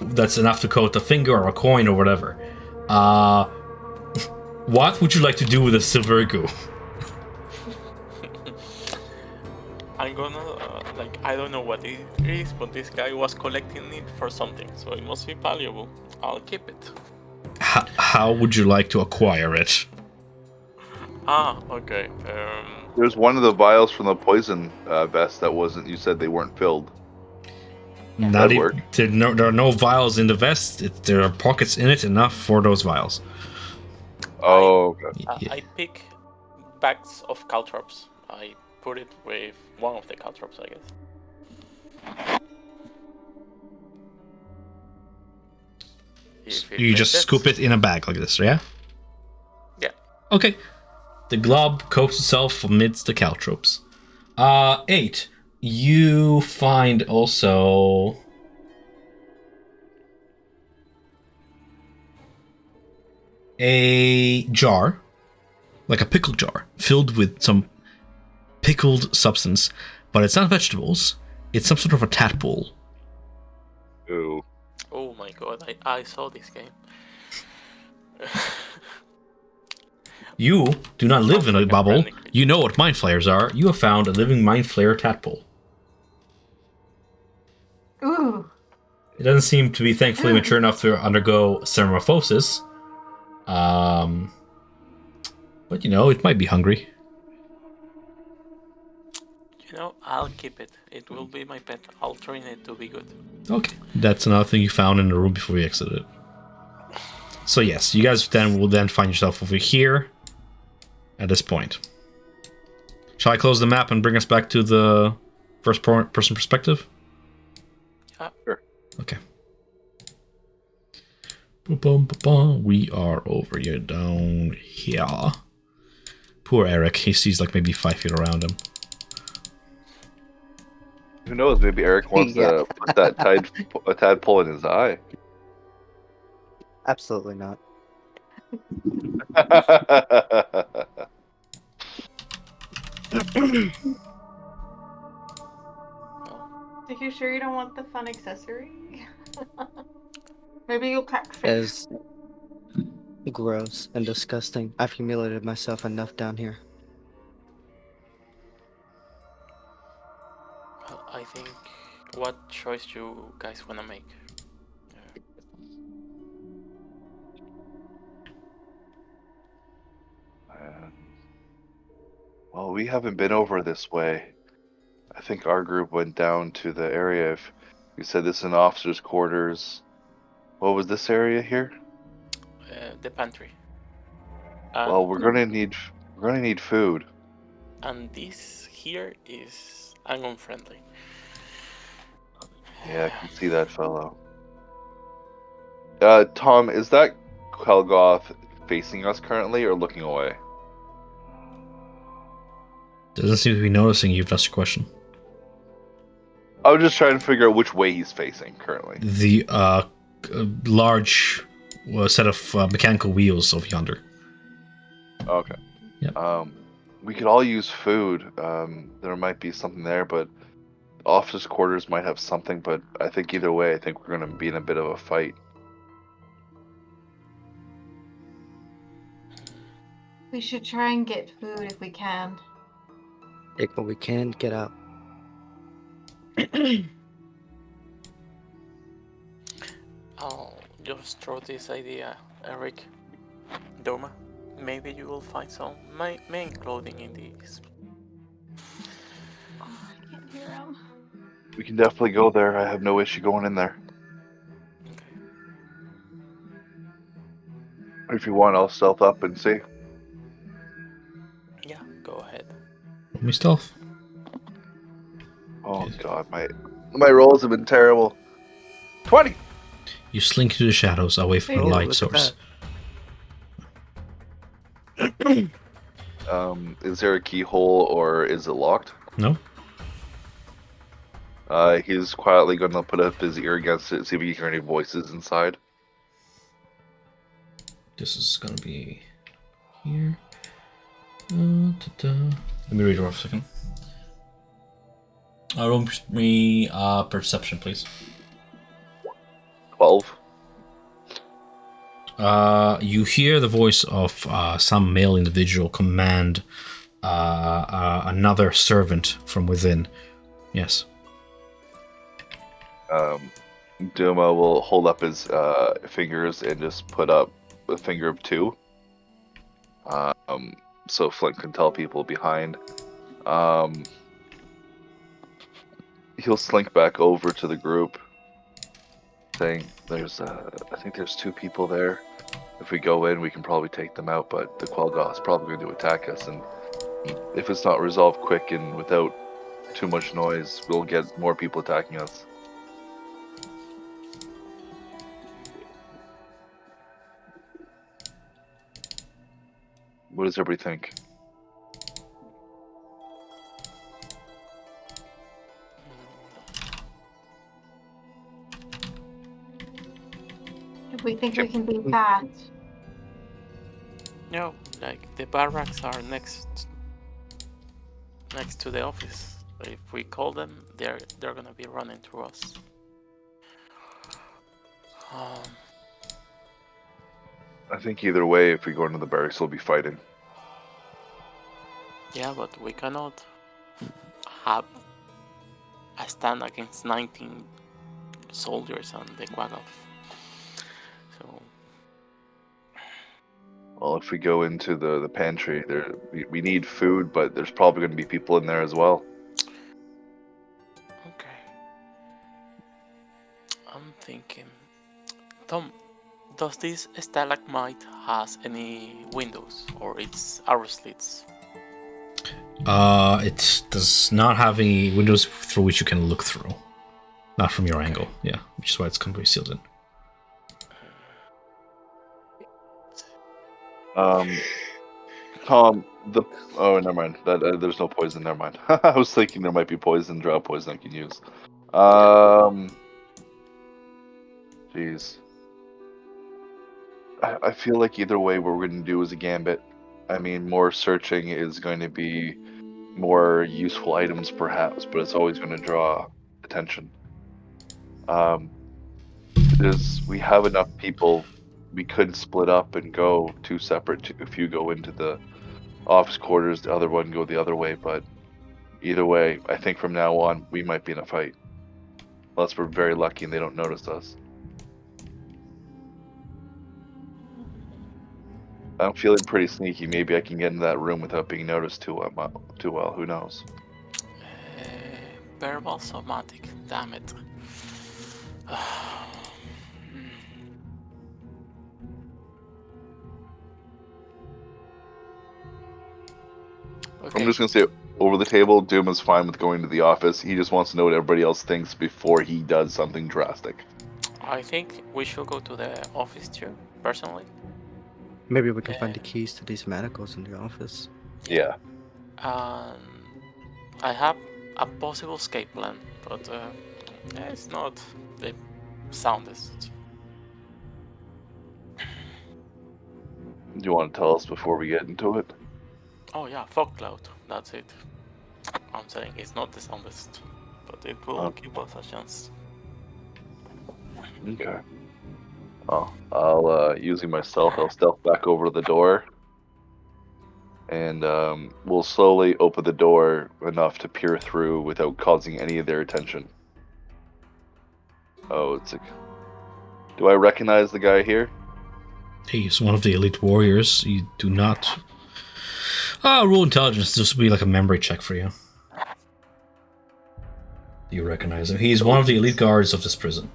That's enough to coat a finger or a coin or whatever. What would you like to do with the silvery goo? I'm gonna, I don't know what it is, but this guy was collecting it for something, so it must be valuable. I'll keep it. How would you like to acquire it? Okay. There's one of the vials from the poison vest that wasn't. You said they weren't filled. Not even, there are no vials in the vest. There are pockets in it enough for those vials. Oh, okay. I pick bags of caltrops. I put it with one of the caltrops, I guess. You just scoop it in a bag like this, yeah? Yeah. Okay. The glob coats itself amidst the caltrops. 8. You find also a jar, like a pickle jar, filled with some pickled substance, but it's not vegetables. It's some sort of a tadpole. Ooh. Oh my god, I saw this game. You do not live in a Sounds like a bubble. friendly creature. You know what mind flayers are. You have found a living mind flayer tadpole. Ooh. It doesn't seem to be thankfully mature enough to undergo metamorphosis. But you know, it might be hungry. You know, I'll keep it. It will be my pet. I'll train it to be good. Okay, that's another thing you found in the room before you exited it. So yes, you guys then will then find yourself over here at this point. Shall I close the map and bring us back to the first person perspective? Sure. Okay. Ba-bum. We are over here, down here. Poor Eric. He sees like maybe 5 feet around him. Who knows? Maybe Eric wants Yeah. to put that tadpole in his eye. Absolutely not. Are you sure you don't want the fun accessory? Maybe you'll crack It fish. is gross and disgusting. I've humiliated myself enough down here. Well, I think what choice you guys wanna make? Well, we haven't been over this way. I think our group went down to the area. If you said this is an officer's quarters, what was this area here? The pantry. Well, we're gonna need food. And this here is unfriendly. Yeah, I can see that fellow. Tom, is that quaggoth facing us currently or looking away? Doesn't seem to be noticing you if that's your question. I was just trying to figure out which way he's facing currently. The large set of mechanical wheels of yonder. Okay. Yep. We could all use food. There might be something there, but office quarters might have something. But I think either way, I think we're gonna be in a bit of a fight. We should try and get food if we can. Take what we can, get out. I'll just throw this idea, Eric. Doma, maybe you will find some main clothing in these. Oh, I can't hear him. We can definitely go there. I have no issue going in there. Okay. If you want, I'll stealth up and see. Yeah, go ahead. Roll me stealth. Oh God, my rolls have been terrible. 20. You slink into the shadows away from the Oh, light look at source. Is there a keyhole or is it locked? No? He's quietly gonna put up his ear against it, see if he can hear any voices inside. This is gonna be here. Let me read it for a second. Roll me perception, please. 12. You hear the voice of some male individual command another servant from within. Yes. Duma will hold up his fingers and just put up a finger of 2. So Flint can tell people behind. He'll slink back over to the group, saying, I think there's 2 people there. If we go in, we can probably take them out, but the quaggoth's probably going to attack us, and if it's not resolved quick and without too much noise, we'll get more people attacking us. What does everybody think? If we think we can beat that. No, like the barracks are next to the office. If we call them, they're gonna be running through us. I think either way, if we go into the barracks, we'll be fighting. Yeah, but we cannot have a stand against 19 soldiers and the quaggoth. So. Well, if we go into the pantry, we need food, but there's probably going to be people in there as well. Okay. I'm thinking. Tom, does this stalagmite has any windows or it's arrow slits? It does not have any windows through which you can look through. Not from your angle, yeah, which is why it's completely sealed in. Tom, oh, never mind. There's no poison. Never mind. I was thinking there might be poison, drow poison I can use. Jeez. I feel like either way, what we're going to do is a gambit. I mean, more searching is going to be more useful items, perhaps, but it's always going to draw attention. We have enough people. We could split up and go two separate. If you go into the office quarters, the other one go the other way. But either way, I think from now on we might be in a fight, unless we're very lucky and they don't notice us. I'm feeling pretty sneaky. Maybe I can get into that room without being noticed too well. Who knows? Verbal somatic. Damn it. Okay. I'm just gonna say over the table, Doom is fine with going to the office. He just wants to know what everybody else thinks before he does something drastic. I think we should go to the office too, personally. Maybe we can find the keys to these manacles in the office. Yeah. I have a possible escape plan, but it's not the soundest. Do you want to tell us before we get into it? Oh yeah, fog cloud. That's it. I'm saying it's not the soundest, but it will give us a chance. Okay. Well, I'll using my stealth. I'll stealth back over to the door, and we'll slowly open the door enough to peer through without causing any of their attention. Oh, do I recognize the guy here? He's one of the elite warriors. You do not. Roll intelligence. This will be like a memory check for you. Do you recognize him? He's one of the elite guards of this prison.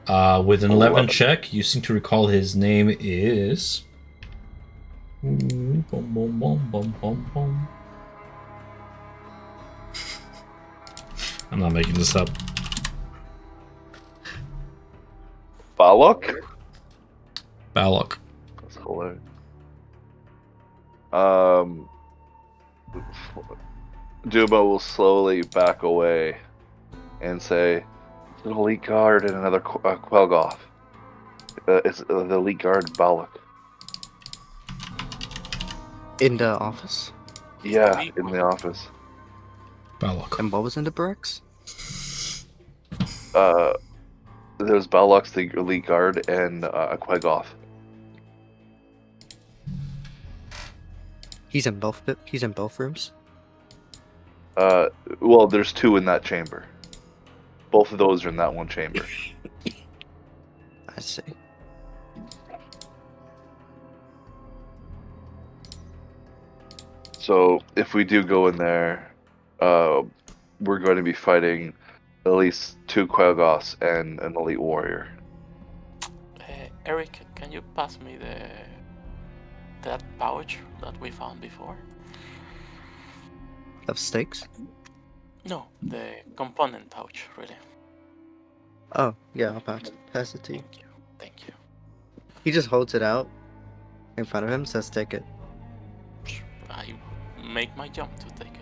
With an 11 check, you seem to recall his name is. I'm not making this up. Balok? Balok. That's hilarious. Duma will slowly back away and say, "It's an elite guard and another quaggoth. It's the elite guard Balok." In the office? Yeah, in the office. Balok. And what was in the barracks? There's Balok's the elite guard and a quaggoth. He's in both rooms? Well, there's two in that chamber. Both of those are in that one chamber. I see. So if we do go in there, we're going to be fighting at least two quaggoths and an elite warrior. Eric, can you pass me that pouch that we found before? Of stakes? No, the component pouch, really. Oh, yeah, I'll pass it to you. Thank you. He just holds it out in front of him, says take it. I make my jump to take it.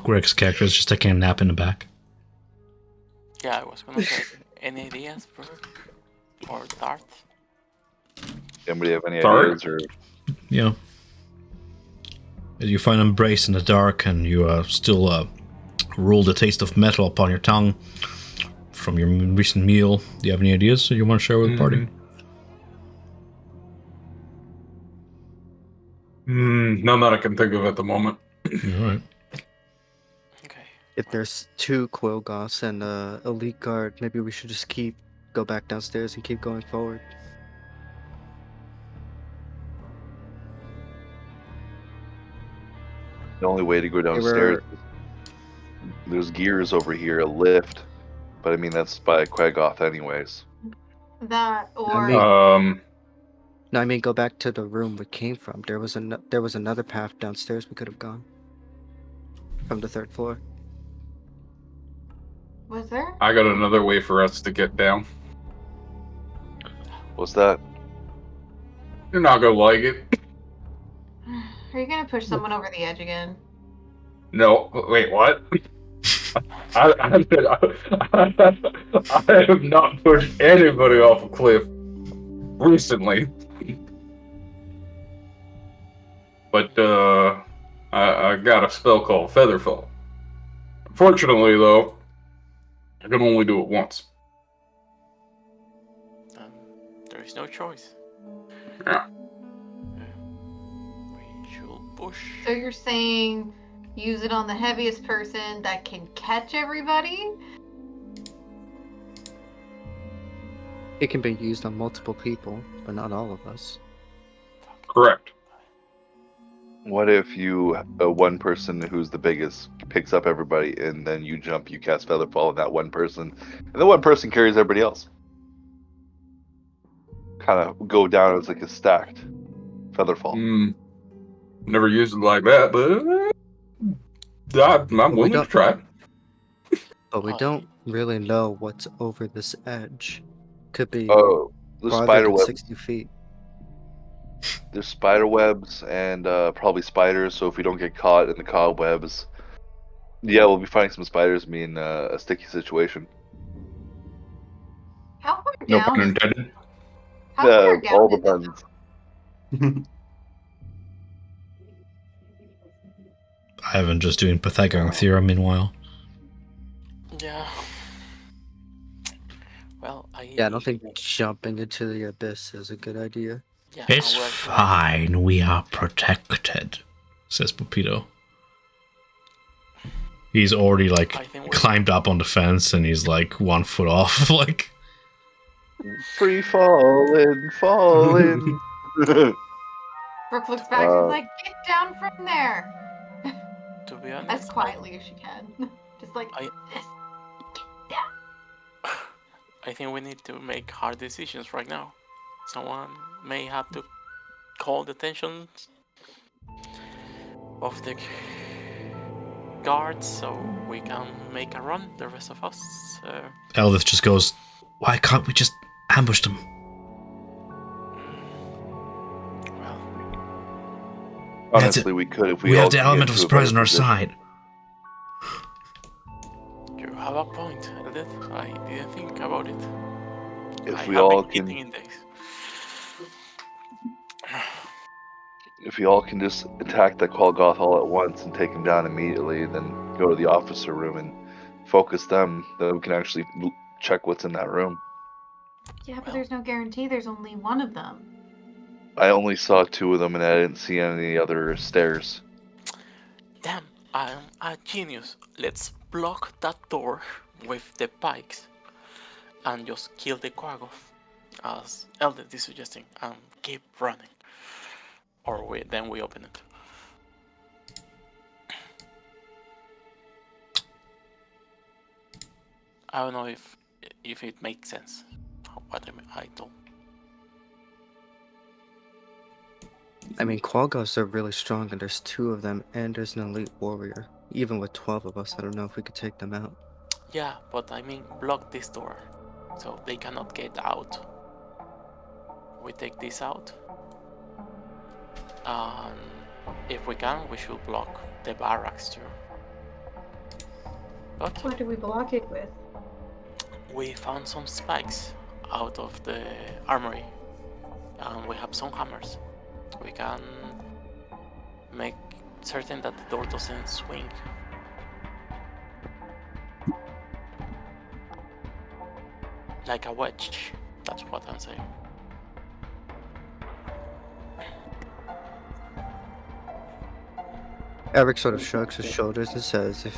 Greg's character is just taking a nap in the back. Yeah, I was gonna say, any ideas, Brooke? Or Dart? Anybody have any Dark? ideas? Or You know, you find him braced in the dark, and you still roll the taste of metal upon your tongue from your recent meal. Do you have any ideas that you want to share with the party? None that I can think of at the moment. All right. Okay. If there's 2 quaggoths and a elite guard, maybe we should just go back downstairs and keep going forward. The only way to go downstairs, there's gears over here, a lift, but I mean that's by quaggoth anyways. That or No, I mean go back to the room we came from. There was another path downstairs we could have gone from the 3rd floor. was there? I got another way for us to get down. What's that? You're not gonna like it. Are you gonna push someone over the edge again? No, wait, what? I have not pushed anybody off a cliff recently. But I got a spell called Featherfall. Unfortunately, though, I can only do it once. There is no choice. Yeah. We should push. So you're saying use it on the heaviest person that can catch everybody? It can be used on multiple people, but not all of us. Correct. What if you, one person who's the biggest, picks up everybody, and then you jump, you cast Featherfall on that one person, and the one person carries everybody else? Kind of go down as like a stacked Featherfall. Never used it like that, but I'm willing to try. But we don't really know what's over this edge. Could be Oh, the farther spider than webs. 60 feet. There's spider webs and probably spiders, so if we don't get caught in the cobwebs, yeah, we'll be finding some spiders and be in a sticky situation. How far No down? pun intended. How far down All the is it? buttons. I haven't just doing Pythagorean theorem meanwhile. Yeah. Well, I don't think jumping into the abyss is a good idea. Yeah, It's fine, we are protected, says Pupito. He's already climbed up on the fence and he's 1 foot off, Free falling. Brooke looks back and is like, get down from there! To be honest, as quietly as she can. Just like, this. Get down. I think we need to make hard decisions right now. Someone may have to call the attention of the guards so we can make a run, the rest of us. Eldith just goes, why can't we just ambush them? Well, honestly, we could if we have all the get element of into a surprise on better our position. side. you have a point, Eldith. I didn't think about it. If we all can, if we all can just attack the quaggoth all at once and take them down immediately, then go to the officer room and focus them, then we can actually check what's in that room. Yeah, but there's no guarantee there's only one of them. I only saw 2 of them and I didn't see any other stairs. Damn, I'm a genius. Let's block that door with the pikes and just kill the quaggoth, as Eldith is suggesting, and keep running. Or then we open it. I don't know if it makes sense. What I told. I mean, quaggoths are really strong, and there's 2 of them, and there's an elite warrior. Even with 12 of us, I don't know if we could take them out. Yeah, but I mean, block this door, so they cannot get out. We take this out. If we can, we should block the barracks too. But What do we block it with? we found some spikes out of the armory, and we have some hammers. We can make certain that the door doesn't swing. Like a wedge. That's what I'm saying. Eric sort of shrugs his shoulders and says, "If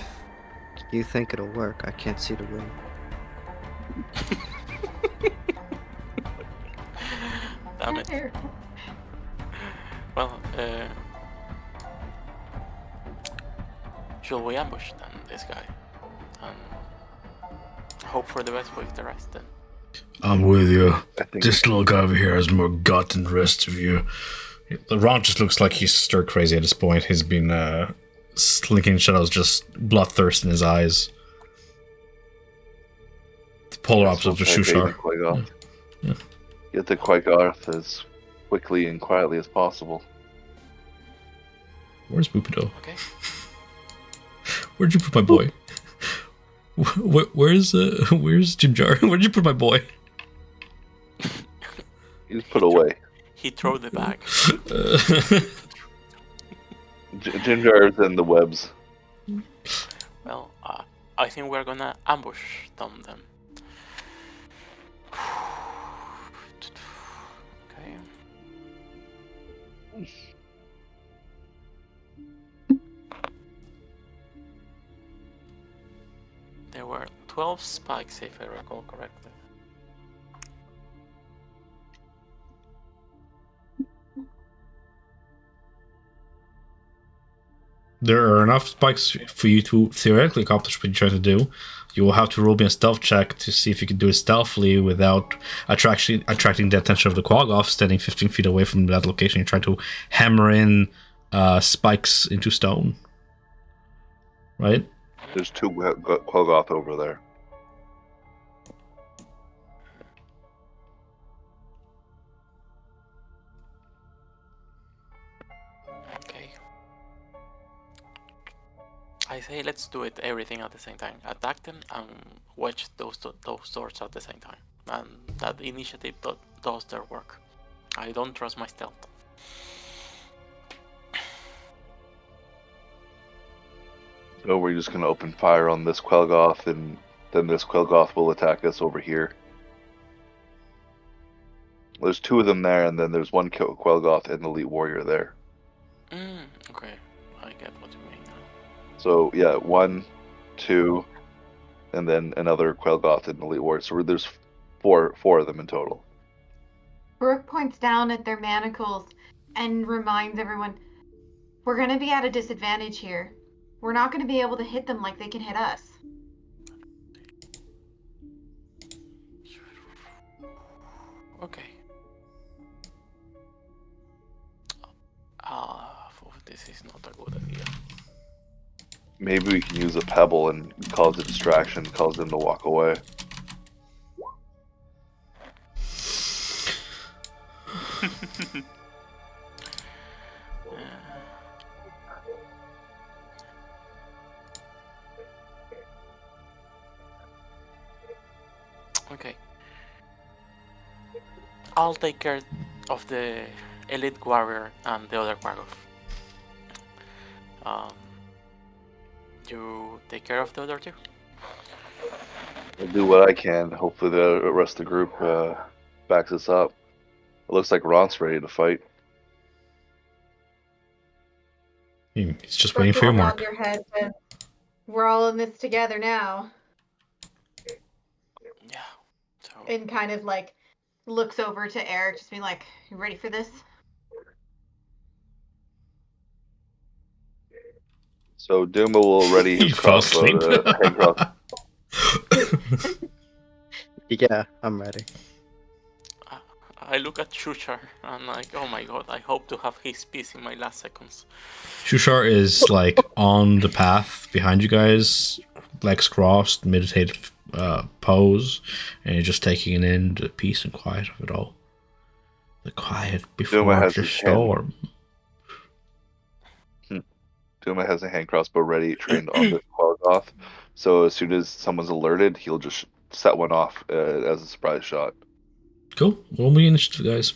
you think it'll work, I can't see the way." Damn it. Well, should we ambush then this guy and hope for the best with the rest then? I'm with you. I think This little guy over here has more gut than the rest of you. Ron just looks like he's stir crazy at this point. He's been slinking shadows, just bloodthirst in his eyes. The polar opposite of the Shushar. Quaggoth. Yeah. Get the Quaggoth as quickly and quietly as possible. Where's Boopido? Okay. Where'd you put my boy? Where's Jim Jar? Where'd you put my boy? He's put away. He threw the bag. Ginger is in the webs. Well, I think we're gonna ambush them then. Okay. There were 12 spikes, if I recall correctly. There are enough spikes for you to theoretically accomplish what you're trying to do. You will have to roll me a stealth check to see if you can do it stealthily without attracting the attention of the quaggoth standing 15 feet away from that location. You're trying to hammer in spikes into stone. Right? There's 2 quaggoth over there. Okay. I say let's do it everything at the same time. Attack them and wedge those swords at the same time. And that initiative does their work. I don't trust my stealth. So we're just gonna open fire on this quaggoth, and then this quaggoth will attack us over here. There's 2 of them there, and then there's 1 quaggoth and the elite warrior there. Okay, I get what you mean now. So yeah, 1, 2, and then another quaggoth and the elite warrior. So there's four of them in total. Brooke points down at their manacles and reminds everyone, we're going to be at a disadvantage here. We're not going to be able to hit them like they can hit us. Okay. This is not a good idea. Maybe we can use a pebble and cause a distraction, cause them to walk away. Okay. I'll take care of the elite warrior and the other quaggoth. You take care of the other 2? I'll do what I can. Hopefully the rest of the group backs us up. It looks like Ron's ready to fight. He's just waiting for your mark. Your head says, we're all in this together now. Yeah. So. And kind of like looks over to Eric, just being like, you ready for this? So Duma will ready his crossbow to hang across. Yeah, I'm ready. I look at Shushar and like, oh my god, I hope to have his piece in my last seconds. Shushar is like on the path behind you guys, legs crossed, meditative pose, and you're just taking in the peace and quiet of it all. The quiet before the storm. Duma has a hand crossbow ready, trained on the quaggoth. So as soon as someone's alerted, he'll just set one off as a surprise shot. Cool. Roll me initiative, guys.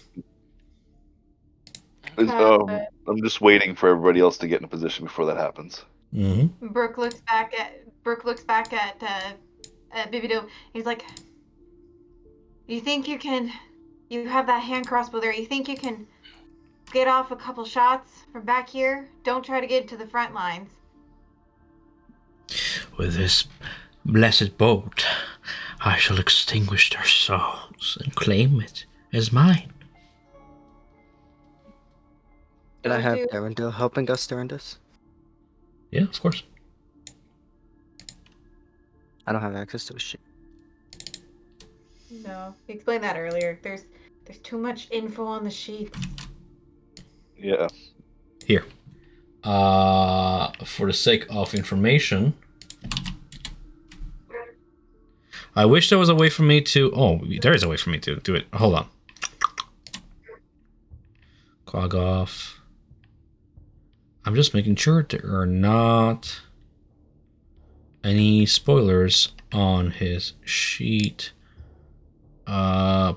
I'm just waiting for everybody else to get in a position before that happens. Mm-hmm. Brooke looks back at Bibido. He's like, You think you can... You have that hand crossbow there. You think you can get off a couple shots from back here? Don't try to get to the front lines. With this blessed bolt, I shall extinguish their souls and claim it as mine. Can I have Arendelle helping us during this? Yeah, of course. I don't have access to a sheet. No, we explained that earlier. There's too much info on the sheet. Yeah. Here. For the sake of information, I wish there was a way for me to... Oh, there is a way for me to do it. Hold on. Quaggoth. I'm just making sure there are not any spoilers on his sheet. Oh,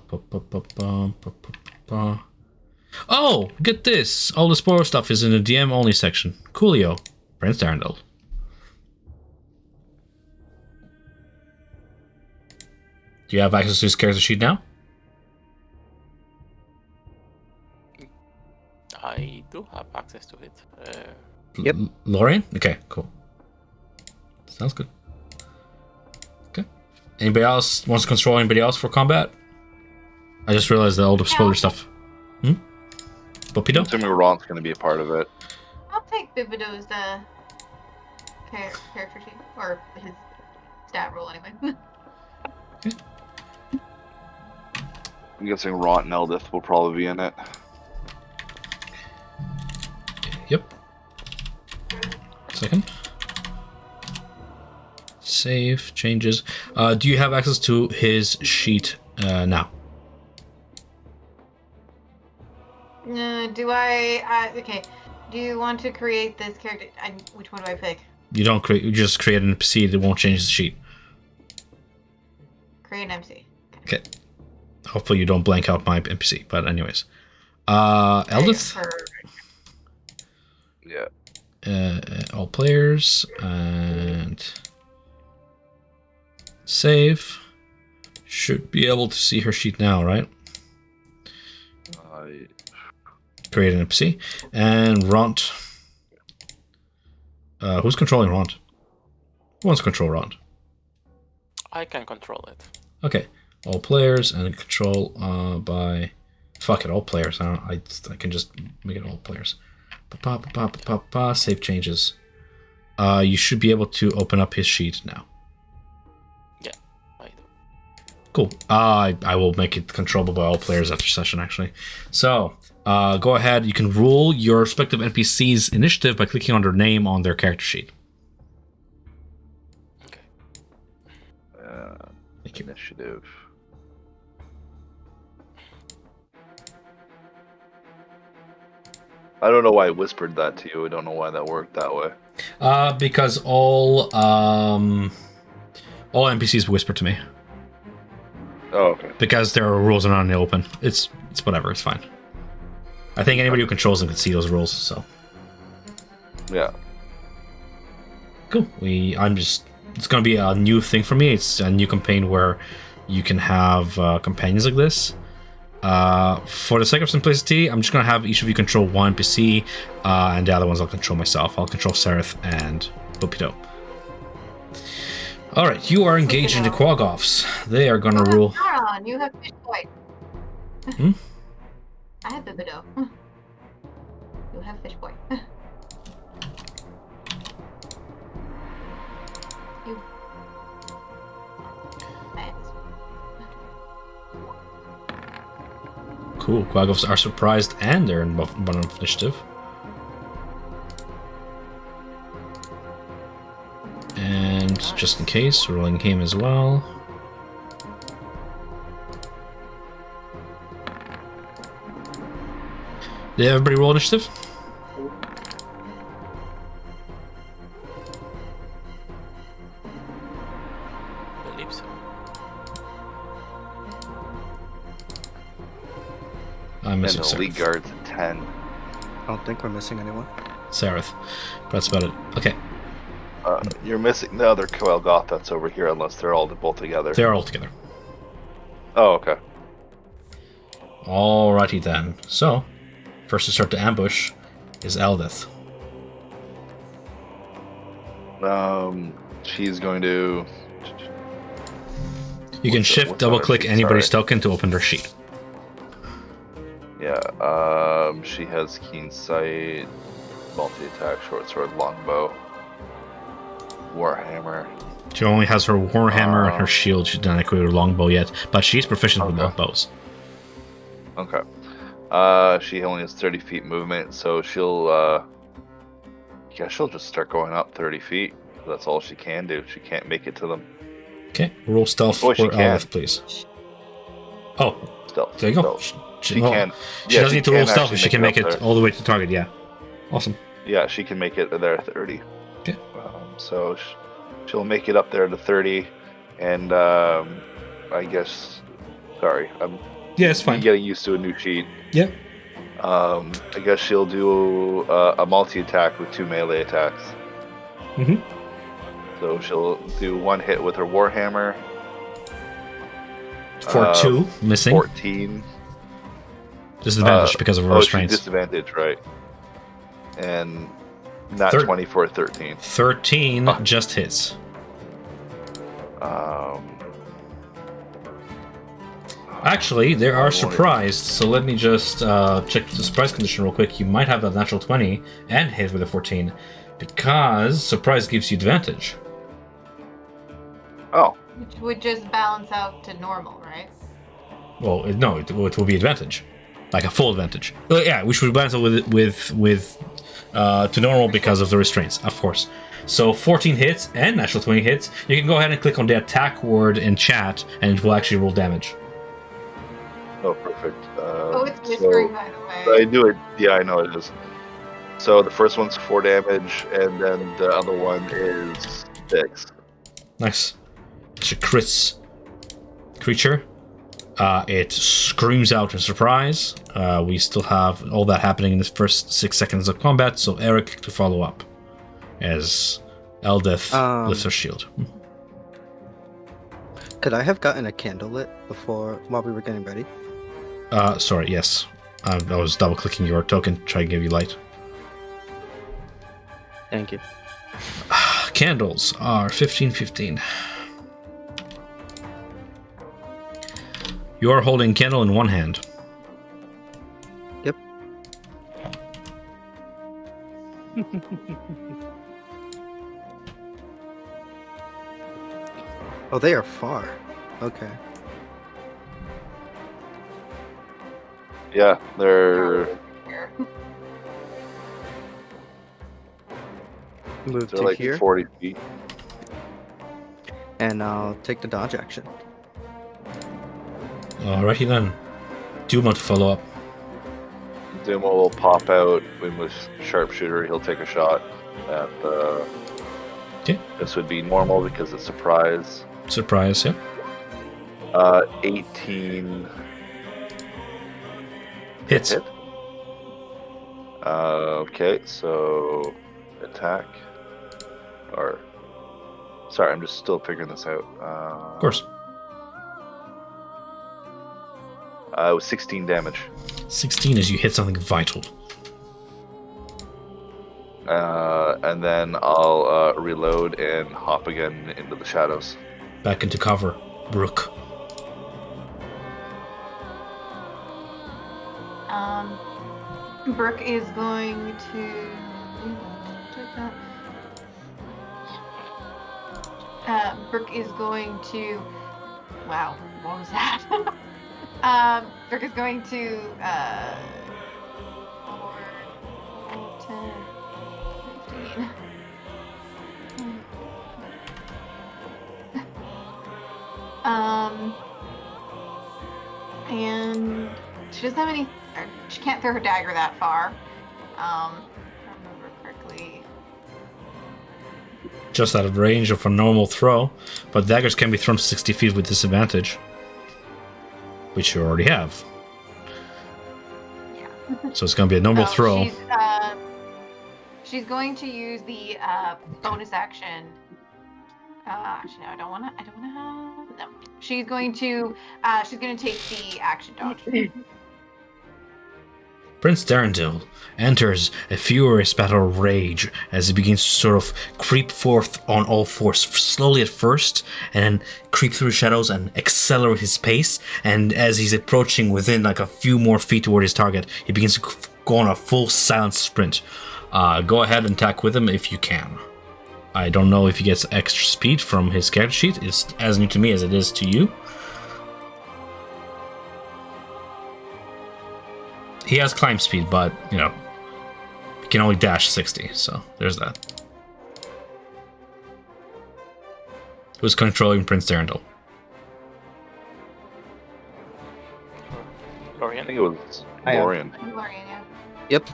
get this! All the spoiler stuff is in the DM only section. Coolio. Prince Darndal. Do you have access to his character sheet now? I do have access to it. Yep. Lorian? Okay, cool. Sounds good. Okay. Anybody else wants to control anybody else for combat? I just realized that all the spoiler stuff. Pupido? I'm assuming Ron's going to be a part of it. I'll take Bibido's character sheet. Or his stat roll, anyway. Okay. I'm guessing Ron and Eldith will probably be in it. Yep. Second. Save, changes. Do you have access to his sheet now? Do I... okay. Do you want to create this character? Which one do I pick? You don't create. You just create an NPC that won't change the sheet. Create an MC. Okay. Hopefully you don't blank out my NPC. But anyways, Eldith. Yeah. All players and save. Should be able to see her sheet now, right? Create an NPC. And Ront. Who's controlling Ront? Who wants to control Ront? I can control it. Okay. All players and control by... Fuck it, all players. I can just make it all players. Save changes. You should be able to open up his sheet now. Yeah, I do. Cool. I will make it controllable by all players after session, actually. So, go ahead. You can rule your respective NPC's initiative by clicking on their name on their character sheet. Okay. Thank you. Initiative. I don't know why I whispered that to you. I don't know why that worked that way. Because all NPCs whisper to me. Oh, okay. Because their rules are not in the open. It's whatever. It's fine. I think anybody who controls them can see those rules. So Yeah. cool. It's gonna be a new thing for me. It's a new campaign where you can have companions like this. For the sake of simplicity, I'm just gonna have each of you control one NPC, and the other ones I'll control myself. I'll control Sereth and Pupido. All right, you are engaged in the quaggoths. They are gonna rule. Aaron, you have fish boy. I have Bibido. You have fish boy. You. Cool. Quaggoths are surprised and they're in bottom of initiative. And just in case, rolling him as well. Did everybody roll initiative? I believe so. I'm And missing the league Sereth. guard's at 10. I don't think we're missing anyone. Sereth. That's about it. Okay. You're missing the other quaggoth that's over here, unless they're all both together. They're all together. Oh, okay. Alrighty then. So, first to start to ambush is Eldith. She's going to. You can shift, what's on her double-click sheet? anybody's Sorry. token to open their sheet. Yeah. She has keen sight, multi-attack, short sword, longbow, warhammer. She only has her warhammer and her shield. She's not equipped with longbow yet, but she's proficient with longbows. Okay. She only has 30 feet movement, so she'll. Yeah, she'll just start going up 30 feet. That's all she can do. She can't make it to them. Okay, roll stealth for Eldith, please. Oh, Stealth. there you go. She can. She doesn't need to roll stealth if she can make it all the way to the target. Yeah, awesome. Yeah, she can make it there at 30. Okay. So she'll make it up there to 30, and I guess. Sorry, I'm. Yeah, it's fine. Getting used to a new sheet. Yeah. I guess she'll do a multi-attack with 2 melee attacks. Mm-hmm. So she'll do 1 hit with her warhammer. For 2, missing. 14. Disadvantage because of her restraints. Disadvantage, right. And not 20 for 13. 13 just hits. Actually, they are surprised, so let me just check the surprise condition real quick. You might have a natural 20 and hit with a 14, because surprise gives you advantage. Oh. Which would just balance out to normal, right? Well, no, it will be advantage. Like a full advantage. Yeah, which would balance out with to normal because of the restraints, of course. So 14 hits and natural 20 hits. You can go ahead and click on the attack word in chat, and it will actually roll damage. Oh, perfect. It's whispering, by the way. I do it. Yeah, I know it is. So the first one's 4 damage, and then the other one is 6. Nice. She crits creature. It screams out in surprise. We still have all that happening in the first 6 seconds of combat, so Eric to follow up as Eldith lifts her shield. Could I have gotten a candle lit while we were getting ready? Sorry, yes. I was double-clicking your token, trying to give you light. Thank you. Candles are 15. You are holding candle in one hand. Yep. Oh, they are far. Okay. Yeah, they're Move to like here, 40 feet. and I'll take the dodge action. Alrighty then. Duma to follow up. Duma will pop out with sharpshooter. He'll take a shot at the. Okay. This would be normal because it's surprise. Surprise, yeah. 18. Hits. Hit. Okay, so attack. Or. Sorry, I'm just still figuring this out. Of course. It was 16 damage. 16 as you hit something vital. And then I'll reload and hop again into the shadows. Back into cover, Brooke. Brooke is going to take that. Brooke is going to. Wow, what was that? Brooke is going to 10, 15. And she doesn't have any. She can't throw her dagger that far. If I remember correctly. Just out of range of a normal throw, but daggers can be thrown 60 feet with disadvantage, which you already have. Yeah. So it's going to be a normal throw. She's going to use the bonus action. Actually, no, I don't want to have No. She's going to take the action dodge. Prince Darendil enters a furious battle of rage as he begins to sort of creep forth on all fours, slowly at first, and then creep through the shadows and accelerate his pace. And as he's approaching within like a few more feet toward his target, he begins to go on a full silent sprint. Go ahead and attack with him if you can. I don't know if he gets extra speed from his character sheet. It's as new to me as it is to you. He has climb speed, but, you know, he can only dash 60, so there's that. Who's controlling Prince Darendil? I think it was Lorian. Lorian, yeah. Yep.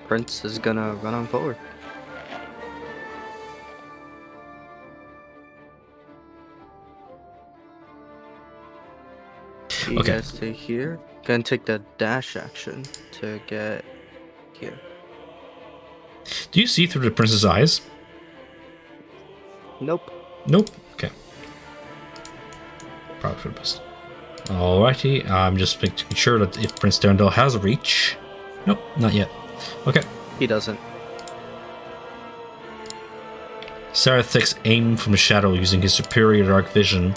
Prince is gonna run on forward. He Okay. gets to here. Gonna take the dash action to get here. Do you see through the prince's eyes? Nope. Nope. Okay. Probably for the best. Alrighty, I'm just making sure that if Prince Darendil has a reach. Nope, not yet. Okay. He doesn't. Sarathix aimed from the shadow using his superior dark vision.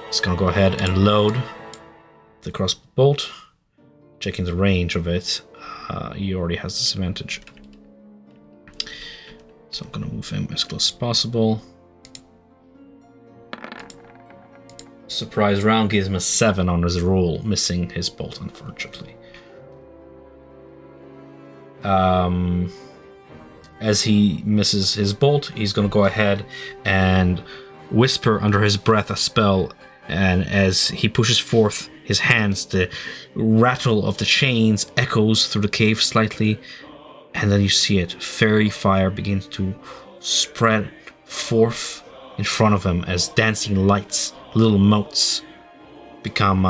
He's gonna go ahead and load the crossbow bolt. Checking the range of it. He already has this advantage. So I'm gonna move him as close as possible. Surprise round gives him a 7 on his roll, missing his bolt, unfortunately. As he misses his bolt, he's going to go ahead and whisper under his breath a spell, and as he pushes forth his hands, the rattle of the chains echoes through the cave slightly, and then you see it. Fairy fire begins to spread forth in front of him as dancing lights, little motes, become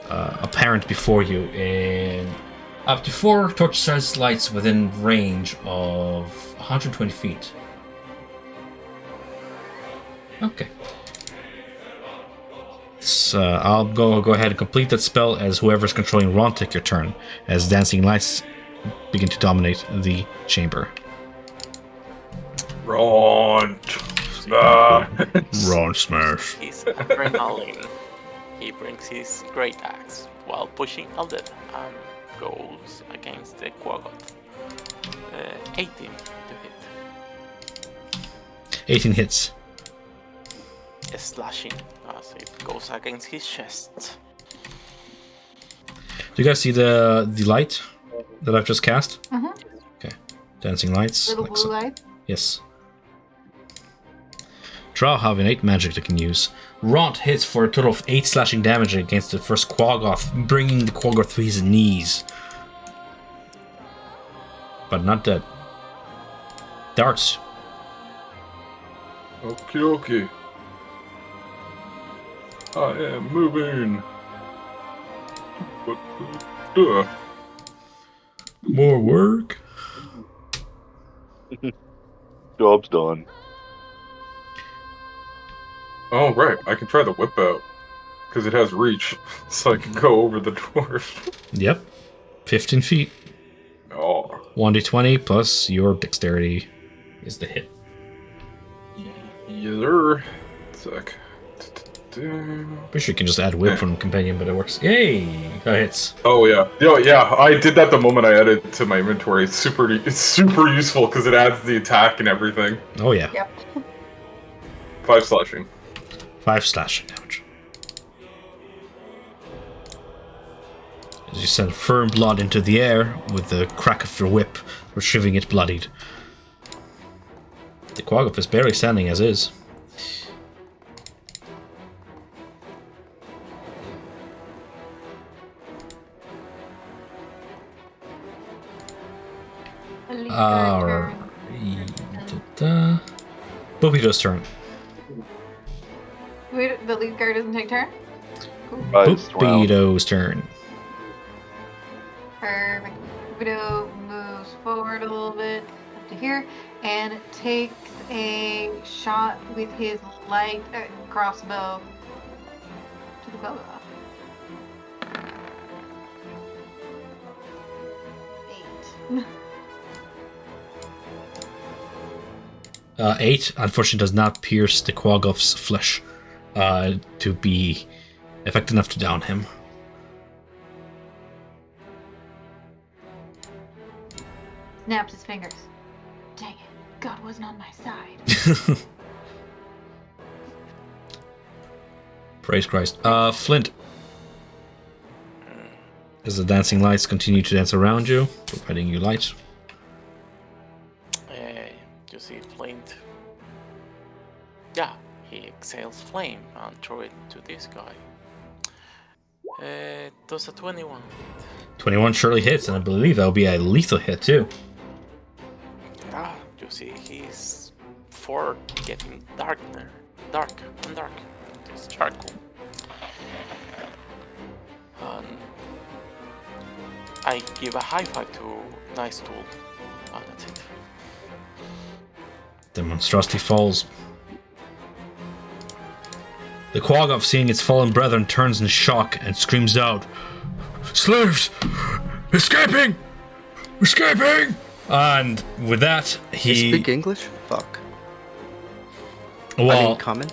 apparent before you, and up to 4 torch-sized lights within range of 120 feet. Okay. So I'll go ahead and complete that spell as whoever's controlling Ron, take your turn, as dancing lights begin to dominate the chamber. Ron. Ron smash. His adrenaline. He brings his great axe while pushing Eldred and goes against the quaggoth. 18 to hit. 18 hits. Slashing as it goes against his chest. Do you guys see the light that I've just cast? Mhm. Okay. Dancing lights. Little like blue so. light. Yes. Drow have innate magic they can use. Ront hits for a total of 8 slashing damage against the first quaggoth, bringing the quaggoth to his knees. But not dead. Darts. Okie dokie. I am moving. More work. Job's done. Oh, right. I can try the whip out. Because it has reach. So I can go over the dwarf. Yep. 15 feet. Oh. 1d20 plus your dexterity is the hit. Yes, sir. Sec. Pretty sure you can just add whip from companion, but it works. Yay! That hits. Oh yeah, yeah. I did that the moment I added it to my inventory. It's super useful because it adds the attack and everything. Oh yeah. Yep. 5 slashing. 5 slashing damage. As you send firm blood into the air with the crack of your whip, retrieving it bloodied. The quaggoth is barely standing as is. Boopito's turn. Wait, the lead guard doesn't take turn? Cool. Boopito's turn. Perfect. Boopito moves forward a little bit up to here and takes a shot with his light. crossbow to the quaggoth. 8. 8, unfortunately, does not pierce the quaggoth's flesh to be effective enough to down him. Snaps his fingers. Dang it, God wasn't on my side. Praise Christ. Flint. As the dancing lights continue to dance around you, providing you light. You see Flint. Yeah, he exhales flame and throw it to this guy. Does a 21 hit? 21 surely hits, and I believe that'll be a lethal hit too. Ah, you see he's for getting darker. Dark. It's charcoal. I give a high five to Nice Tool. Oh, that's it. The monstrosity falls. The quaggoth, seeing its fallen brethren, turns in shock and screams out, "Slaves! Escaping! Escaping!" And with that, You speak English? Fuck. Well, common?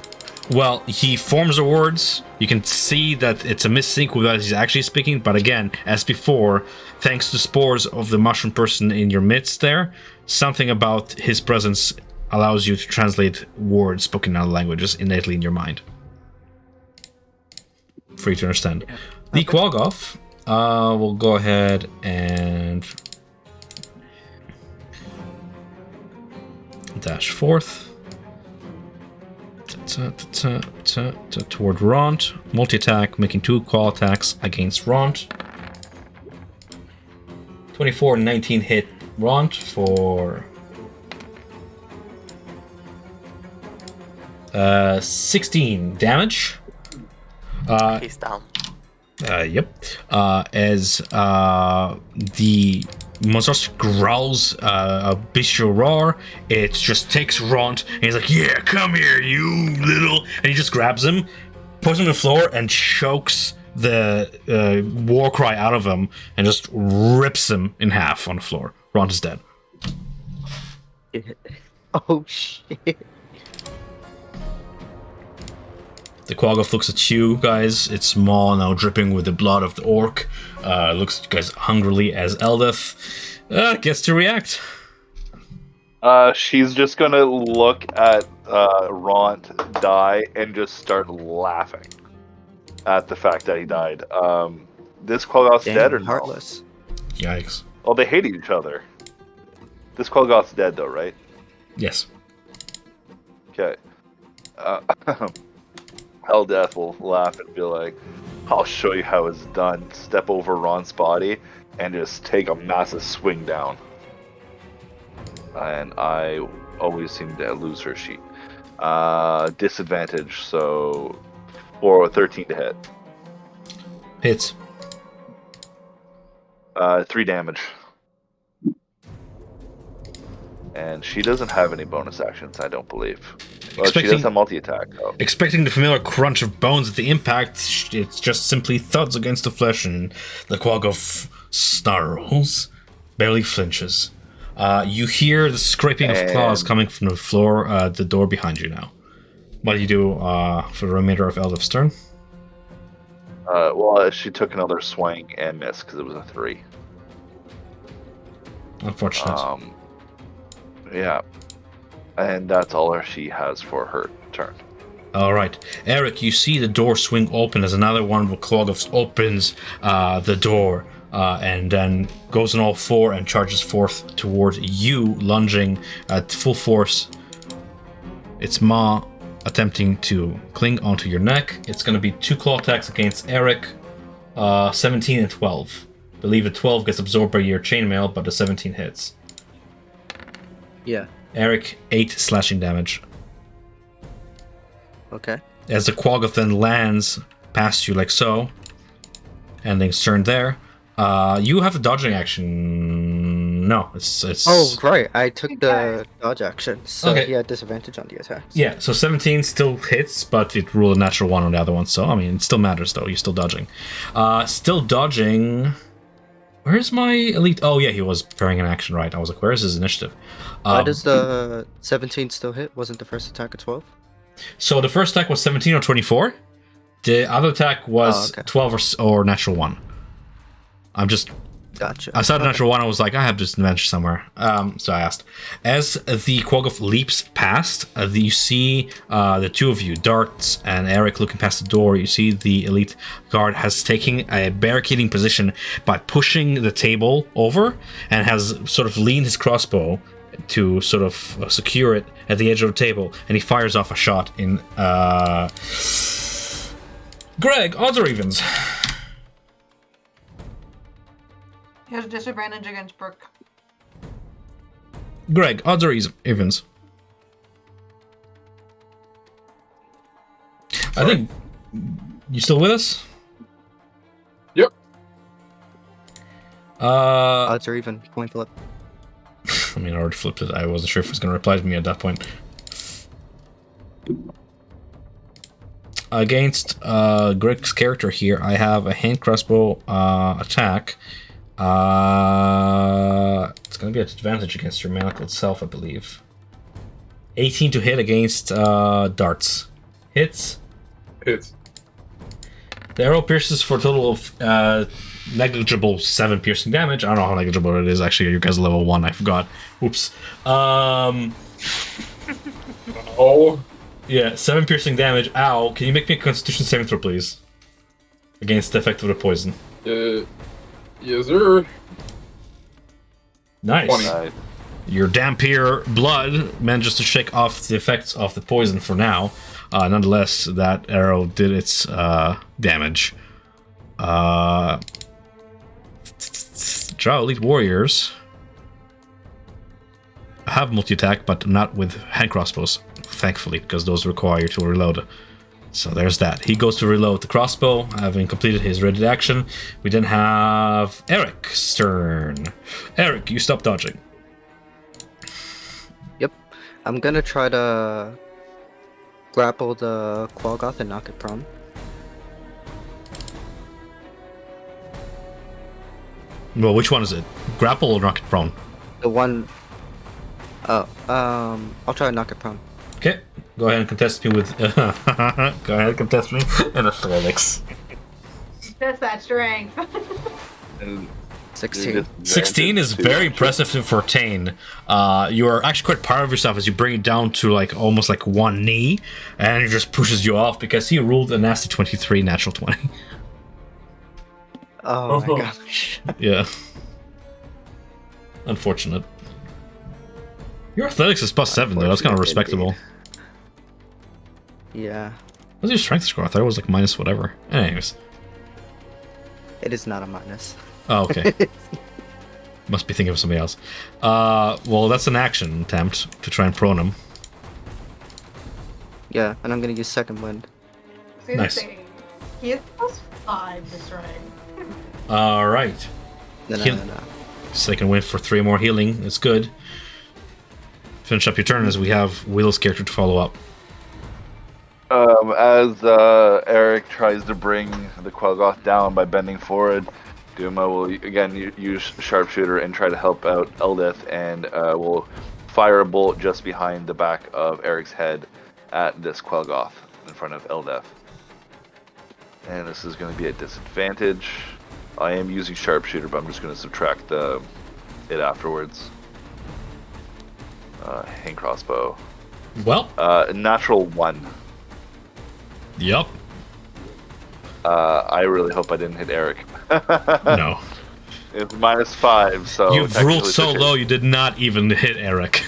Well, he forms the words. You can see that it's a missync with what he's actually speaking, but again, as before, thanks to spores of the mushroom person in your midst there, something about his presence allows you to translate words spoken in other languages innately in your mind. For you to understand. Okay. The quaggoth will go ahead and dash forth. Toward Ront. Multi-attack, making 2 claw attacks against Ront. 24 and 19 hit Ront for 16 damage. He's down. Yep. As the monster growls a bestial roar, it just takes Ront and he's like, "Yeah, come here, you little," and he just grabs him, puts him on the floor, and chokes the war cry out of him and just rips him in half on the floor. Ront is dead. Oh shit. The quaggoth looks at you guys, its maw now dripping with the blood of the orc. Looks at you guys hungrily as Eldeth gets to react. She's just gonna look at Ront die and just start laughing at the fact that he died. This quaggoth's dead or heartless. No? Yikes. Oh, they hate each other. This quaggoth's dead though, right? Yes. Okay. Eldeth will laugh and be like, "I'll show you how it's done." Step over Ron's body and just take a massive swing down. And I always seem to lose her sheet. Disadvantage, so 13 to hit. Hits. 3 damage. And she doesn't have any bonus actions, I don't believe. Well, she does have multi-attack, though. Expecting the familiar crunch of bones at the impact, it just simply thuds against the flesh, and the quaggoth snarls, barely flinches. You hear the scraping of claws coming from the floor, the door behind you now. What do you do for the remainder of Eldeth's turn? Well, she took another swing and missed because it was a 3. Unfortunate. Yeah. And that's all she has for her turn. Alright. Eric, you see the door swing open as another one of the quaggoths opens the door and then goes on all 4 and charges forth toward you, lunging at full force. Its maw attempting to cling onto your neck. It's going to be 2 claw attacks against Eric, 17 and 12. I believe the 12 gets absorbed by your chainmail, but the 17 hits. Yeah. Eric, 8 slashing damage. Okay. As the quaggoth then lands past you like so, ending turn there. You have a dodging action No, it's. Oh, right. I took the dodge action, so Okay. he had disadvantage on the attacks. Yeah, so 17 still hits, but it rolled a natural 1 on the other one, so, I mean, it still matters, though. You're still dodging. Still dodging... Where's my elite? Oh, yeah, he was preparing an action, right. I was like, where's his initiative? Why does the 17 still hit? Wasn't the first attack a 12? So the first attack was 17 or 24. The other attack was 12 or natural 1. I'm just... Gotcha. I saw the natural 1, I was like, I have disadvantage somewhere. So I asked. As the quaggoth leaps past, you see the two of you, Darts and Eric, looking past the door. You see the elite guard has taken a barricading position by pushing the table over and has sort of leaned his crossbow to sort of secure it at the edge of the table, and he fires off a shot in Greg, odds or evens? He has disadvantage against Brooke. Greg, odds or evens? I think... You still with us? Yep. Odds are even. Point flip. I mean, I already flipped it. I wasn't sure if it was going to reply to me at that point. Against Greg's character here, I have a hand crossbow attack. It's going to be an advantage against your manacle itself, I believe. 18 to hit against darts. Hits. Hits. The arrow pierces for a total of negligible 7 piercing damage. I don't know how negligible it is. Actually, you guys are level 1. I forgot. Oops. Oh. Yeah, 7 piercing damage. Ow. Can you make me a Constitution saving throw, please? Against the effect of the poison. Yes, sir. Nice. 20. Your Dampier blood manages to shake off the effects of the poison for now. Nonetheless, that arrow did its damage. Drow Elite Warriors have multi-attack, but not with hand crossbows, thankfully, because those require you to reload. So there's that. He goes to reload the crossbow, having completed his ready action. We then have Eric's turn. Eric, you stop dodging. Yep. I'm gonna try to grapple the quaggoth and knock it prone. Well, which one is it? Grapple or knock it prone? The one... Oh, I'll try to knock it prone. Okay, go ahead and contest me with... go ahead and contest me in athletics. That's that strength. 16. 16 is very impressive for Tane. You are actually quite proud of yourself as you bring it down to like almost like one knee, and it just pushes you off because he ruled a nasty 23 natural 20. Oh my gosh. Yeah. Unfortunate. Your athletics is +7 though, that's kind of respectable. Yeah. What's your strength score? I thought it was like minus whatever. Anyways. It is not a minus. Oh, okay. Must be thinking of somebody else. Well, that's an action attempt to try and prone him. Yeah, and I'm gonna use second wind. See, Nice. the thing, he is +5 this strength. Alright. No. Second win for 3 more healing. It's good. Finish up your turn as we have Will's character to follow up. As Eric tries to bring the quaggoth down by bending forward, Duma will again use sharpshooter and try to help out Eldeth, and will fire a bolt just behind the back of Eric's head at this quaggoth in front of Eldeth. And this is going to be a disadvantage. I am using sharpshooter, but I'm just going to subtract it afterwards. Hand crossbow. Well. Natural 1. Yep. I really hope I didn't hit Eric. No. It's -5, so... You've ruled technically so it's low you did not even hit Eric.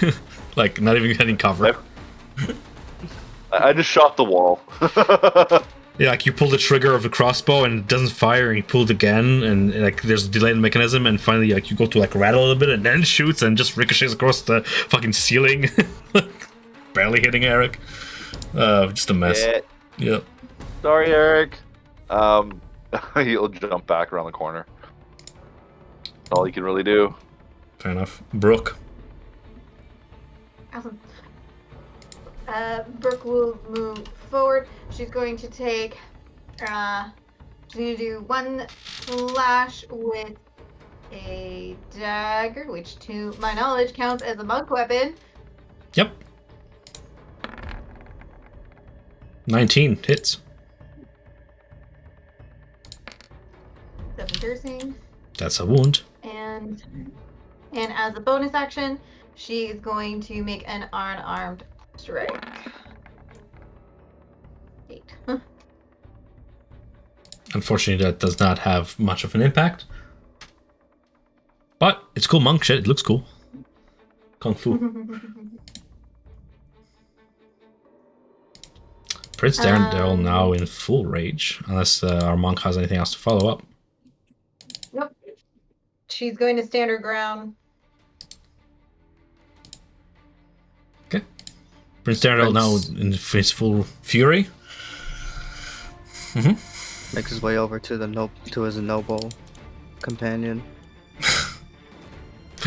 Like, not even hitting cover. I just shot the wall. Yeah, like you pull the trigger of the crossbow and it doesn't fire, and you pull it again, and like there's a delayed mechanism, and finally like you go to like rattle a little bit and then shoots and just ricochets across the fucking ceiling. Barely hitting Eric. Just a mess. Yeah. Sorry, Eric. He'll jump back around the corner. That's all he can really do. Fair enough. Brooke. Awesome. Brooke will move forward. She's going to take. She's going to do one slash with a dagger, which to my knowledge counts as a monk weapon. Yep. 19 hits. 7 piercing. That's a wound. And as a bonus action, she is going to make an unarmed strike. 8. Unfortunately, that does not have much of an impact. But it's cool monk shit. It looks cool. Kung Fu. Prince Darendelle now in full rage, unless our monk has anything else to follow up. Nope. She's going to stand her ground. Okay. Prince Darendelle now in his full fury. Makes his way over to his noble companion.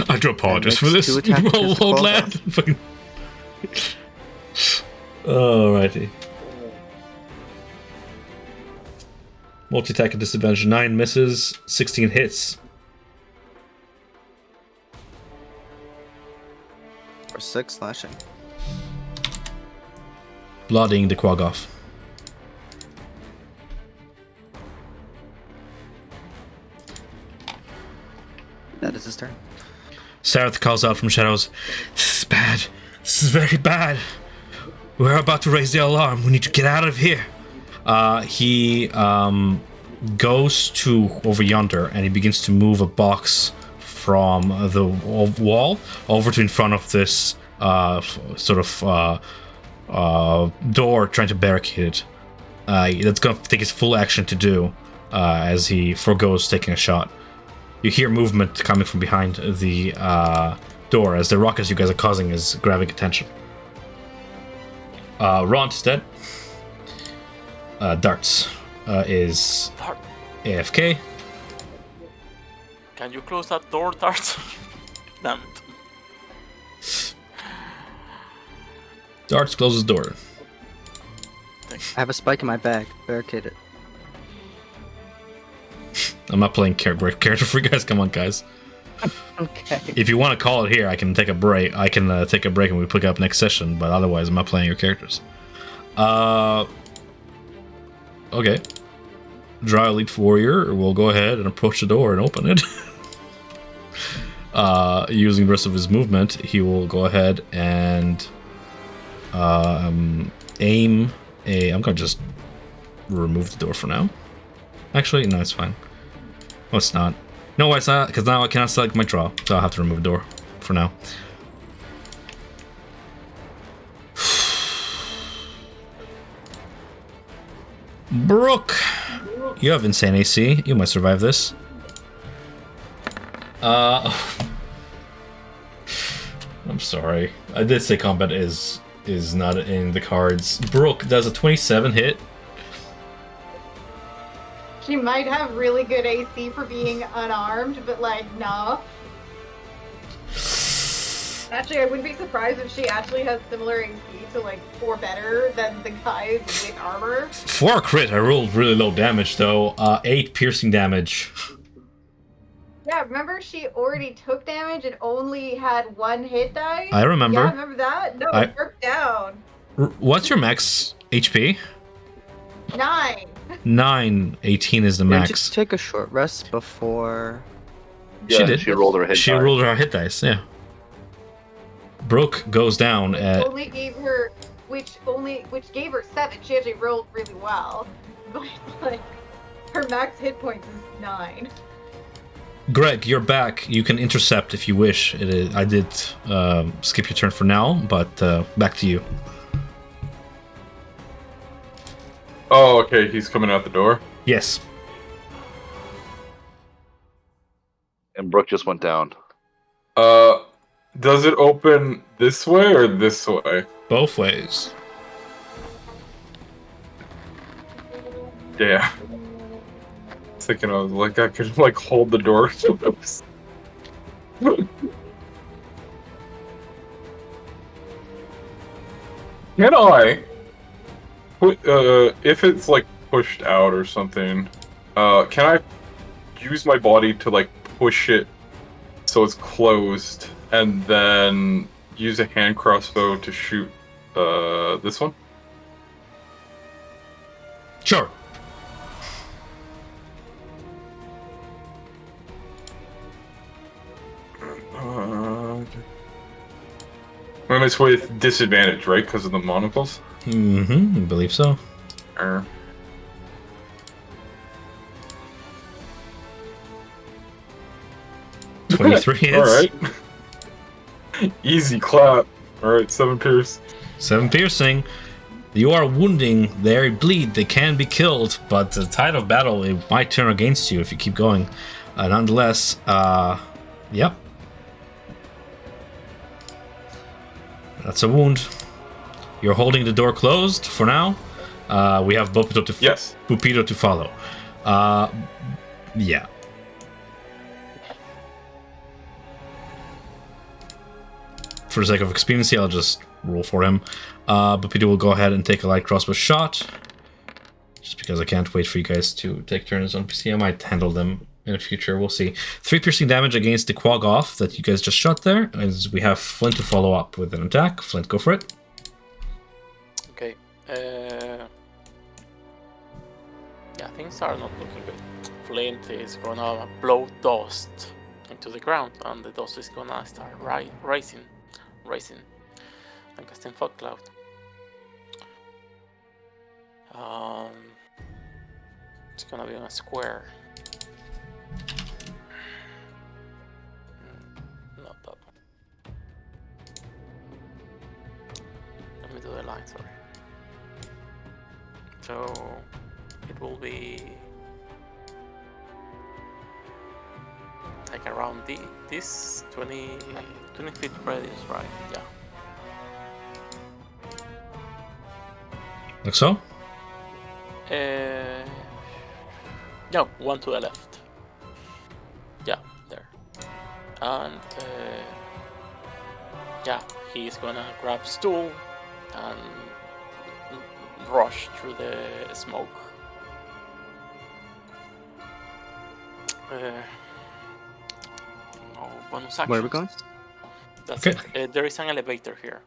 I do apologize for makes this, 2 attacks with his old claws lad. Fucking. Alrighty. Multi-attack at disadvantage. 9 misses, 16 hits. For 6 slashing. Blooding the quaggoth. That is his turn. Sareth calls out from shadows. This is bad. This is very bad. We're about to raise the alarm. We need to get out of here. He goes to over yonder and he begins to move a box from the wall over to in front of this door, trying to barricade it. That's going to take his full action to do as he forgoes taking a shot. You hear movement coming from behind the door as the ruckus you guys are causing is grabbing attention. Ron instead. Darts is AFK. Can you close that door, Dart? Damn it. Darts closes door. I have a spike in my bag. Barricade it. I'm not playing character for you guys. Come on, guys. Okay. If you want to call it here, I can take a break. I can take a break and we pick up next session. But otherwise, I'm not playing your characters. Okay. Drow Elite Warrior will go ahead and approach the door and open it. Using the rest of his movement, he will go ahead and aim a... I'm going to just remove the door for now. Actually, no, it's fine. Oh, it's not. No, it's not, because now I cannot select my draw, so I'll have to remove the door for now. Brooke, you have insane AC. You might survive this. I'm sorry. I did say combat is not in the cards. Brooke does a 27 hit. She might have really good AC for being unarmed, but like, no. Actually, I wouldn't be surprised if she actually has similar AC to like 4 better than the guys with armor. For a crit, I rolled really low damage though. 8 piercing damage. Yeah, remember she already took damage and only had 1 hit die? I remember. Yeah, remember that? No, it worked down. What's your max HP? 9. 9. 18 is the max. Did you take a short rest before? She did. She rolled her hit She die. rolled her hit dice, yeah. Brooke goes down at... Only gave her, which gave her 7. She actually rolled really well. But like, her max hit points is 9. Greg, you're back. You can intercept if you wish. I did skip your turn for now, but back to you. Oh, okay, he's coming out the door. Yes. And Brooke just went down. Does it open this way or this way? Both ways. Yeah. Thinking I was like I could like hold the door. Can I put if it's like pushed out or something? Can I use my body to like push it so it's closed, and then use a hand crossbow to shoot this one? Sure. And it's with disadvantage, right? Because of the monocles? Mm-hmm, I believe so. 23 hits. Alright. Easy clap. Alright, 7 pierce. 7 piercing. You are wounding, they bleed, they can be killed, but the tide of battle, it might turn against you if you keep going. Nonetheless, yep. That's a wound. You're holding the door closed for now. We have Bupito to follow. Yeah. For the sake of expediency, I'll just roll for him. Bupito will go ahead and take a light crossbow shot. Just because I can't wait for you guys to take turns on PC. I might handle them in the future. We'll see. 3 piercing damage against the quaggoth that you guys just shot there. As we have Flint to follow up with an attack. Flint, go for it. Okay. Yeah, things are not looking good. Flint is gonna blow dust into the ground, and the dust is gonna start rising, and casting fog cloud. It's gonna be on a square. Not that one. Let me do the line, sorry. So it will be like around this 20 feet radius, right? Yeah. Like so? No, one to the left. Yeah, there. And yeah, he's gonna grab stool and rush through the smoke. No bonus action. Where are we going? That's Okay. it. There is an elevator here.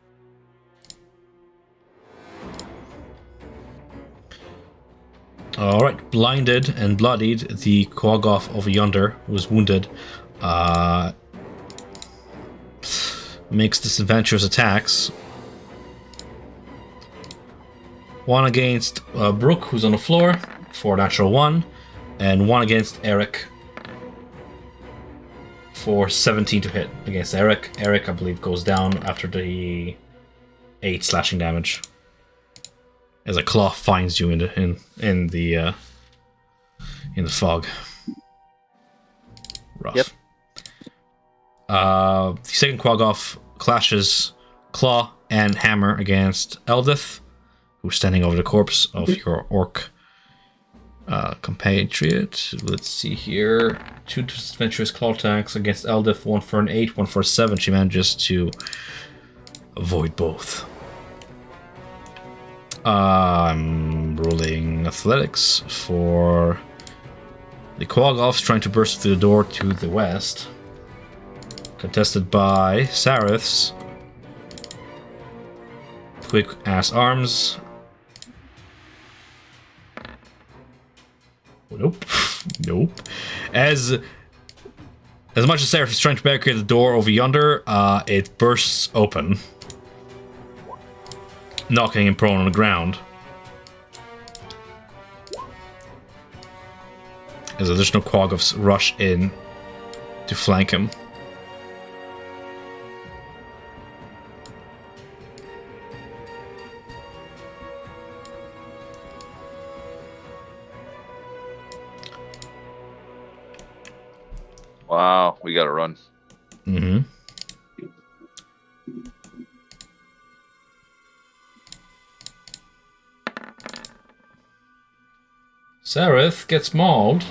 Alright, blinded and bloodied, the quaggoth of yonder was wounded. Makes disadvantageous attacks. One against Brooke, who's on the floor, for a natural 1, and one against Eric for 17 to hit against Eric. Eric, I believe, goes down after the 8 slashing damage, as a claw finds you in the fog. Rough. Yep. The second quaggoth clashes claw and hammer against Eldith, who's standing over the corpse of your orc compatriot. Let's see here. 2 disadvantageous claw attacks against Eldith, 1 for an 8, 1 for a 7. She manages to avoid both. I'm rolling athletics for the quaggoths trying to burst through the door to the west. Contested by Sareth's quick ass arms. Nope. Nope. As much as Sareth is trying to barricade the door over yonder, it bursts open, knocking him prone on the ground. As additional quaggoths rush in to flank him. Wow, we gotta run. Mm-hmm. Sareth gets mauled.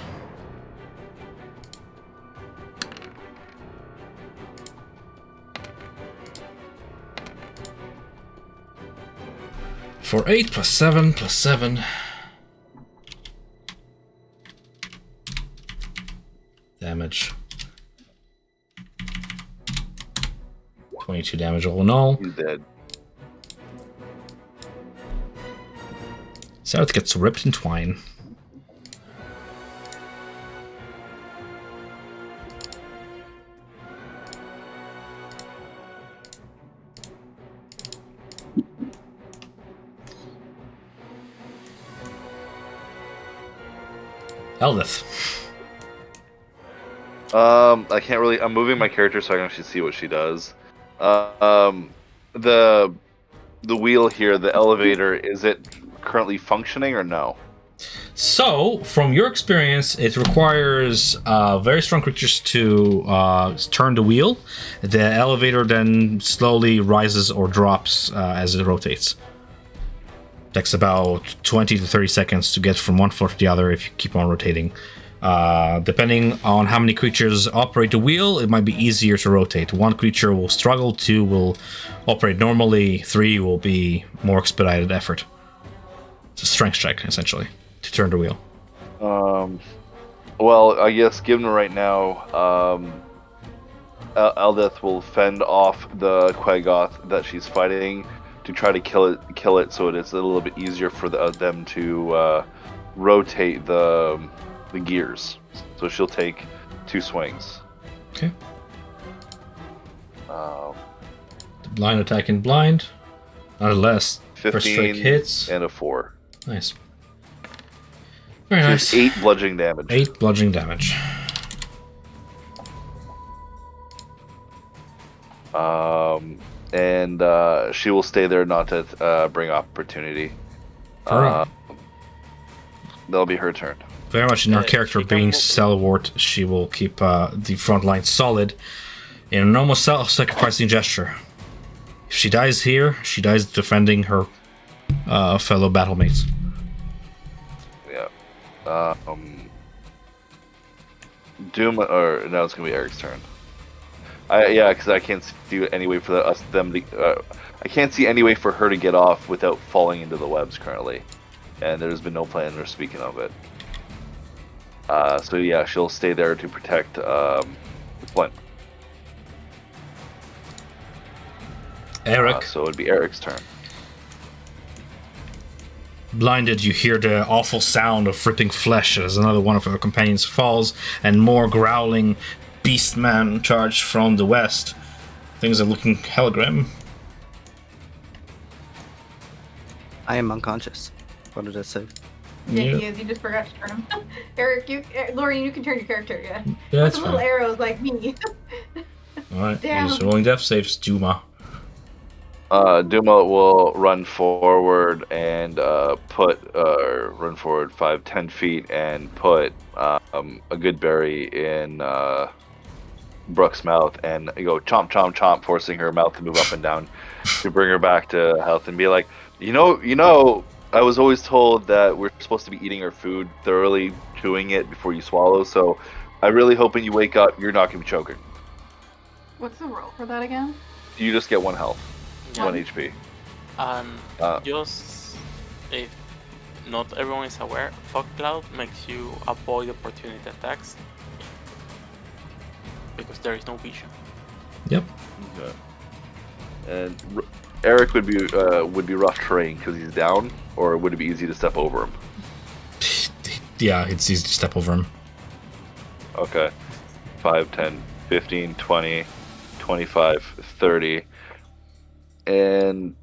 For 8 plus 7 plus 7. Damage. 22 damage all in all. He's dead. Sarah gets ripped in twine. Eldith. I can't really. I'm moving my character so I can actually see what she does. The wheel here, the elevator, is it currently functioning or no? So, from your experience, it requires very strong creatures to turn the wheel. The elevator then slowly rises or drops as it rotates. Takes about 20 to 30 seconds to get from one floor to the other if you keep on rotating. Depending on how many creatures operate the wheel, it might be easier to rotate. One creature will struggle, 2 will operate normally, 3 will be more expedited effort. It's a strength check, essentially, to turn the wheel. Well, I guess given right now, Eldith will fend off the quaggoth that she's fighting to try to kill it, so it's a little bit easier for them to rotate the gears. So she'll take 2 swings. Okay. Blind attack in blind. Nonetheless, 15 first strike hits. and a 4. Nice. Very nice. 8 bludgeoning damage. 8 bludgeoning damage. And she will stay there not to bring opportunity. Alright. That'll be her turn. Very much in her She character can being move. stalwart, she will keep the front line solid in an almost self-sacrificing gesture. If she dies here, she dies defending her fellow battlemates. Yeah. Doom, or no, it's gonna be Eric's turn. Because I can't see any way for I can't see any way for her to get off without falling into the webs currently, and there's been no plan or speaking of it. So yeah, she'll stay there to protect Flint. Eric, So it'd be Eric's turn. blinded, you hear the awful sound of ripping flesh as another one of her companions falls, and more growling beastmen charge from the west. Things are looking hella grim. I am unconscious. What did it say? Yeah, Yeah. he is. You just forgot to turn him. Eric, Lori, you can turn your character. Yeah. Yeah, that's With the little fine. arrows like me. Alright, Damn. he's rolling death saves, Duma. Duma will run forward and run forward 5-10 feet and put a good berry in Brooke's mouth and go chomp chomp chomp, forcing her mouth to move up and down to bring her back to health, and be like, you know, I was always told that we're supposed to be eating our food thoroughly, chewing it before you swallow, so I really hope when you wake up you're not gonna be choking. What's the roll for that again? You just get 1 health, Yeah. 1 HP. Just if not everyone is aware, Fog Cloud makes you avoid opportunity attacks because there is no vision. Yep. Okay. And Eric would be rough terrain because he's down, or would it be easy to step over him? Yeah, it's easy to step over him. Okay. 5, 10, 15, 20, 25, 30. And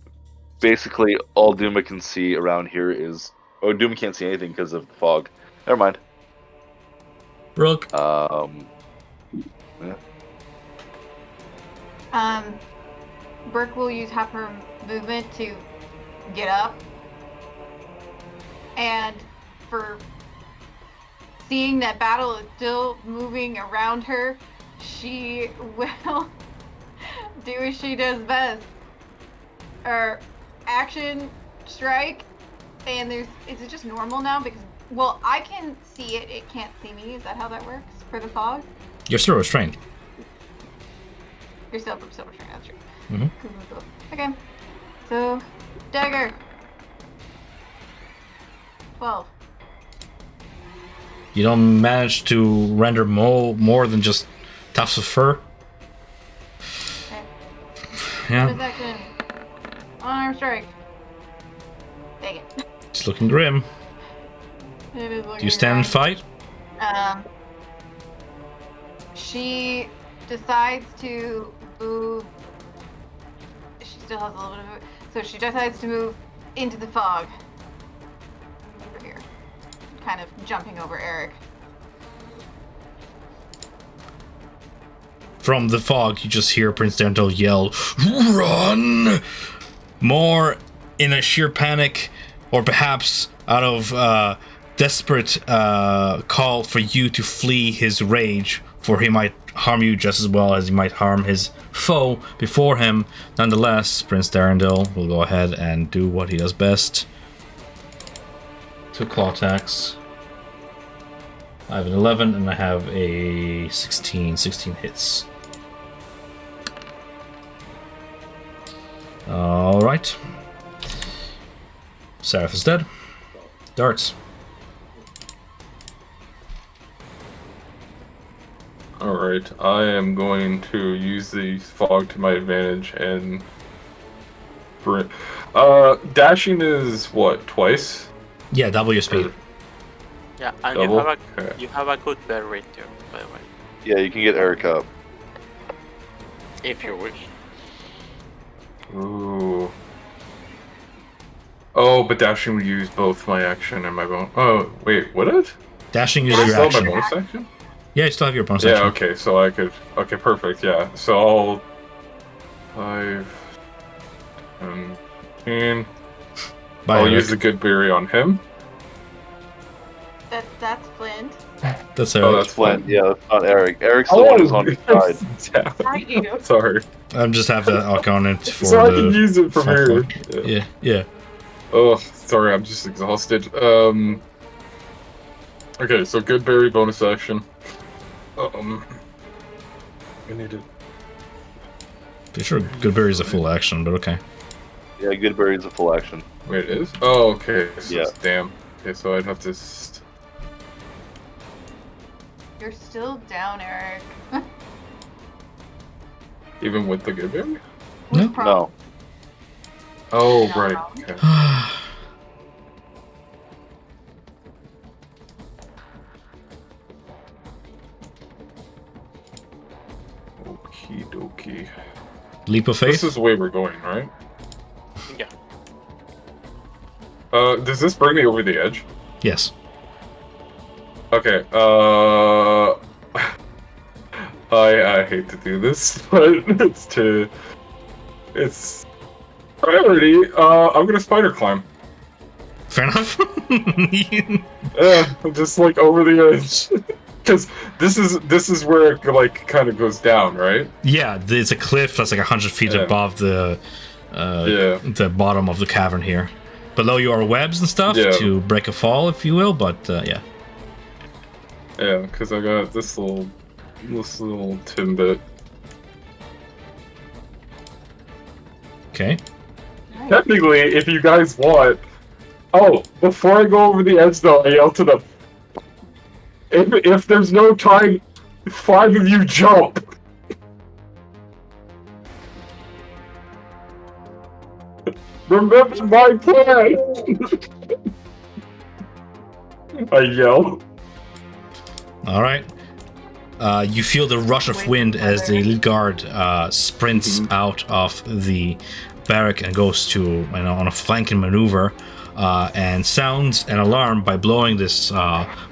basically all Duma can see around here is... Oh, Duma can't see anything because of the fog. Never mind. Brooke. Yeah. Brooke will use half her movement to get up. And for seeing that battle is still moving around her, she will do as she does best. Or action strike. And is it just normal now? Because, well, I can see it, it can't see me. Is that how that works for the fog? You're still restrained. You're still restrained, that's true. Mhm. Okay. So, dagger. 12. You don't manage to render more than just tufts of fur? Okay. Yeah. Bonus action. Unarmed strike. Take it. It's looking grim. It is looking Do you stand and grim. fight? She decides to move. She still has a little bit of it. So she decides to move into the fog. Over here. Kind of jumping over Eric. From the fog, you just hear Prince Darendel yell, "Run!" More in a sheer panic, or perhaps out of desperate call for you to flee his rage, for he might harm you just as well as he might harm his foe before him. Nonetheless, Prince Darendel will go ahead and do what he does best. 2 claw attacks. I have an 11 and I have a 16. 16 hits. Alright. Seraph is dead. Darts. Alright, I am going to use the fog to my advantage and... dashing is what, twice? Yeah, double your speed. Yeah, and Double? you have a good bear rate too, by the way, Yeah, you can get Eric up. if you wish. Ooh. Oh, but dashing would use both my action and my bonus. Oh, wait, would it? Dashing is I your still have my action. bonus action? Yeah, you still have your bonus Yeah, action. okay, so I could... Okay, perfect, yeah. So I'll... 5... 10... Bye, I'll Eric. use the good berry on him. That's Flint. That's Oh, Eric. that's Flint, fine. yeah, that's not Eric. Eric's the one who's on his side. Not you. Sorry. I just have the opponent for So I the... can use it from front here. claw. Yeah. Oh, sorry, I'm just exhausted. Okay, so good berry bonus action. I need it. Pretty sure Goodberry is a full action, but okay. Yeah, Goodberry is a full action. Wait, it is? Oh, okay. So Yeah. Damn. Okay, so I'd have to... You're still down, Eric. Even with the good berry? No. No. Oh, No. right. Okay. Okie dokie. Leap of faith? This is the way we're going, right? Yeah. Does this bring me over the edge? Yes. Okay, I hate to do this, but it's priority. I'm gonna spider climb. Fair enough. Yeah, just like over the edge. Because this is where it like kind of goes down, right? Yeah, it's a cliff that's like 100 feet Yeah. above the bottom of the cavern here. Below you are webs and stuff Yeah. to break a fall, if you will, but yeah. Yeah, because I got this little timbit. Okay. Technically, if you guys want... Oh, before I go over the edge though, I yell to them, if there's no time, 5 of you jump! Remember my plan! I yell. Alright. You feel the rush of wind as the lead guard sprints out of the barrack and goes to on a flanking maneuver and sounds an alarm by blowing this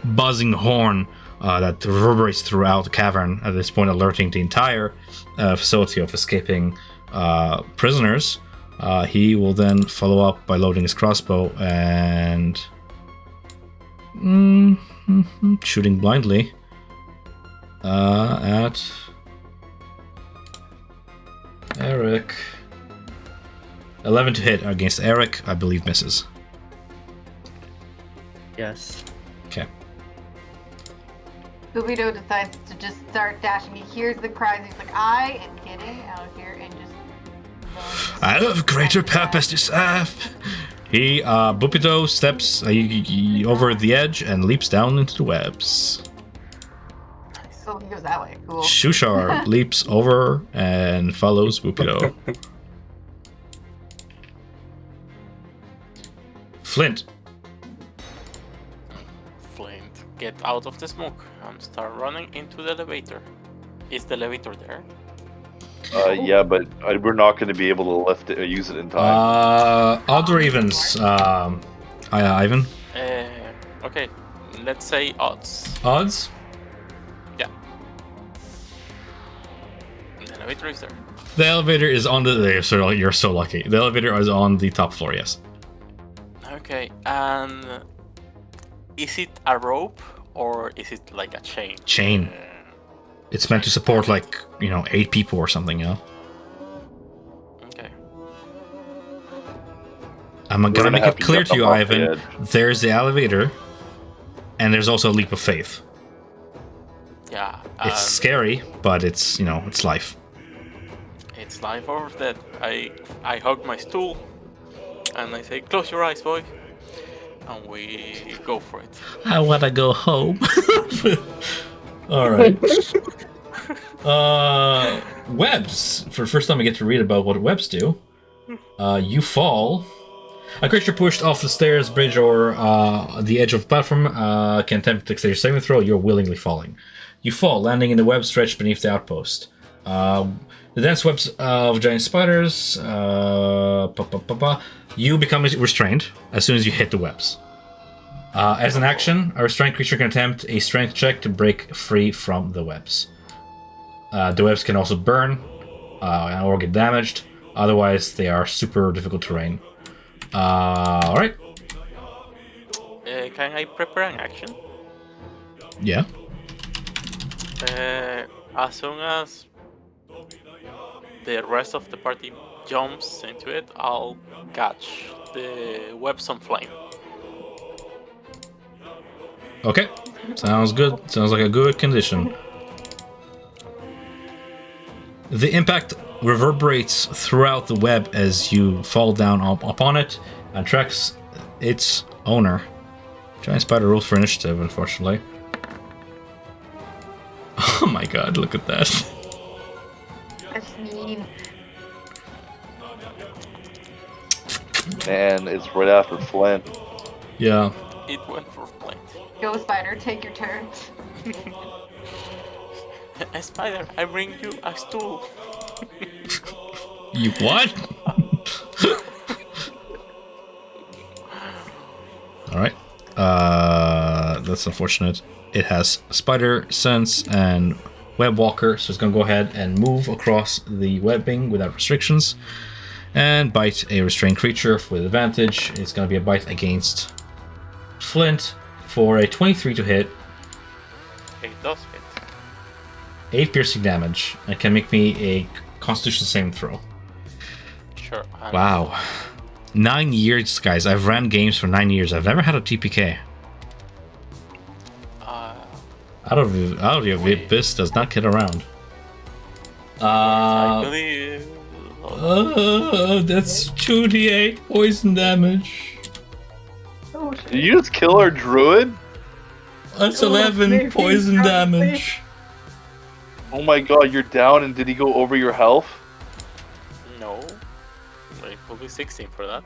buzzing horn that reverberates throughout the cavern, at this point alerting the entire facility of escaping prisoners. He will then follow up by loading his crossbow and shooting blindly at Eric. 11 to hit against Eric, I believe misses. Yes. Okay. Scooby-Doo decides to just start dashing. He hears the cries. He's like, I am getting out of here and just... I have greater purpose to serve. Bupito steps over the edge and leaps down into the webs. Oh, he goes that way. Cool. Shushar leaps over and follows Bupito. Flint. Flint, get out of the smoke and start running into the elevator. Is the elevator there? Yeah, but we're not going to be able to lift it or use it in time. Odd or evens? Ivan? Okay, let's say odds. Odds? Yeah. The elevator is there. The elevator is on the... You're so lucky. The elevator is on the top floor, yes. Okay, and is it a rope or is it like a chain? Chain. It's meant to support, like, 8 people or something, Okay. I'm gonna make it clear to you, Ivan. There's the elevator, and there's also a leap of faith. Yeah. It's scary, but it's, it's life. It's life or death. I hug my stool, and I say, "Close your eyes, boy," and we go for it. I wanna go home. Alright. Webs. For the first time I get to read about what webs do. You fall. A creature pushed off the stairs, bridge, or the edge of the platform can attempt to extend your saving throw. You're willingly falling. You fall, landing in the web stretched beneath the outpost. The dense webs of giant spiders. You become restrained as soon as you hit the webs. As an action, a restrained creature can attempt a strength check to break free from the webs. The webs can also burn or get damaged. Otherwise, they are super difficult terrain. Alright. Can I prepare an action? Yeah. As soon as the rest of the party jumps into it, I'll catch the webs on flame. Okay. Sounds good. Sounds like a good condition. The impact reverberates throughout the web as you fall down upon it and tracks its owner. Giant spider rolls for initiative, unfortunately. Oh my god, look at that. That's mean. Man, it's right after Flint. Yeah. It went for Flint. Go, spider, take your turn. A spider, I bring you a stool. You what? Alright. That's unfortunate. It has spider sense and web walker, so it's gonna go ahead and move across the webbing without restrictions and bite a restrained creature with advantage. It's gonna be a bite against Flint for a 23 to hit. It does hit. 8 piercing damage, and can make me a Constitution saving throw. Sure. Wow. 9 years, guys. I've ran games for 9 years. I've never had a TPK. Out of the abyss does not get around. I believe. That's 2d8 poison damage. Oh, shit. Did you just kill our druid? That's 11 poison damage. Oh my god, you're down, and did he go over your health? No. It will be 16 for that.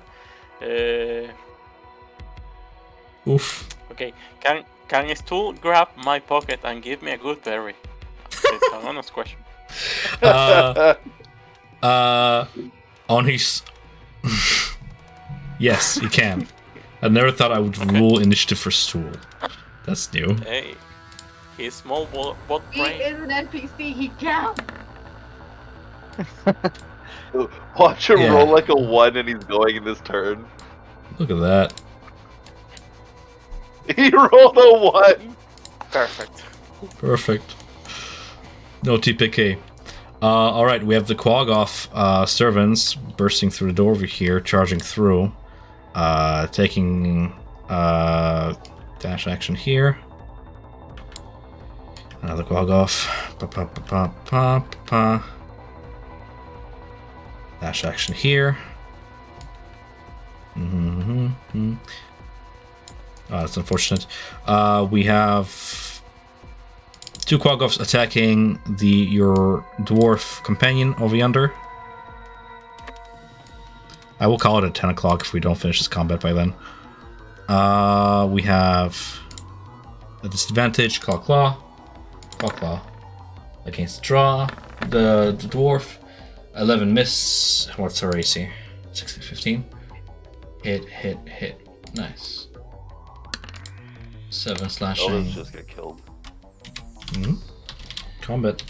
Oof. Okay, can a stool grab my pocket and give me a good berry? It's an honest question. On his... Yes, he can. I never thought I would roll initiative for stool. That's new. Hey, he's small bot He brain. is an NPC, he counts. Watch him Yeah. roll like a 1 and he's going in this turn. Look at that. He rolled a 1! Perfect. Perfect. No TPK. Alright, we have the quaggoth servants bursting through the door over here, charging through. Taking dash action here. Another quaggoth. Dash action here. That's unfortunate. We have 2 quaggoths attacking your dwarf companion over yonder. I will call it at 10 o'clock if we don't finish this combat by then. We have a disadvantage, claw against the dwarf. 11 miss. What's our AC? 16, 15. Hit. Nice. 7 slashing. Elders just get killed. Combat.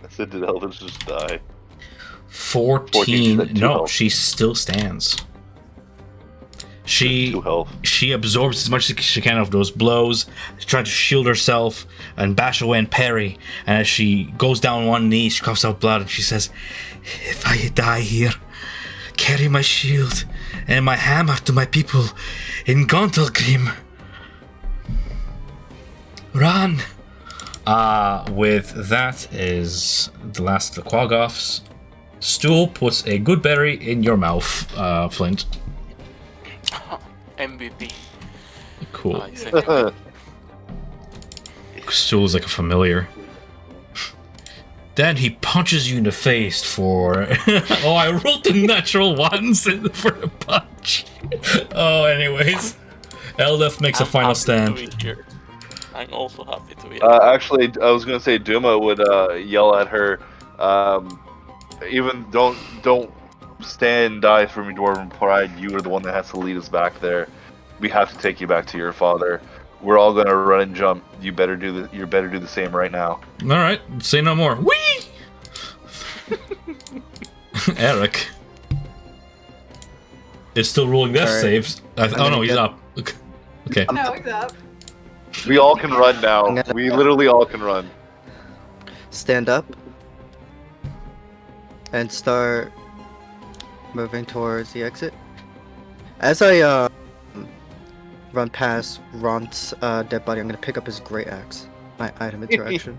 I said, did Elders just die? 14. She No, health. she still stands. She 2 health. She absorbs as much as she can of those blows, trying to shield herself and bash away and parry. And as she goes down on one knee, she coughs out blood and she says, "If I die here, carry my shield and my hammer to my people in Gontalgrim. Run!" With that is the last of the quaggoths. Stool puts a good berry in your mouth, Flint. MVP. Cool. Second. Stool is like a familiar. Then he punches you in the face for... oh, I rolled the natural ones for the punch. Oh, anyways. Eldef makes a final happy stand. to be here. I'm also happy to be here. Actually, I was gonna say Duma would yell at her. Even don't stand and die for me, Dwarven Pride. You are the one that has to lead us back there. We have to take you back to your father. We're all gonna run and jump. You better do the same right now. All right, say no more. Whee! Eric is still rolling death Sorry. saves. Oh no, he's up. Okay. No, he's up. We all can run now. I'm gonna- We literally all can run. Stand up and start moving towards the exit. As I run past Ron's dead body, I'm gonna pick up his great axe, my item interaction.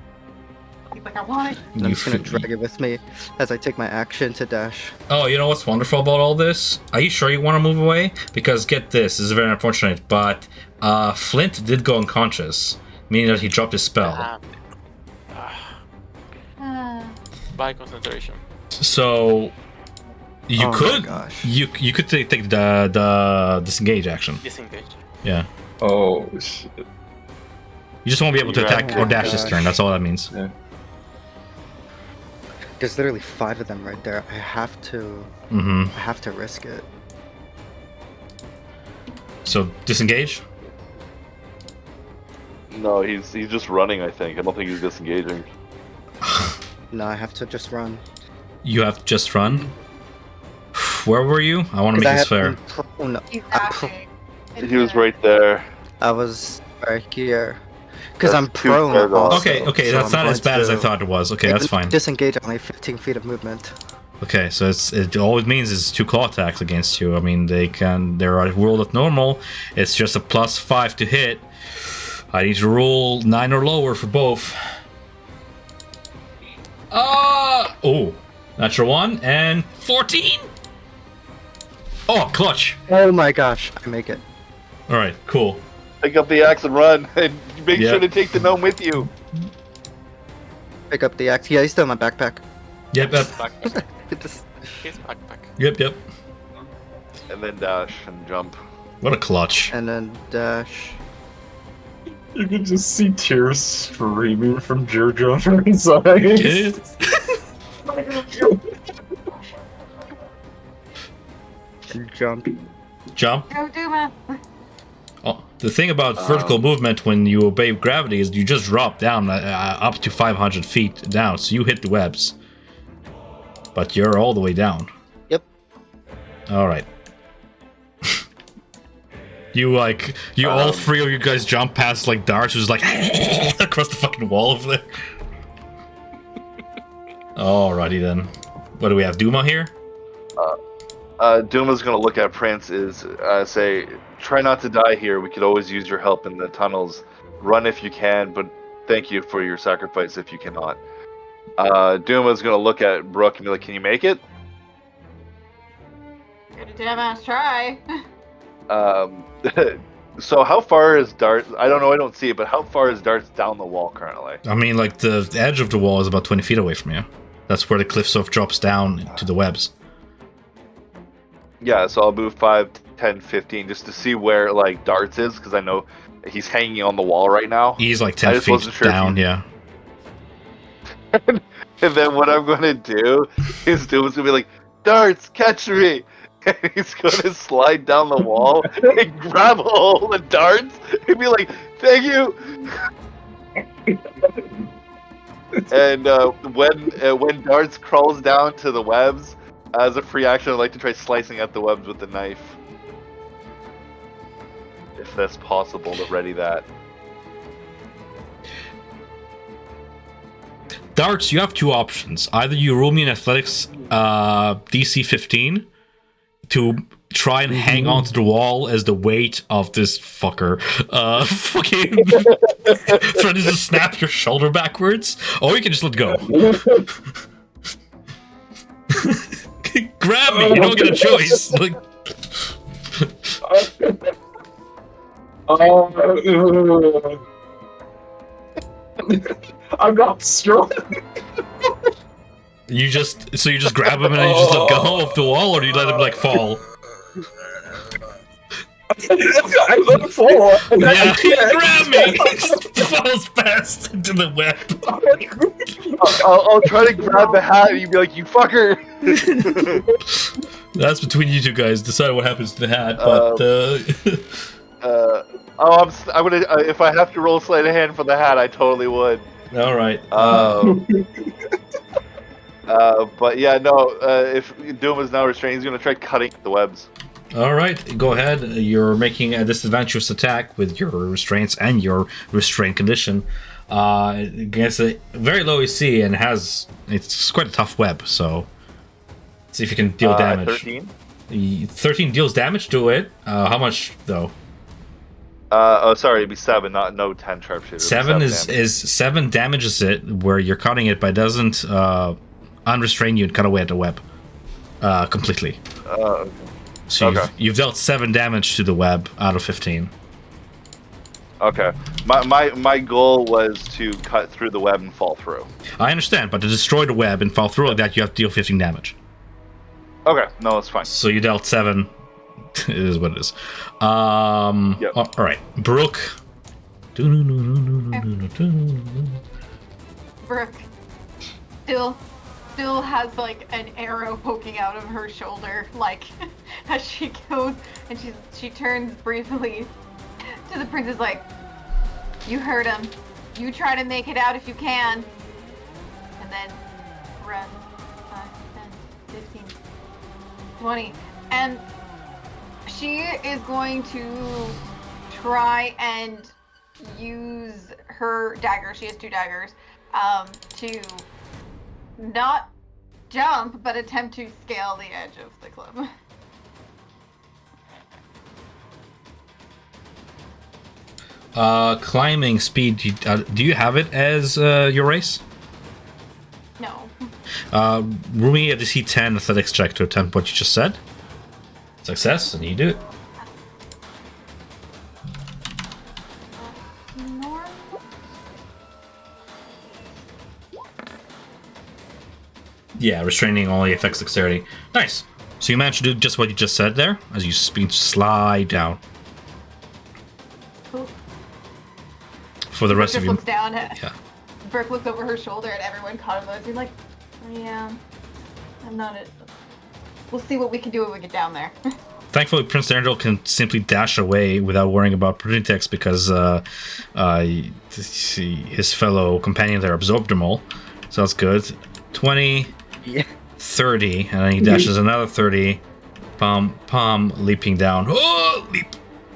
He's like, I want it. And I'm You just gonna f- drag it with me as I take my action to dash. Oh, you know what's wonderful about all this? Are you sure you want to move away? Because get this is very unfortunate, but Flint did go unconscious, meaning that he dropped his spell. By concentration. So you Oh my could gosh. you could take the disengage action. Disengage. Yeah, Oh shit. you just won't be able to You're attack right. or dash this turn. That's all that means. There's literally 5 of them right there. I have to risk it. So disengage. No, he's just running. I think. I don't think he's disengaging. No, I have to just run. You have just run. Where were you? I want to make this fair. He's I dashing. He was right there. was right here. Because That's I'm 2 prone. paragraphs. Also, Okay, so that's I'm not as going bad as I to- thought it was. Okay, that's fine. Disengage only 15 feet of movement. Okay, so it all it means is 2 claw attacks against you. I mean, they're rolled at normal. It's just a +5 to hit. I need to roll 9 or lower for both. Oh, natural 1 and 14. Oh, clutch. Oh my gosh, I make it. All right, cool. Pick up the axe and run, and make Yeah. sure to take the gnome with you. Pick up the axe. Yeah, he's still in my backpack. Yep. Backpack. Just- His backpack. Yep. And then dash and jump. What a clutch. and then dash. You can just see tears streaming from Georgiana's eyes. And jump. Jump. Go, Duma. Oh, the thing about vertical movement when you obey gravity is you just drop down up to 500 feet down, so you hit the webs. But you're all the way down. Yep. All right. All 3 of you guys jump past like darts, who's like across the fucking wall over there. Alrighty then. What do we have? Duma here? Duma's gonna look at Prince. Say, try not to die here. We could always use your help in the tunnels. Run if you can, but thank you for your sacrifice if you cannot. Duma's gonna look at Brooke and be like, "Can you make it?" Good to have us try. So how far is Darts? I don't know. I don't see it, but how far is Darts down the wall currently? I mean, like, the edge of the wall is about 20 feet away from you. That's where the cliff sort of drops down to the webs. Yeah, so I'll move 5, 10, 15 just to see where, like, Darts is, because I know he's hanging on the wall right now. He's like 10 feet down, yeah. And then what I'm going to do is Doom's going to be like, Darts, catch me! And he's going to slide down the wall and grab a hold of Darts and be like, thank you! And when Darts crawls down to the webs, as a free action, I'd like to try slicing at the webs with the knife. If that's possible to ready that. Darts, you have two options. Either you roll me an athletics DC 15 to try and hang onto the wall as the weight of this fucker fucking threatens to snap your shoulder backwards, or you can just let go. Grab me, you don't get a choice. Like... I'm not strong. You just grab him and then you just let go of the wall, or do you let him like fall? I let him fall. Yeah, grab me. He falls fast into the web. I'll try to grab the hat and you'd be like, you fucker. That's between you two guys. Decide what happens to the hat, but I'm gonna. If I have to roll sleight of hand for the hat, I totally would. All right. But yeah, no. If Doom is now restrained, he's gonna try cutting the webs. All right, go ahead. You're making a disadvantageous attack with your restraints and your restraint condition against a very low AC, and it's quite a tough web. So see if you can deal damage. 13. 13 deals damage to it. How much though? Sorry, it'd be 7, no 10 sharpshooter. 7 is 7 damages it where you're cutting it, but doesn't unrestrain you and cut away at the web completely. Okay. So you've dealt 7 damage to the web out of 15. Okay. My goal was to cut through the web and fall through. I understand, but to destroy the web and fall through like that, you have to deal 15 damage. Okay, no, that's fine. So you dealt 7. It is what it is. Yep. All right, Brooke. Brooke still has like an arrow poking out of her shoulder, like as she goes, and she turns briefly to the princess, like, you heard him. You try to make it out if you can, and then run 5, 10, 15, 20, and she is going to try and use her dagger. She has 2 daggers to not jump, but attempt to scale the edge of the cliff. Climbing speed. Do you have it as your race? No. Roll me a DC 10 athletics check to attempt what you just said. Success, and you do it. Yeah, restraining only affects dexterity. Nice. So you managed to do just what you just said there, as you slide down. Cool. For the rest of you. Looks down at, yeah. Brooke looks over her shoulder at everyone contemplating, like, yeah, I'm not it. We'll see what we can do when we get down there. Thankfully, Prince Darendil can simply dash away without worrying about Protect because his fellow companion there absorbed them all. So that's good. 20, 30, and then he dashes another 30. Palm, leaping down. Oh, leap!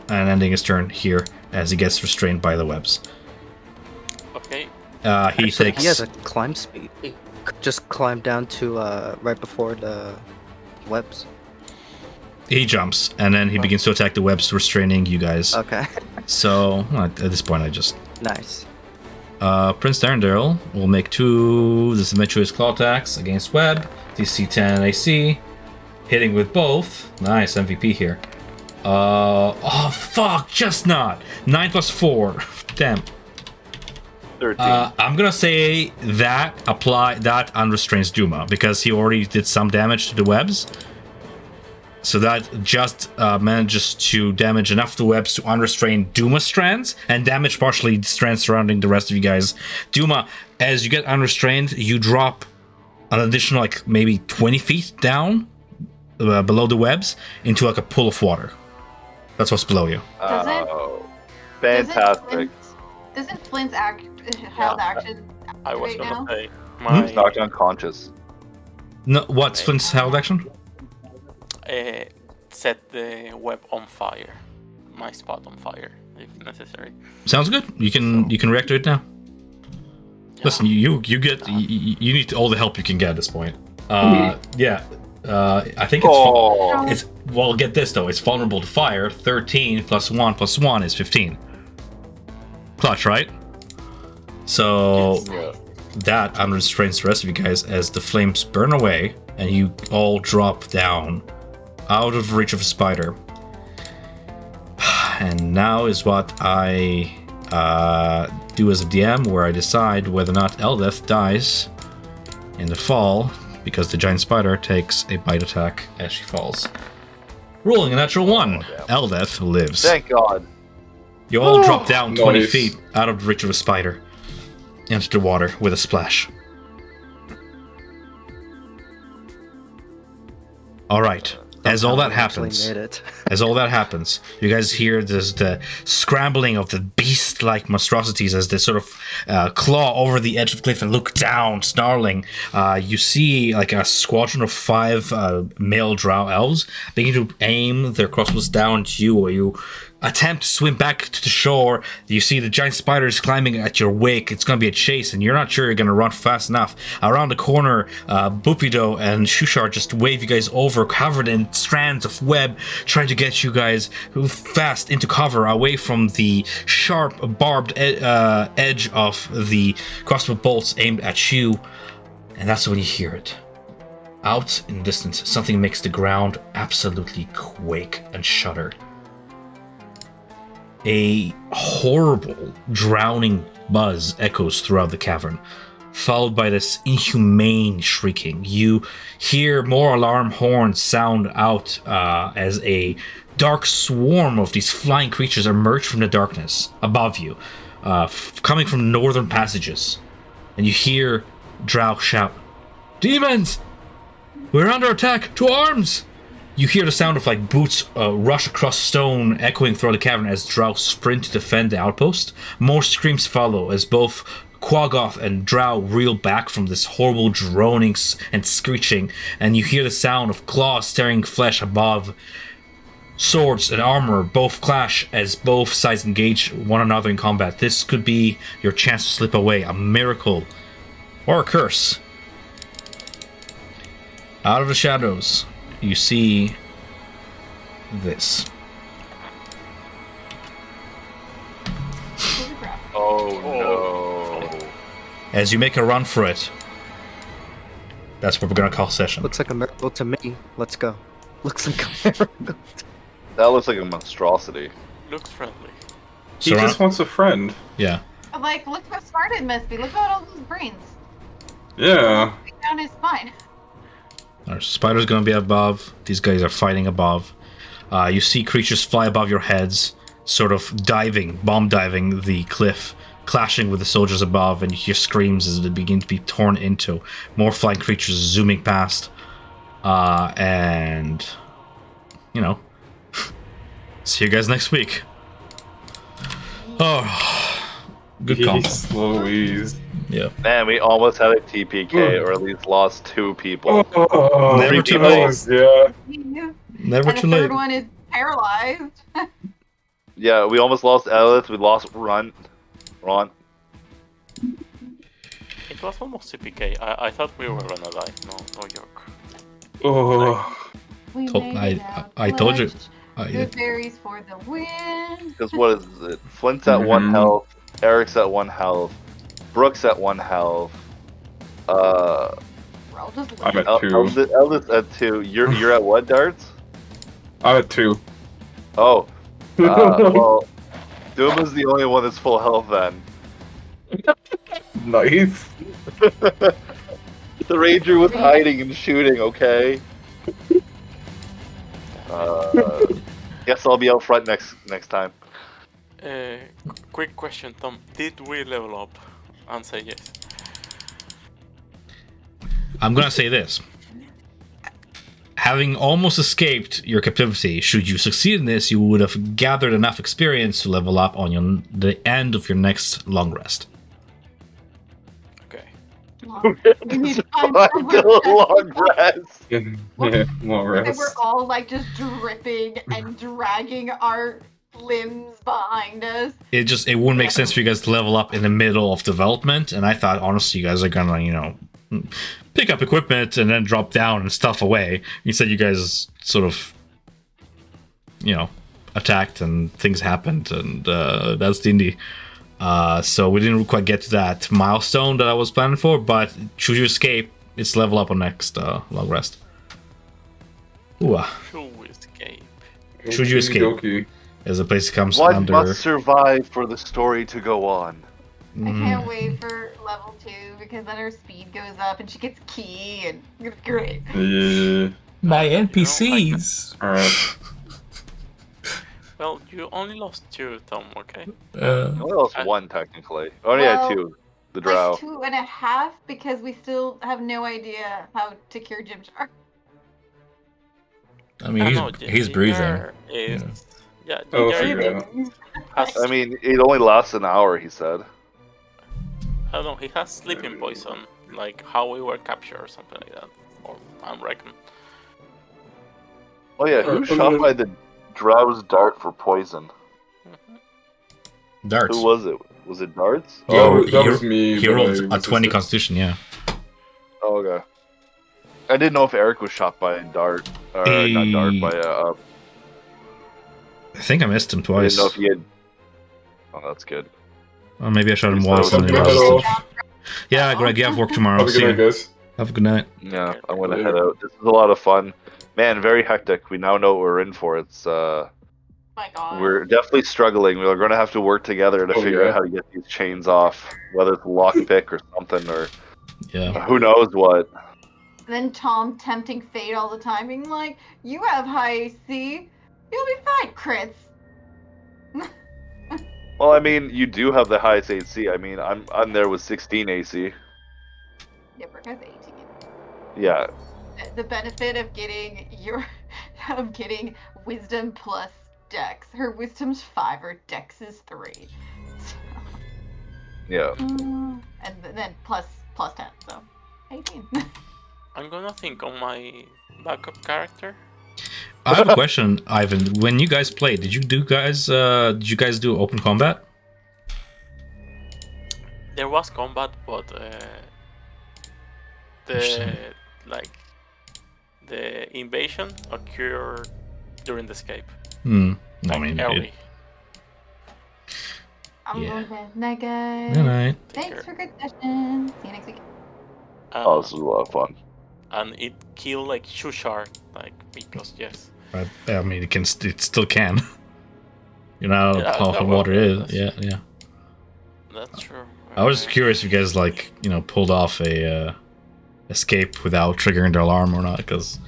And ending his turn here as he gets restrained by the webs. Okay. He takes... He has a climb speed. He just climbed down to right before the webs. He jumps, and then he begins to attack the webs, restraining you guys. Okay. So, at this point, I just... Nice. Prince Darendil will make 2 disadvantageous claw attacks against web. DC 10 AC. Hitting with both. Nice, MVP here. Oh, fuck, just not. 9 plus 4. Damn. 13. I'm gonna say that unrestrains Duma, because he already did some damage to the webs. So that just manages to damage enough of the webs to unrestrain Duma's strands, and damage partially the strands surrounding the rest of you guys. Duma, as you get unrestrained, you drop an additional, like, maybe 20 feet down below the webs into, like, a pool of water. That's what's below you. Oh, fantastic. Doesn't Flint's held action I was right gonna now? say He's knocked unconscious. No, what's Flint's held action? Set the web on fire. My spot on fire, if necessary. Sounds good. You can react to it now. Listen, you need all the help you can get at this point. Yeah. I think it's well, get this though. It's vulnerable to fire. 13 plus 1 plus 1 is 15. Clutch, right? So that unrestrains the rest of you guys as the flames burn away and you all drop down out of reach of a spider. And now is what I do as a DM, where I decide whether or not Eldeth dies in the fall, because the giant spider takes a bite attack as she falls. Rolling a natural 1. Eldeth lives. Thank God. You all drop down 20 nice. feet out of the reach of a spider into the water with a splash. All right. As all that happens, you guys hear the scrambling of the beast-like monstrosities as they sort of claw over the edge of the cliff and look down, snarling. You see like a squadron of 5 male drow elves begin to aim their crossbows down at you, or you attempt to swim back to the shore. You see the giant spiders climbing at your wake. It's going to be a chase, and you're not sure you're going to run fast enough. Around the corner, Bupido and Shushar just wave you guys over, covered in strands of web, trying to get you guys fast into cover, away from the sharp, barbed edge of the crossbow bolts aimed at you. And that's when you hear it. Out in the distance, something makes the ground absolutely quake and shudder. A horrible, drowning buzz echoes throughout the cavern, followed by this inhumane shrieking. You hear more alarm horns sound out as a dark swarm of these flying creatures emerge from the darkness above you, coming from northern passages. And you hear drow shout, "Demons! We're under attack! To arms!" You hear the sound of like boots rush across stone, echoing throughout the cavern as drow sprint to defend the outpost. More screams follow as both quaggoth and drow reel back from this horrible droning and screeching, and you hear the sound of claws tearing flesh above. Swords and armor both clash as both sides engage one another in combat. This could be your chance to slip away, a miracle or a curse. Out of the shadows, you see this. Oh no. As you make a run for it, that's what we're going to call session. Looks like a miracle to me. Let's go. Looks like a miracle. That looks like a monstrosity. Looks friendly. He just wants a friend. Yeah. I'm like, look how smart it must be. Look at all those brains. Yeah. Down his spine. Our spider's going to be above. These guys are fighting above. You see creatures fly above your heads, sort of diving, bomb diving the cliff, clashing with the soldiers above, and you hear screams as they begin to be torn into. More flying creatures zooming past. And, you know, see you guys next week. Oh, good call. Jeez Louise. Yeah. Man, we almost had a TPK, or at least lost 2 people. Oh, Never too late. Yeah. Never And too the late. third one is paralyzed. Yeah, we almost lost Elith, we lost Ron. It was almost CPK. I thought we were gonna die. No joke. Oh. We Told- made it I- out. I told you- Clutch. Good berries for the win. Because what is it? Flint's at 1 health, Eric's at 1 health, Brooks at 1 health, We're all just I'm at 2. Eldith's at 2. You're at what, Darts? I'm at 2. Oh, well, Doom is the only one that's full health then. Nice. The Ranger was hiding and shooting, okay? Guess I'll be out front next time. Quick question, Tom. Did we level up? Answer yes. I'm gonna say this. Having almost escaped your captivity, should you succeed in this, you would have gathered enough experience to level up on the end of your next long rest. Okay. We need to find somewhere Long rest. Yeah, more that rest. we're all like just dripping and dragging our limbs behind us. It wouldn't make sense for you guys to level up in the middle of development, and I thought honestly you guys are gonna, pick up equipment and then drop down and stuff away. Instead you guys sort of attacked and things happened, and that's D&D. So we didn't quite get to that milestone that I was planning for, but should you escape, it's level up on next long rest. Ooh. Should we escape? Should you escape? Okey-dokey. As the place comes One under... must survive for the story to go on. I can't wait for level 2 because then her speed goes up and she gets key and it's great. Yeah. My NPCs. Alright. Well, you only lost 2, Tom, okay? I only lost 1 technically. Oh yeah, 2. The drow. Like 2.5 because we still have no idea how to cure Jimjar. I mean, he's breathing. Yeah, Oh, Ginger figure it out. I mean, it only lasts an hour, he said. I don't know, he has sleeping poison, like how we were captured or something like that. Or I reckon. Oh yeah, who shot by the drow's dart for poison? Darts. Who was it? Was it darts? That was me. He but rolled I a 20 resisted. constitution, yeah. Oh, okay. I didn't know if Eric was shot by a dart. Or not dart, by a... I think I missed him I twice. didn't know if he had... Oh, that's good. Or maybe I shot him So once and it he was- resisted. Yeah, Greg, you have work tomorrow. Have a See good night, you. guys. Have a good night. Yeah, I'm gonna head out. This is a lot of fun. Man, very hectic. We now know what we're in for. It's, My God. We're definitely struggling. We're gonna have to work together to Oh, figure yeah. out how to get these chains off. Whether it's lockpick or something, or Yeah. who knows what. And then Tom tempting fate all the time, being like, "You have high AC, you'll be fine, crits." Well, I mean, you do have the highest AC. I mean, I'm there with 16 AC. Yeah, Brooke has 18. Yeah. The benefit of getting wisdom plus dex. Her wisdom's 5, her dex is 3. Yeah. And then plus 10, so 18. I'm gonna think on my backup character. I have a question, Ivan. When you guys played, did you guys do open combat? There was combat, but Interesting. the invasion occurred during the escape. I Like mean, early. I'm Yeah. going to bed. Night, guys. Good night. Thanks for good session. See you next week. Oh, this is a lot of fun. And it killed like Shushar, because yes. I mean, it still can. You know Yeah, how that water will- is. Yeah. That's true. I was curious if you guys pulled off a escape without triggering the alarm or not, because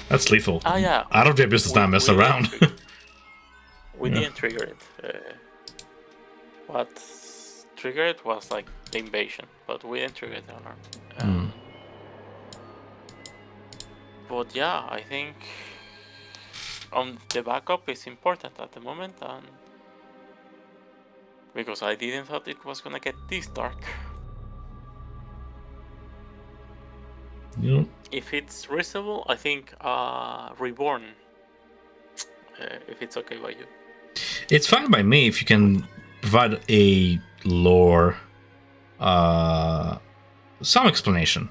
that's lethal. Yeah. I don't think business not mess around. We Yeah. didn't trigger it. What triggered it was like the invasion, but we didn't trigger the alarm. But yeah, I think the backup is important at the moment, and because I didn't thought it was gonna get this dark. You know, If it's reasonable, I think Reborn. If it's okay by you. it's fine by me if you can provide a lore, some explanation.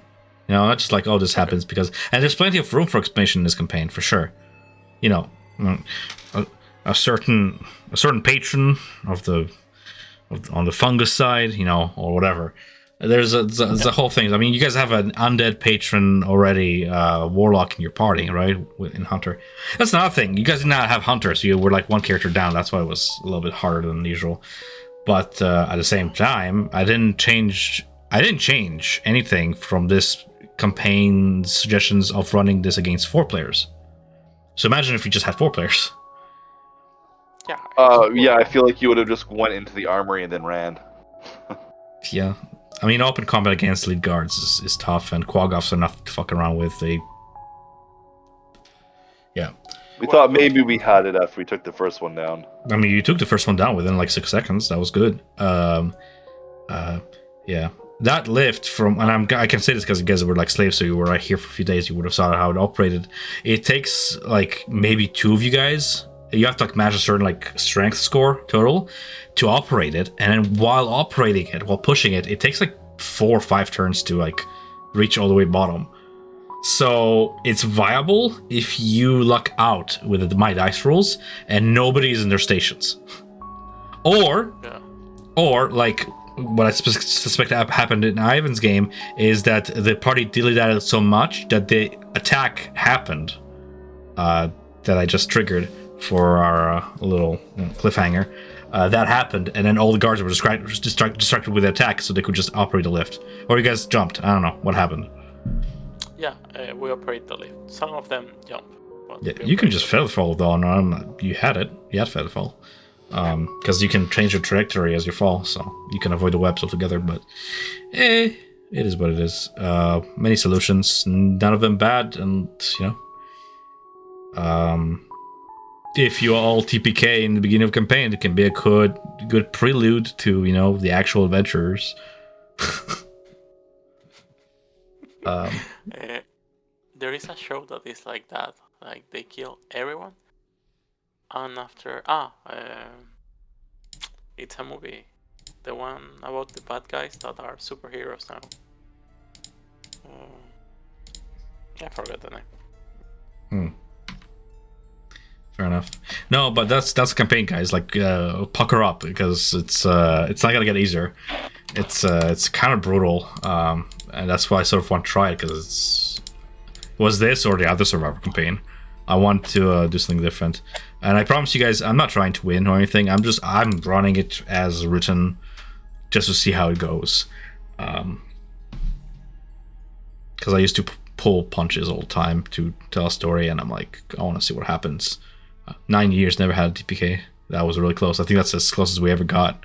You know, not just like, oh, this happens because, and there's plenty of room for explanation in this campaign for sure. You know, a certain patron on the fungus side, you know, or whatever, There's a whole thing. I mean, you guys have an undead patron already, warlock in your party, right? In Hunter. That's another thing. You guys did not have Hunter, so you were like one character down. That's why it was a little bit harder than usual. But at the same time, I didn't change anything from this campaign suggestions of running this against 4 players. So imagine if you just had 4 players. Yeah. Yeah, I feel like you would have just went into the armory and then ran. Yeah. I mean, open combat against lead guards is tough, and quaggoths are not to fuck around with. Yeah. We thought maybe we had it after we took the first one down. I mean, you took the first one down within like 6 seconds. That was good. Yeah. That lift from, and I can say this because you guys were like slaves, so you were right here for a few days. You would have saw how it operated. It takes like maybe 2 of you guys. You have to like match a certain like strength score total to operate it, and then while operating it, while pushing it, it takes like 4 or 5 turns to like reach all the way bottom. So it's viable if you luck out with my dice rolls and nobody's in their stations, or like what I suspect happened in Ivan's game is that the party dilly-dallied so much that the attack happened that I just triggered for our little cliffhanger. That happened, and then all the guards were distracted with the attack, so they could just operate the lift. Or you guys jumped. I don't know what happened. Yeah, we operate the lift. Some of them jump. Yeah, you can just feather fall though. No, you had it. You had feather fall. Because you can change your trajectory as you fall, so you can avoid the webs altogether. But it is what it is. Many solutions, none of them bad, and if you all TPK in the beginning of campaign, it can be a good prelude to the actual adventurers. There is a show that is like that. Like they kill everyone, and after it's a movie, the one about the bad guys that are superheroes now. I forgot the name. Fair enough. No, but that's a campaign, guys. Like, pucker up, because it's not gonna get easier. It's kind of brutal, and that's why I sort of want to try it, because was this or the other Survivor campaign. I want to do something different, and I promise you guys, I'm not trying to win or anything. I'm running it as written, just to see how it goes. Because I used to pull punches all the time to tell a story, and I'm like, I want to see what happens. 9 years, never had a DPK. That was really close. I think that's as close as we ever got.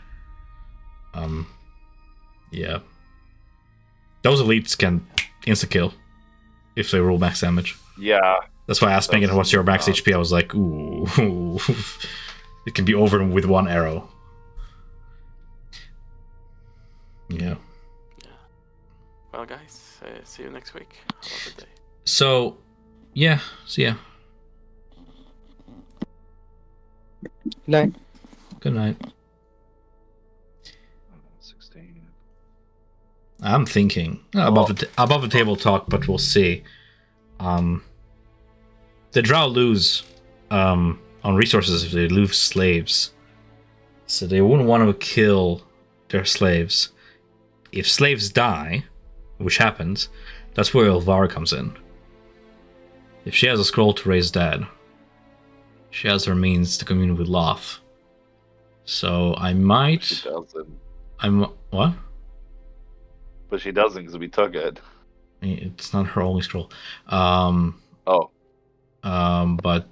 Yeah. Those elites can insta-kill if they roll max damage. Yeah. That's why I asked Megan, what's your max HP? I was like, ooh. It can be over with 1 arrow. Yeah. Well, guys, see you next week. Have a good day. So, yeah. See ya. Night. Good night. 16. I'm thinking above the table talk, but we'll see. The drow lose on resources if they lose slaves, so they wouldn't want to kill their slaves. If slaves die, which happens, that's where Elvira comes in. If she has a scroll to raise dead, she has her means to commune with Loth. So I might. She doesn't. What? But she doesn't because we took it. It's not her only scroll. But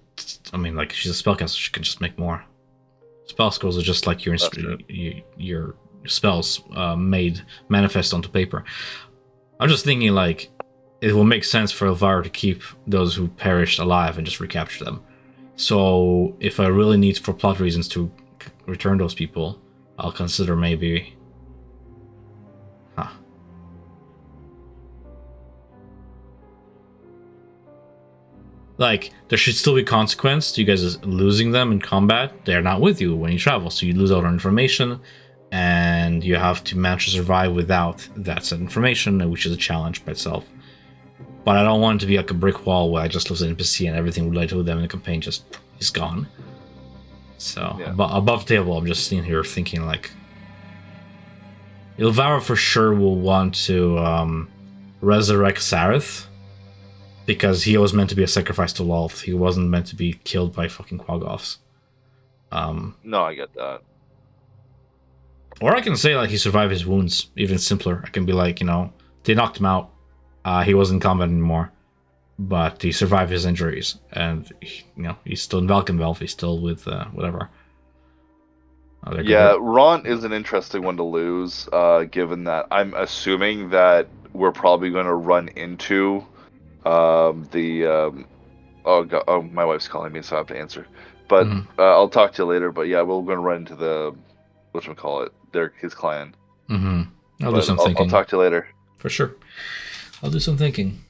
I mean, like, she's a spellcaster, she can just make more. Spell scrolls are just like your spells made manifest onto paper. I'm just thinking, like, it will make sense for Elvira to keep those who perished alive and just recapture them. So if I really need, for plot reasons, to return those people, I'll consider maybe. Like, there should still be consequence to you guys losing them in combat. They're not with you when you travel, so you lose out on information, and you have to manage to survive without that set information, which is a challenge by itself. But I don't want it to be like a brick wall where I just lose an NPC and everything related to them in the campaign just is gone. So, yeah. Above the table, I'm just sitting here thinking, like, Ilvara for sure will want to resurrect Sareth, because he was meant to be a sacrifice to Lolth. He wasn't meant to be killed by fucking quaggoths. No, I get that. Or I can say like he survived his wounds. Even simpler. I can be like, they knocked him out. He wasn't in combat anymore, but he survived his injuries, and he's still in Valkenvelf. He's still with whatever. Yeah, Ron is an interesting one to lose, given that I'm assuming that we're probably going to run into oh god, my wife's calling me, so I have to answer. But I'll talk to you later. But yeah, we're going to run into the whatchamacallit, his clan. I'll do some thinking. I'll talk to you later. For sure. I'll do some thinking.